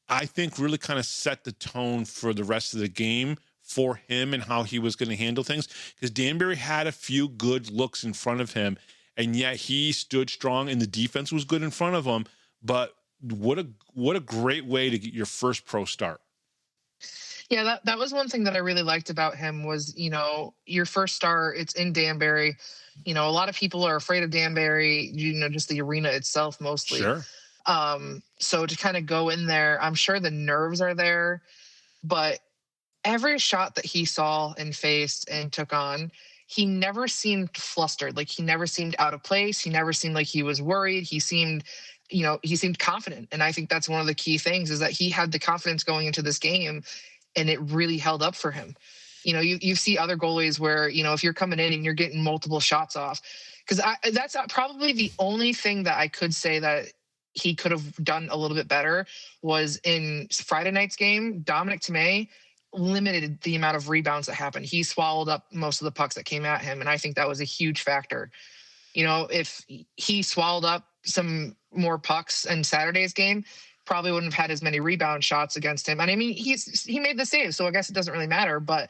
I think, really kind of set the tone for the rest of the game for him and how he was going to handle things, because Danbury had a few good looks in front of him, and yet he stood strong and the defense was good in front of him. But what a great way to get your first pro start. Yeah, that was one thing that I really liked about him was, your first start, it's in Danbury. A lot of people are afraid of Danbury, just the arena itself mostly. Sure. So to kind of go in there, I'm sure the nerves are there, but every shot that he saw and faced and took on, he never seemed flustered. Like, he never seemed out of place. He never seemed like he was worried. He seemed confident. And I think that's one of the key things, is that he had the confidence going into this game, and it really held up for him. You see other goalies where, if you're coming in and you're getting multiple shots off, because that's probably the only thing that I could say that he could have done a little bit better was in Friday night's game. Dominic Tomei limited the amount of rebounds that happened. He swallowed up most of the pucks that came at him, and I think that was a huge factor. If he swallowed up some more pucks in Saturday's game, probably wouldn't have had as many rebound shots against him. And I mean, he made the save, so I guess it doesn't really matter. But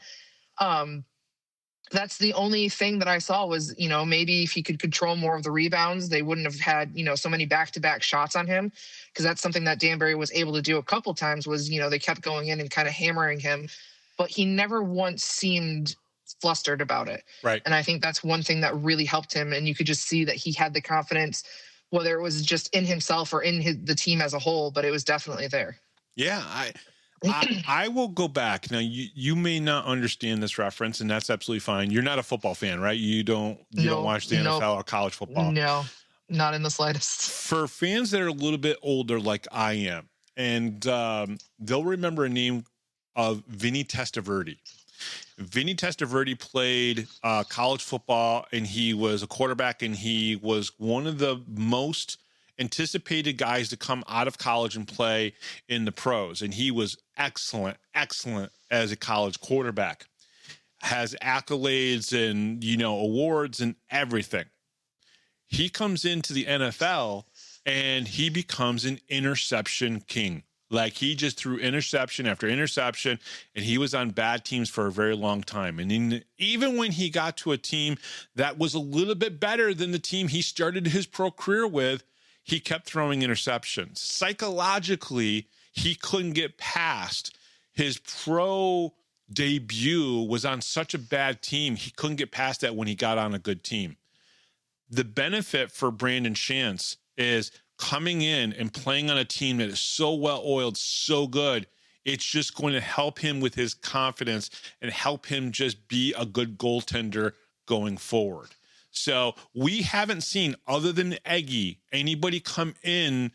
that's the only thing that I saw was, maybe if he could control more of the rebounds, they wouldn't have had, so many back-to-back shots on him, because that's something that Danbury was able to do a couple times was, they kept going in and kind of hammering him, but he never once seemed flustered about it. Right. And I think that's one thing that really helped him, and you could just see that he had the confidence, whether it was just in himself or in the team as a whole, but it was definitely there. Yeah, I will go back. Now, you may not understand this reference, and that's absolutely fine. You're not a football fan, right? You don't watch the NFL or college football. No, not in the slightest. For fans that are a little bit older like I am, and they'll remember a name of Vinny Testaverde. Vinny Testaverde played college football, and he was a quarterback, and he was one of the most anticipated guys to come out of college and play in the pros. And he was excellent as a college quarterback, has accolades and, awards and everything. He comes into the NFL and he becomes an interception king. Like, he just threw interception after interception, and he was on bad teams for a very long time. And even when he got to a team that was a little bit better than the team he started his pro career with, he kept throwing interceptions. Psychologically, he couldn't get past his pro debut was on such a bad team. He couldn't get past that when he got on a good team. The benefit for Brandon Shantz is coming in and playing on a team that is so well-oiled, so good. It's just going to help him with his confidence and help him just be a good goaltender going forward. So we haven't seen, other than Eggy, anybody come in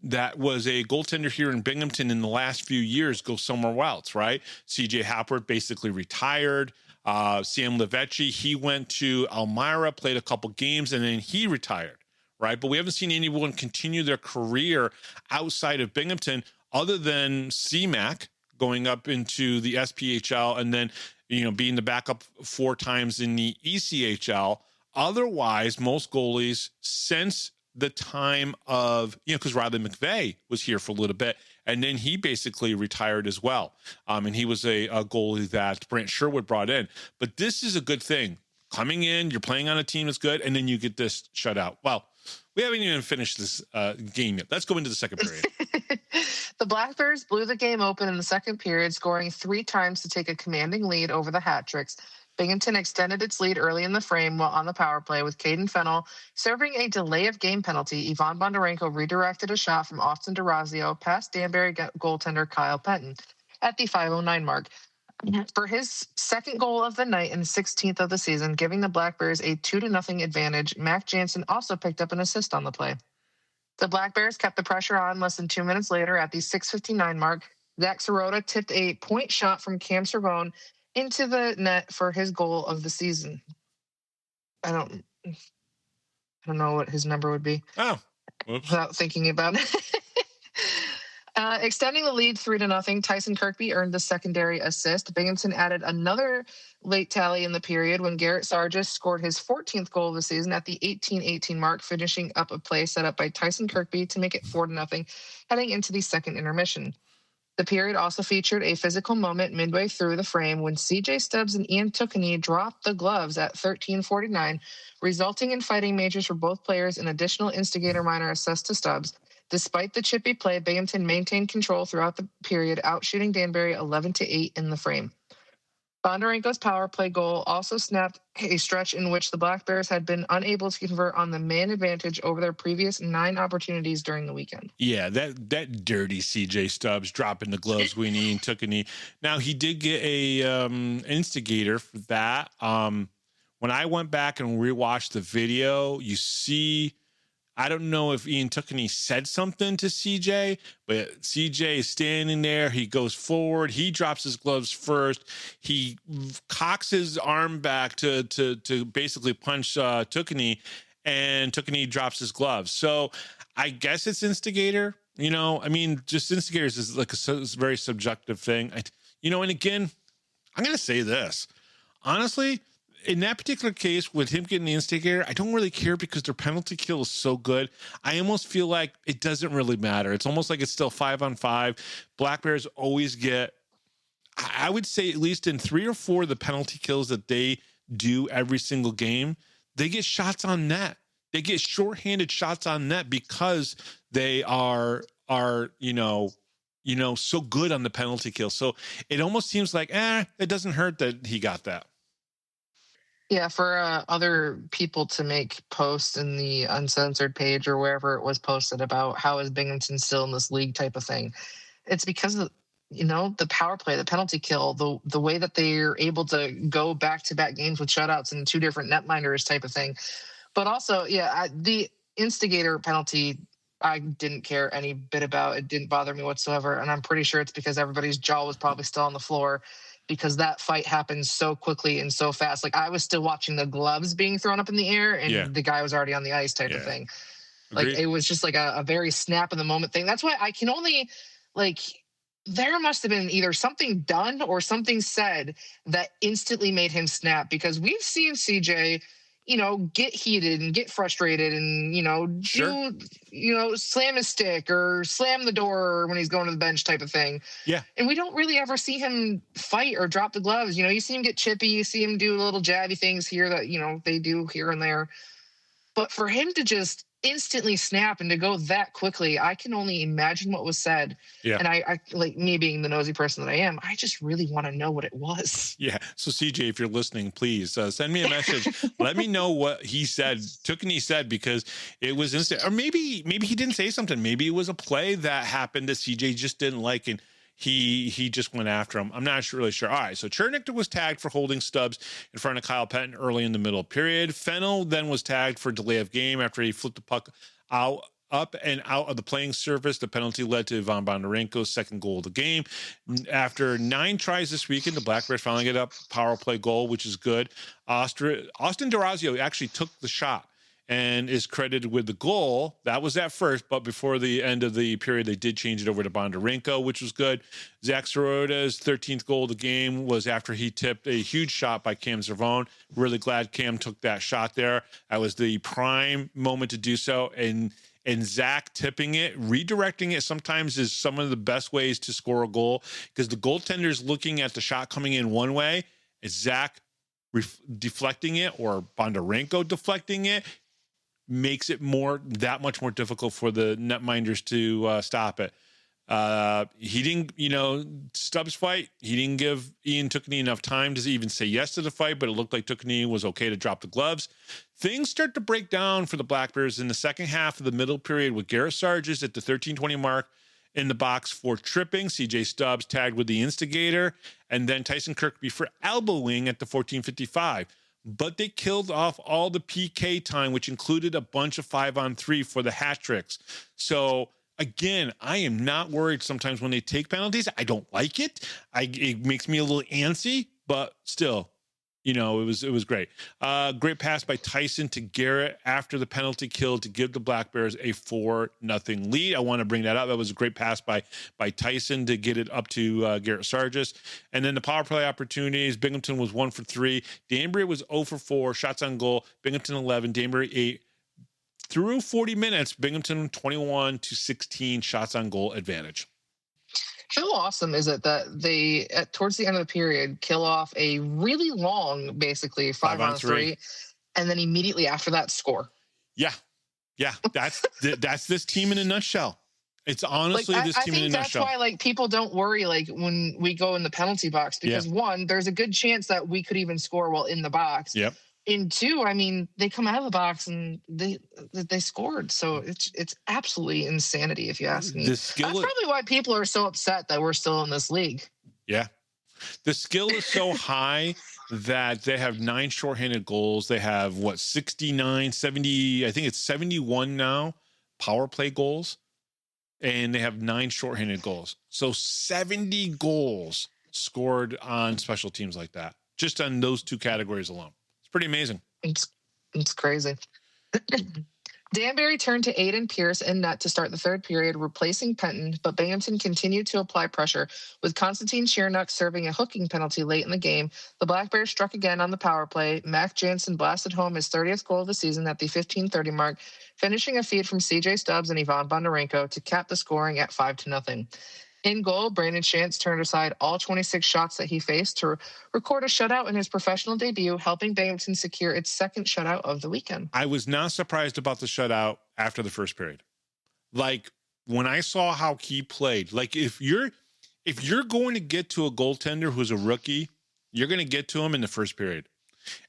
that was a goaltender here in Binghamton in the last few years go somewhere else, right? CJ Hapworth basically retired. Sam Levecchi, he went to Elmira, played a couple games, and then he retired, right? But we haven't seen anyone continue their career outside of Binghamton other than CMAC going up into the SPHL and then, being the backup 4 times in the ECHL. Otherwise, most goalies since the time of, because Riley McVeigh was here for a little bit, and then he basically retired as well. And he was a goalie that Brant Sherwood brought in. But this is a good thing. Coming in, you're playing on a team that's good, and then you get this shutout. Well, we haven't even finished this game yet. Let's go into the second period. The Black Bears blew the game open in the second period, scoring 3 times to take a commanding lead over the Hat Tricks. Binghamton extended its lead early in the frame while on the power play, with Caden Fennell serving a delay of game penalty. Ivan Bondarenko redirected a shot from Austin DeRazio past Danbury goaltender Kyle Penton at the 5:09 mark for his second goal of the night and 16th of the season, giving the Black Bears a 2-0 advantage. Mac Jansen also picked up an assist on the play. The Black Bears kept the pressure on less than 2 minutes later at the 6:59 mark. Zach Sirota tipped a point shot from Cam Cervone into the net for his goal of the season. I don't know what his number would be. Oh, whoops. Without thinking about it. Extending the lead 3-0, Tyson Kirkby earned the secondary assist. Binghamton added another late tally in the period when Garrett Sargis scored his 14th goal of the season at the 18:18 mark, finishing up a play set up by Tyson Kirkby to make it 4-0, heading into the second intermission. The period also featured a physical moment midway through the frame when CJ Stubbs and Ian Tukany dropped the gloves at 13:49, resulting in fighting majors for both players and additional instigator minor assessed to Stubbs. Despite the chippy play, Binghamton maintained control throughout the period, outshooting Danbury 11-8 in the frame. Bondarenko's power play goal also snapped a stretch in which the Black Bears had been unable to convert on the man advantage over their previous 9 opportunities during the weekend. Yeah, that dirty CJ Stubbs dropping the gloves when he took a knee. Now, he did get a instigator for that. When I went back and rewatched the video, you see, I don't know if Ian Tukany said something to CJ, but CJ is standing there. He goes forward. He drops his gloves first. He cocks his arm back to basically punch Tukany, and Tukany drops his gloves. So I guess it's instigator. Just instigators is like a very subjective thing. And again, I'm going to say this. Honestly, in that particular case, with him getting the instigator, I don't really care because their penalty kill is so good. I almost feel like it doesn't really matter. It's almost like it's still 5-on-5. Black Bears always get, I would say at least in 3 or 4 of the penalty kills that they do every single game, they get shots on net. They get shorthanded shots on net because they are so good on the penalty kill. So it almost seems like, it doesn't hurt that he got that. Yeah, for other people to make posts in the uncensored page or wherever it was posted about how is Binghamton still in this league type of thing, it's because of the power play, the penalty kill, the way that they're able to go back-to-back games with shutouts and 2 different netminders type of thing. But also, the instigator penalty, I didn't care any bit about. It didn't bother me whatsoever, and I'm pretty sure it's because everybody's jaw was probably still on the floor, because that fight happened so quickly and so fast. Like, I was still watching the gloves being thrown up in the air, and the guy was already on the ice type of thing. Agreed. Like, it was just like a very snap in the moment thing. That's why I can only, there must have been either something done or something said that instantly made him snap, because we've seen CJ, get heated and get frustrated and, slam his stick or slam the door when he's going to the bench type of thing. Yeah. And we don't really ever see him fight or drop the gloves. You see him get chippy. You see him do little jabby things here that, they do here and there. But for him to just instantly snap and to go that quickly, I can only imagine what was said. Yeah. And I like, me being the nosy person that I am, I just really want to know what it was. Yeah. So CJ, if you're listening, please send me a message. Let me know what he said, Tukani said, because it was instant. Or maybe he didn't say something. Maybe it was a play that happened that CJ just didn't like, and he just went after him. I'm not really sure. All right, so Chernick was tagged for holding Stubbs in front of Kyle Pettin early in the middle period. Fennell then was tagged for delay of game after he flipped the puck up and out of the playing surface. The penalty led to Ivan Bondarenko's second goal of the game. After 9 tries this weekend, the Black Bears finally get a power play goal, which is good. Austin D'Orazio actually took the shot and is credited with the goal. That was at first, but before the end of the period, they did change it over to Bondarenko, which was good. Zach Sorota's 13th goal of the game was after he tipped a huge shot by Cam Zervone. Really glad Cam took that shot there. That was the prime moment to do so. And Zach tipping it, redirecting it sometimes is some of the best ways to score a goal, because the goaltender's looking at the shot coming in one way. It's Zach deflecting it, or Bondarenko deflecting it, makes it that much more difficult for the netminders to stop it. He didn't, Stubbs fight, he didn't give Ian Tukani enough time to even say yes to the fight, but it looked like Tukani was okay to drop the gloves. Things start to break down for the Black Bears in the second half of the middle period, with Garrett Sargis at the 13:20 mark in the box for tripping, CJ Stubbs tagged with the instigator, and then Tyson Kirkby for elbowing at the 14:55. But they killed off all the PK time, which included a bunch of 5-on-3 for the hat tricks. So again, I am not worried sometimes when they take penalties. I don't like it. It makes me a little antsy, but still, it was great. Great pass by Tyson to Garrett after the penalty kill to give the Black Bears a 4-0 lead. I want to bring that up. That was a great pass by Tyson to get it up to Garrett Sargis. And then the power play opportunities, Binghamton was 1 for 3. Danbury was 0 for 4. Shots on goal, Binghamton 11, Danbury 8. Through 40 minutes, Binghamton 21-16 shots on goal advantage. How awesome is it that they, towards the end of the period, kill off a really long, basically 5-on-3, and then immediately after that score? Yeah. That's this team in a nutshell. It's honestly this team in a nutshell. I think that's why people don't worry when we go in the penalty box, because one, there's a good chance that we could even score while in the box. Yep. And two, they come out of the box and they scored. So it's absolutely insanity, if you ask me. That's probably why people are so upset that we're still in this league. Yeah. The skill is so high that they have 9 shorthanded goals. They have 69, 70, I think it's 71 now, power play goals. And they have 9 shorthanded goals. So 70 goals scored on special teams like that, just on those 2 categories alone. Pretty amazing. It's crazy. Danbury turned to Aidan Pierce in net to start the third period, replacing Penton, but Binghamton continued to apply pressure, with Constantine Chernick serving a hooking penalty late in the game. The Black Bears struck again on the power play. Mac Jansen blasted home his 30th goal of the season at the 15:30 mark, finishing a feed from CJ Stubbs and Ivan Bondarenko to cap the scoring at 5-0. In goal, Brandon Chance turned aside all 26 shots that he faced to record a shutout in his professional debut, helping Binghamton secure its second shutout of the weekend. I was not surprised about the shutout after the first period. Like, when I saw how he played, like if you're going to get to a goaltender who's a rookie, you're going to get to him in the first period.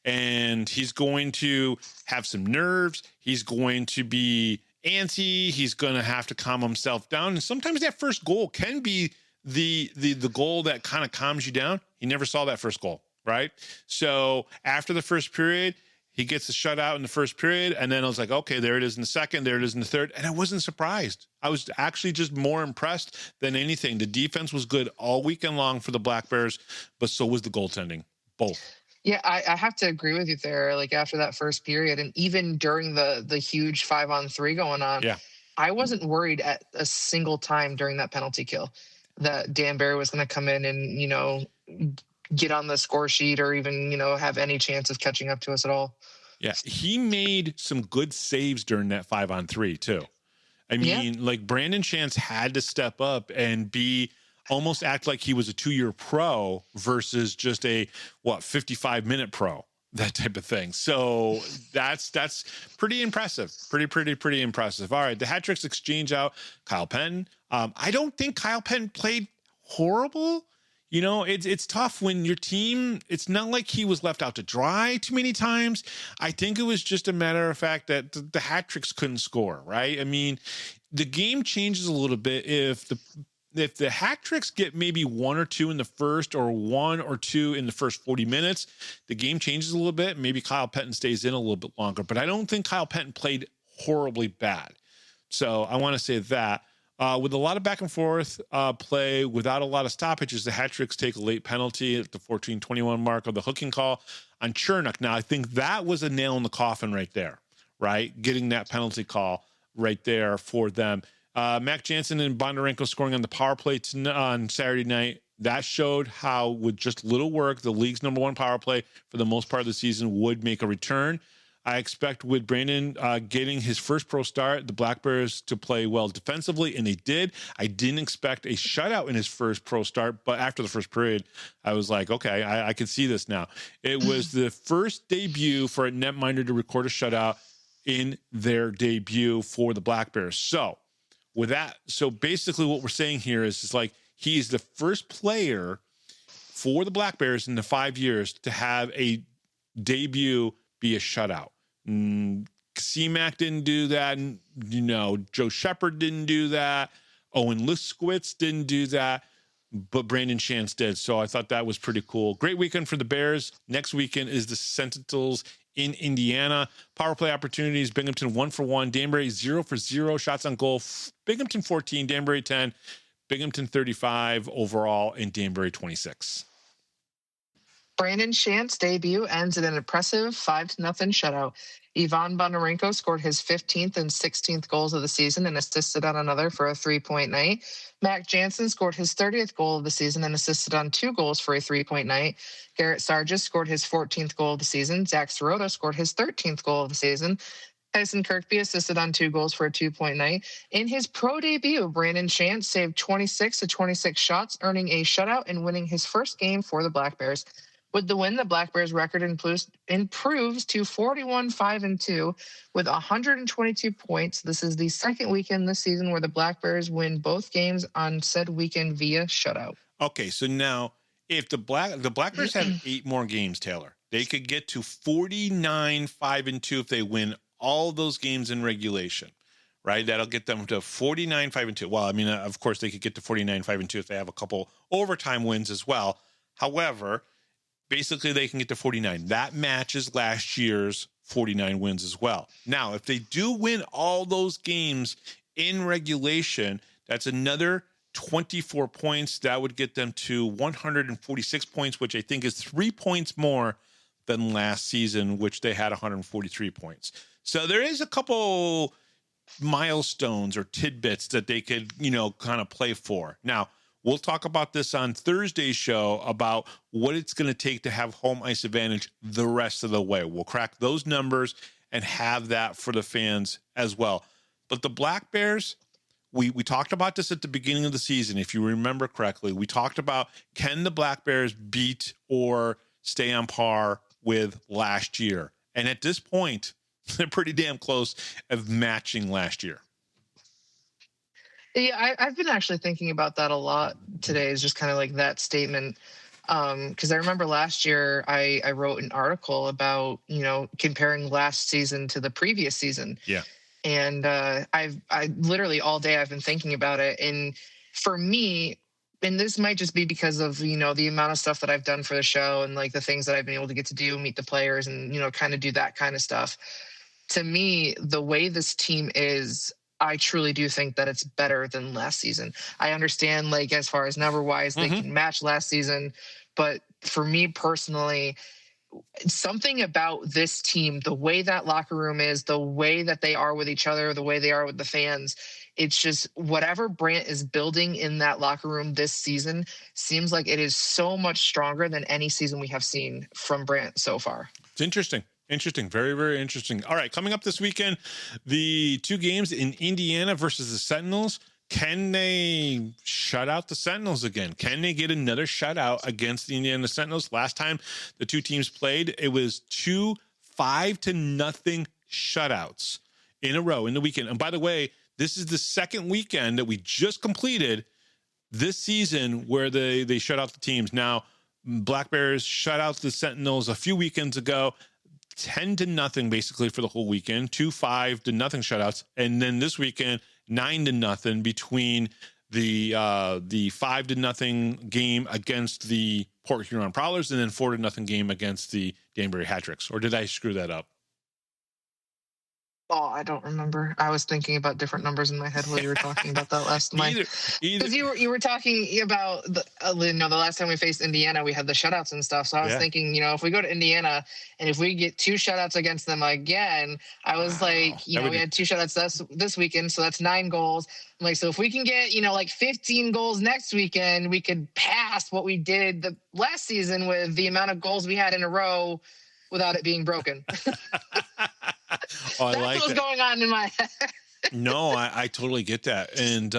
And he's going to have some nerves. He's going to be antsy. He's going to have to calm himself down. And sometimes that first goal can be the goal that kind of calms you down. He never saw that first goal, right? So after the first period, he gets a shutout in the first period. And then I was like, okay, there it is in the second. There it is in the third. And I wasn't surprised. I was actually just more impressed than anything. The defense was good all weekend long for the Black Bears, but so was the goaltending. Both. Yeah, I have to agree with you there. Like after that first period, and even during the huge 5-on-3 going on, I wasn't worried at a single time during that penalty kill that Danbury was going to come in and, you know, get on the score sheet or even, you know, have any chance of catching up to us at all. Yeah, he made some good saves during that 5-on-3 too. I mean, like Brandon Chance had to step up and almost act like he was a 2-year pro versus just a 55-minute pro, that type of thing. So that's pretty impressive. Pretty impressive. All right, the hat tricks exchange out. Kyle Penn. I don't think Kyle Penn played horrible. You know, it's tough when your team, it's not like he was left out to dry too many times. I think it was just a matter of fact that the hat tricks couldn't score, right? I mean, the game changes a little bit if the hat tricks get maybe 1 or 2 in the first or 1 or 2 in the first 40 minutes, the game changes a little bit. Maybe Kyle Penton stays in a little bit longer, but I don't think Kyle Penton played horribly bad. So I want to say that. With a lot of back and forth play, without a lot of stoppages, the hat tricks take a late penalty at the 14:21 mark of the hooking call on Chernock. Now, I think that was a nail in the coffin right there, right? Getting that penalty call right there for them. Mac Jansen and Bondarenko scoring on the power play on Saturday night. That showed how, with just little work, the league's number 1 power play for the most part of the season would make a return. I expect with Brandon getting his first pro start, the Black Bears to play well defensively, and they did. I didn't expect a shutout in his first pro start, but after the first period, I was like, okay, I can see this now. It was the first debut for a netminder to record a shutout in their debut for the Black Bears. So with that, so basically what we're saying here is it's like he's the first player for the Black Bears in the 5 years to have a debut be a shutout. C-Mac didn't do that. You know, Joe Shepard didn't do that. Owen Liskowitz didn't do that, but Brandon Chance did. So I thought that was pretty cool. Great weekend for the Bears. Next weekend is the Sentinels in Indiana. Power play opportunities, Binghamton 1 for 1, Danbury 0 for 0, shots on goal, Binghamton 14, Danbury 10, Binghamton 35 overall, and Danbury 26. Brandon Chance's debut ends in an impressive 5-0 shutout. Ivan Bondarenko scored his 15th and 16th goals of the season and assisted on another for a 3-point night. Mac Jansen scored his 30th goal of the season and assisted on 2 goals for a 3-point night. Garrett Sargis scored his 14th goal of the season. Zach Sirota scored his 13th goal of the season. Tyson Kirkby assisted on 2 goals for a 2-point night. In his pro debut, Brandon Chance saved 26 of 26 shots, earning a shutout and winning his first game for the Black Bears. With the win, the Black Bears record improves to 41-5-2 with 122 points. This is the second weekend this season where the Black Bears win both games on said weekend via shutout. Okay, so now if the Black Bears have 8 more games, Taylor, they could get to 49-5-2 if they win all those games in regulation, right? That'll get them to 49-5-2. Well, I mean, of course, they could get to 49-5-2 if they have a couple overtime wins as well. However, basically, they can get to 49. That matches last year's 49 wins as well. Now, if they do win all those games in regulation, that's another 24 points. That would get them to 146 points, which I think is 3 points more than last season, which they had 143 points. So there is a couple milestones or tidbits that they could, kind of play for. Now, we'll talk about this on Thursday's show about what it's going to take to have home ice advantage the rest of the way. We'll crack those numbers and have that for the fans as well. But the Black Bears, we talked about this at the beginning of the season, if you remember correctly. We talked about, can the Black Bears beat or stay on par with last year? And at this point, they're pretty damn close of matching last year. Yeah, I've been actually thinking about that a lot today, is just kind of like that statement. Because I remember last year I wrote an article about, comparing last season to the previous season. Yeah. And I literally all day I've been thinking about it. And for me, and this might just be because of, the amount of stuff that I've done for the show and like the things that I've been able to get to do, meet the players and, kind of do that kind of stuff. To me, the way this team is, I truly do think that it's better than last season. I understand, like, as far as number wise, they can match last season. But for me personally, something about this team, the way that locker room is, the way that they are with each other, the way they are with the fans, it's just whatever Brant is building in that locker room this season seems like it is so much stronger than any season we have seen from Brant so far. It's interesting. Interesting. Very, very interesting. All right. Coming up this weekend, the 2 games in Indiana versus the Sentinels. Can they shut out the Sentinels again? Can they get another shutout against the Indiana Sentinels? Last time the 2 teams played, it was 2 5-0 shutouts in a row in the weekend. And by the way, this is the second weekend that we just completed this season where they shut out the teams. Now, Black Bears shut out the Sentinels a few weekends ago. 10-0 basically for the whole weekend, 2 5-0 shutouts, and then this weekend 9-0 between the 5-0 game against the Port Huron Prowlers and then 4-0 game against the Danbury Hat. Or did I screw that up? Oh, I don't remember. I was thinking about different numbers in my head while you were talking about that last night. Because you were talking about the last time we faced Indiana, we had the shutouts and stuff. So I was thinking, if we go to Indiana and if we get 2 shutouts against them again, I was like, we had 2 shutouts this weekend, so that's 9 goals. I'm like, so if we can get, 15 goals next weekend, we could pass what we did the last season with the amount of goals we had in a row without it being broken. Oh, That's what's going on in my head. No, I totally get that. And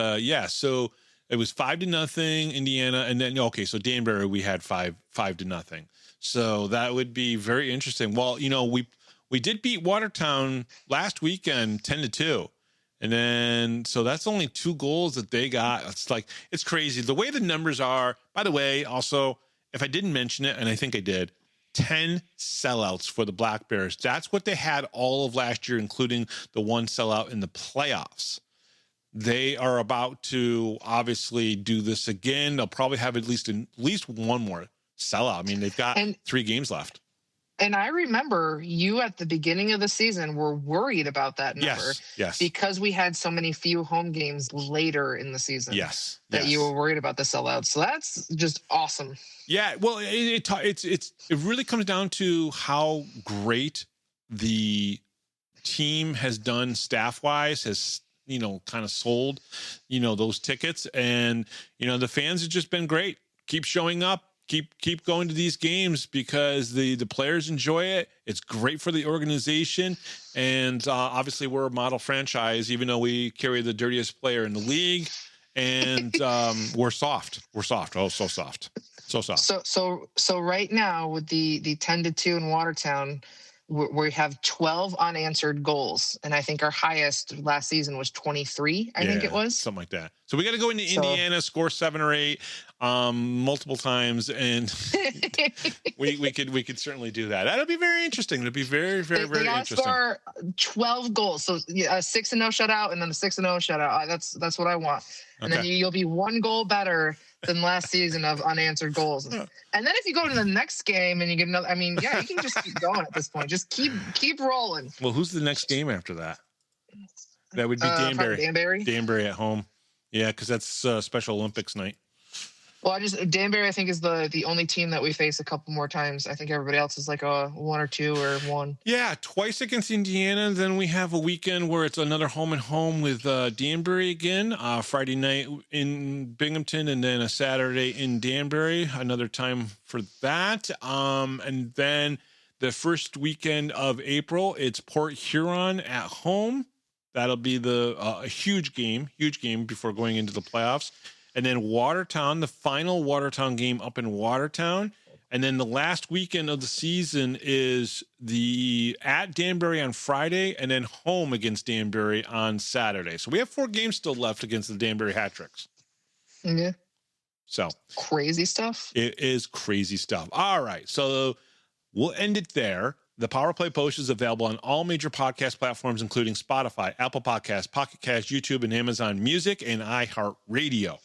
so it was 5-0 Indiana, and then so Danbury we had 5-0. So that would be very interesting. Well, we did beat Watertown last weekend 10-2. And then so that's only 2 goals that they got. It's crazy. The way the numbers are, by the way, also, if I didn't mention it, and I think I did, 10 sellouts for the Black Bears. That's what they had all of last year, including the 1 sellout in the playoffs. They are about to obviously do this again. They'll probably have at least one more sellout. I mean, they've got 3 games left. And I remember you at the beginning of the season were worried about that number. Yes. Because we had so many few home games later in the season. Yes. That you were worried about the sellouts. So that's just awesome. Yeah, well, it really comes down to how great the team has done staff-wise, has kind of sold those tickets, and the fans have just been great. Keep showing up, keep going to these games because the players enjoy it. It's great for the organization, and obviously we're a model franchise, even though we carry the dirtiest player in the league, and we're soft. Oh, so soft. So soft. So right now with the 10-2 in Watertown, we have 12 unanswered goals, and I think our highest last season was 23. I think it was something like that. So we got to go into Indiana, score 7 or 8 multiple times, and we could certainly do that. That'll be very interesting. It'll be very, very, very interesting. Score 12 goals, so a 6-0 shutout, and then a 6-0 shutout. That's what I want. And then you'll be 1 goal better than last season of unanswered goals. And then if you go to the next game and you get another, you can just keep going at this point. Just keep rolling. Well, who's the next game after that? That would be Danbury. Danbury at home. Yeah, because that's Special Olympics night. Well, Danbury, I think, is the only team that we face a couple more times. I think everybody else is like a 1 or 2 or 1. Yeah, twice against Indiana. Then we have a weekend where it's another home and home with Danbury again. Friday night in Binghamton, and then a Saturday in Danbury. Another time for that. And then the first weekend of April, it's Port Huron at home. That'll be a huge game before going into the playoffs. And then Watertown, the final Watertown game up in Watertown. And then the last weekend of the season is at Danbury on Friday and then home against Danbury on Saturday. So we have 4 games still left against the Danbury Hat Tricks. Yeah. So crazy stuff. It is crazy stuff. All right. So we'll end it there. The Power Play Post is available on all major podcast platforms, including Spotify, Apple Podcasts, Pocket Cast, YouTube, and Amazon Music and iHeartRadio.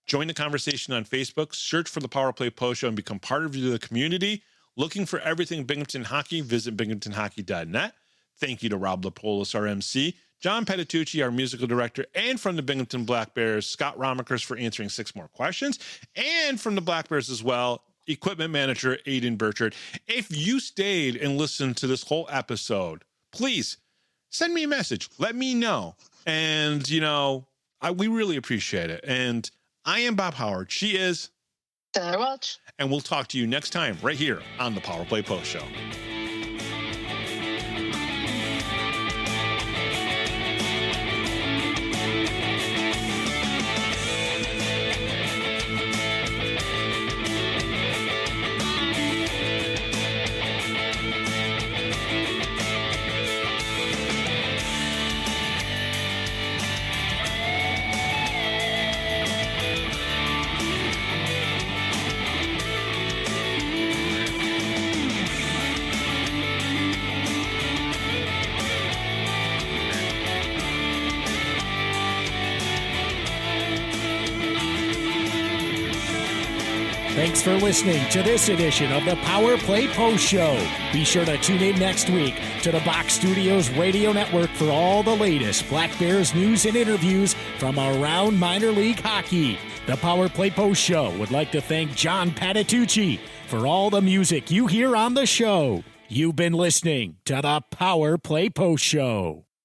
Join the conversation on Facebook, search for the Power Play Post Show, and become part of the community. Looking for everything Binghamton Hockey, visit binghamtonhockey.net. Thank you to Rob Lapolis, our MC, John Petitucci, our musical director, and from the Binghamton Black Bears, Scott Ramaekers for answering 6 more questions, and from the Black Bears as well, equipment manager Aidan Birchard. If you stayed and listened to this whole episode, please send me a message. Let me know. And, we really appreciate it. And I am Bob Howard. She is Sarah Welch. And we'll talk to you next time right here on the Power Play Post Show. Thanks for listening to this edition of the Power Play Post Show. Be sure to tune in next week to the Box Studios Radio Network for all the latest Black Bears news and interviews from around minor league hockey. The Power Play Post Show would like to thank John Petitucci for all the music you hear on the show. You've been listening to the Power Play Post Show.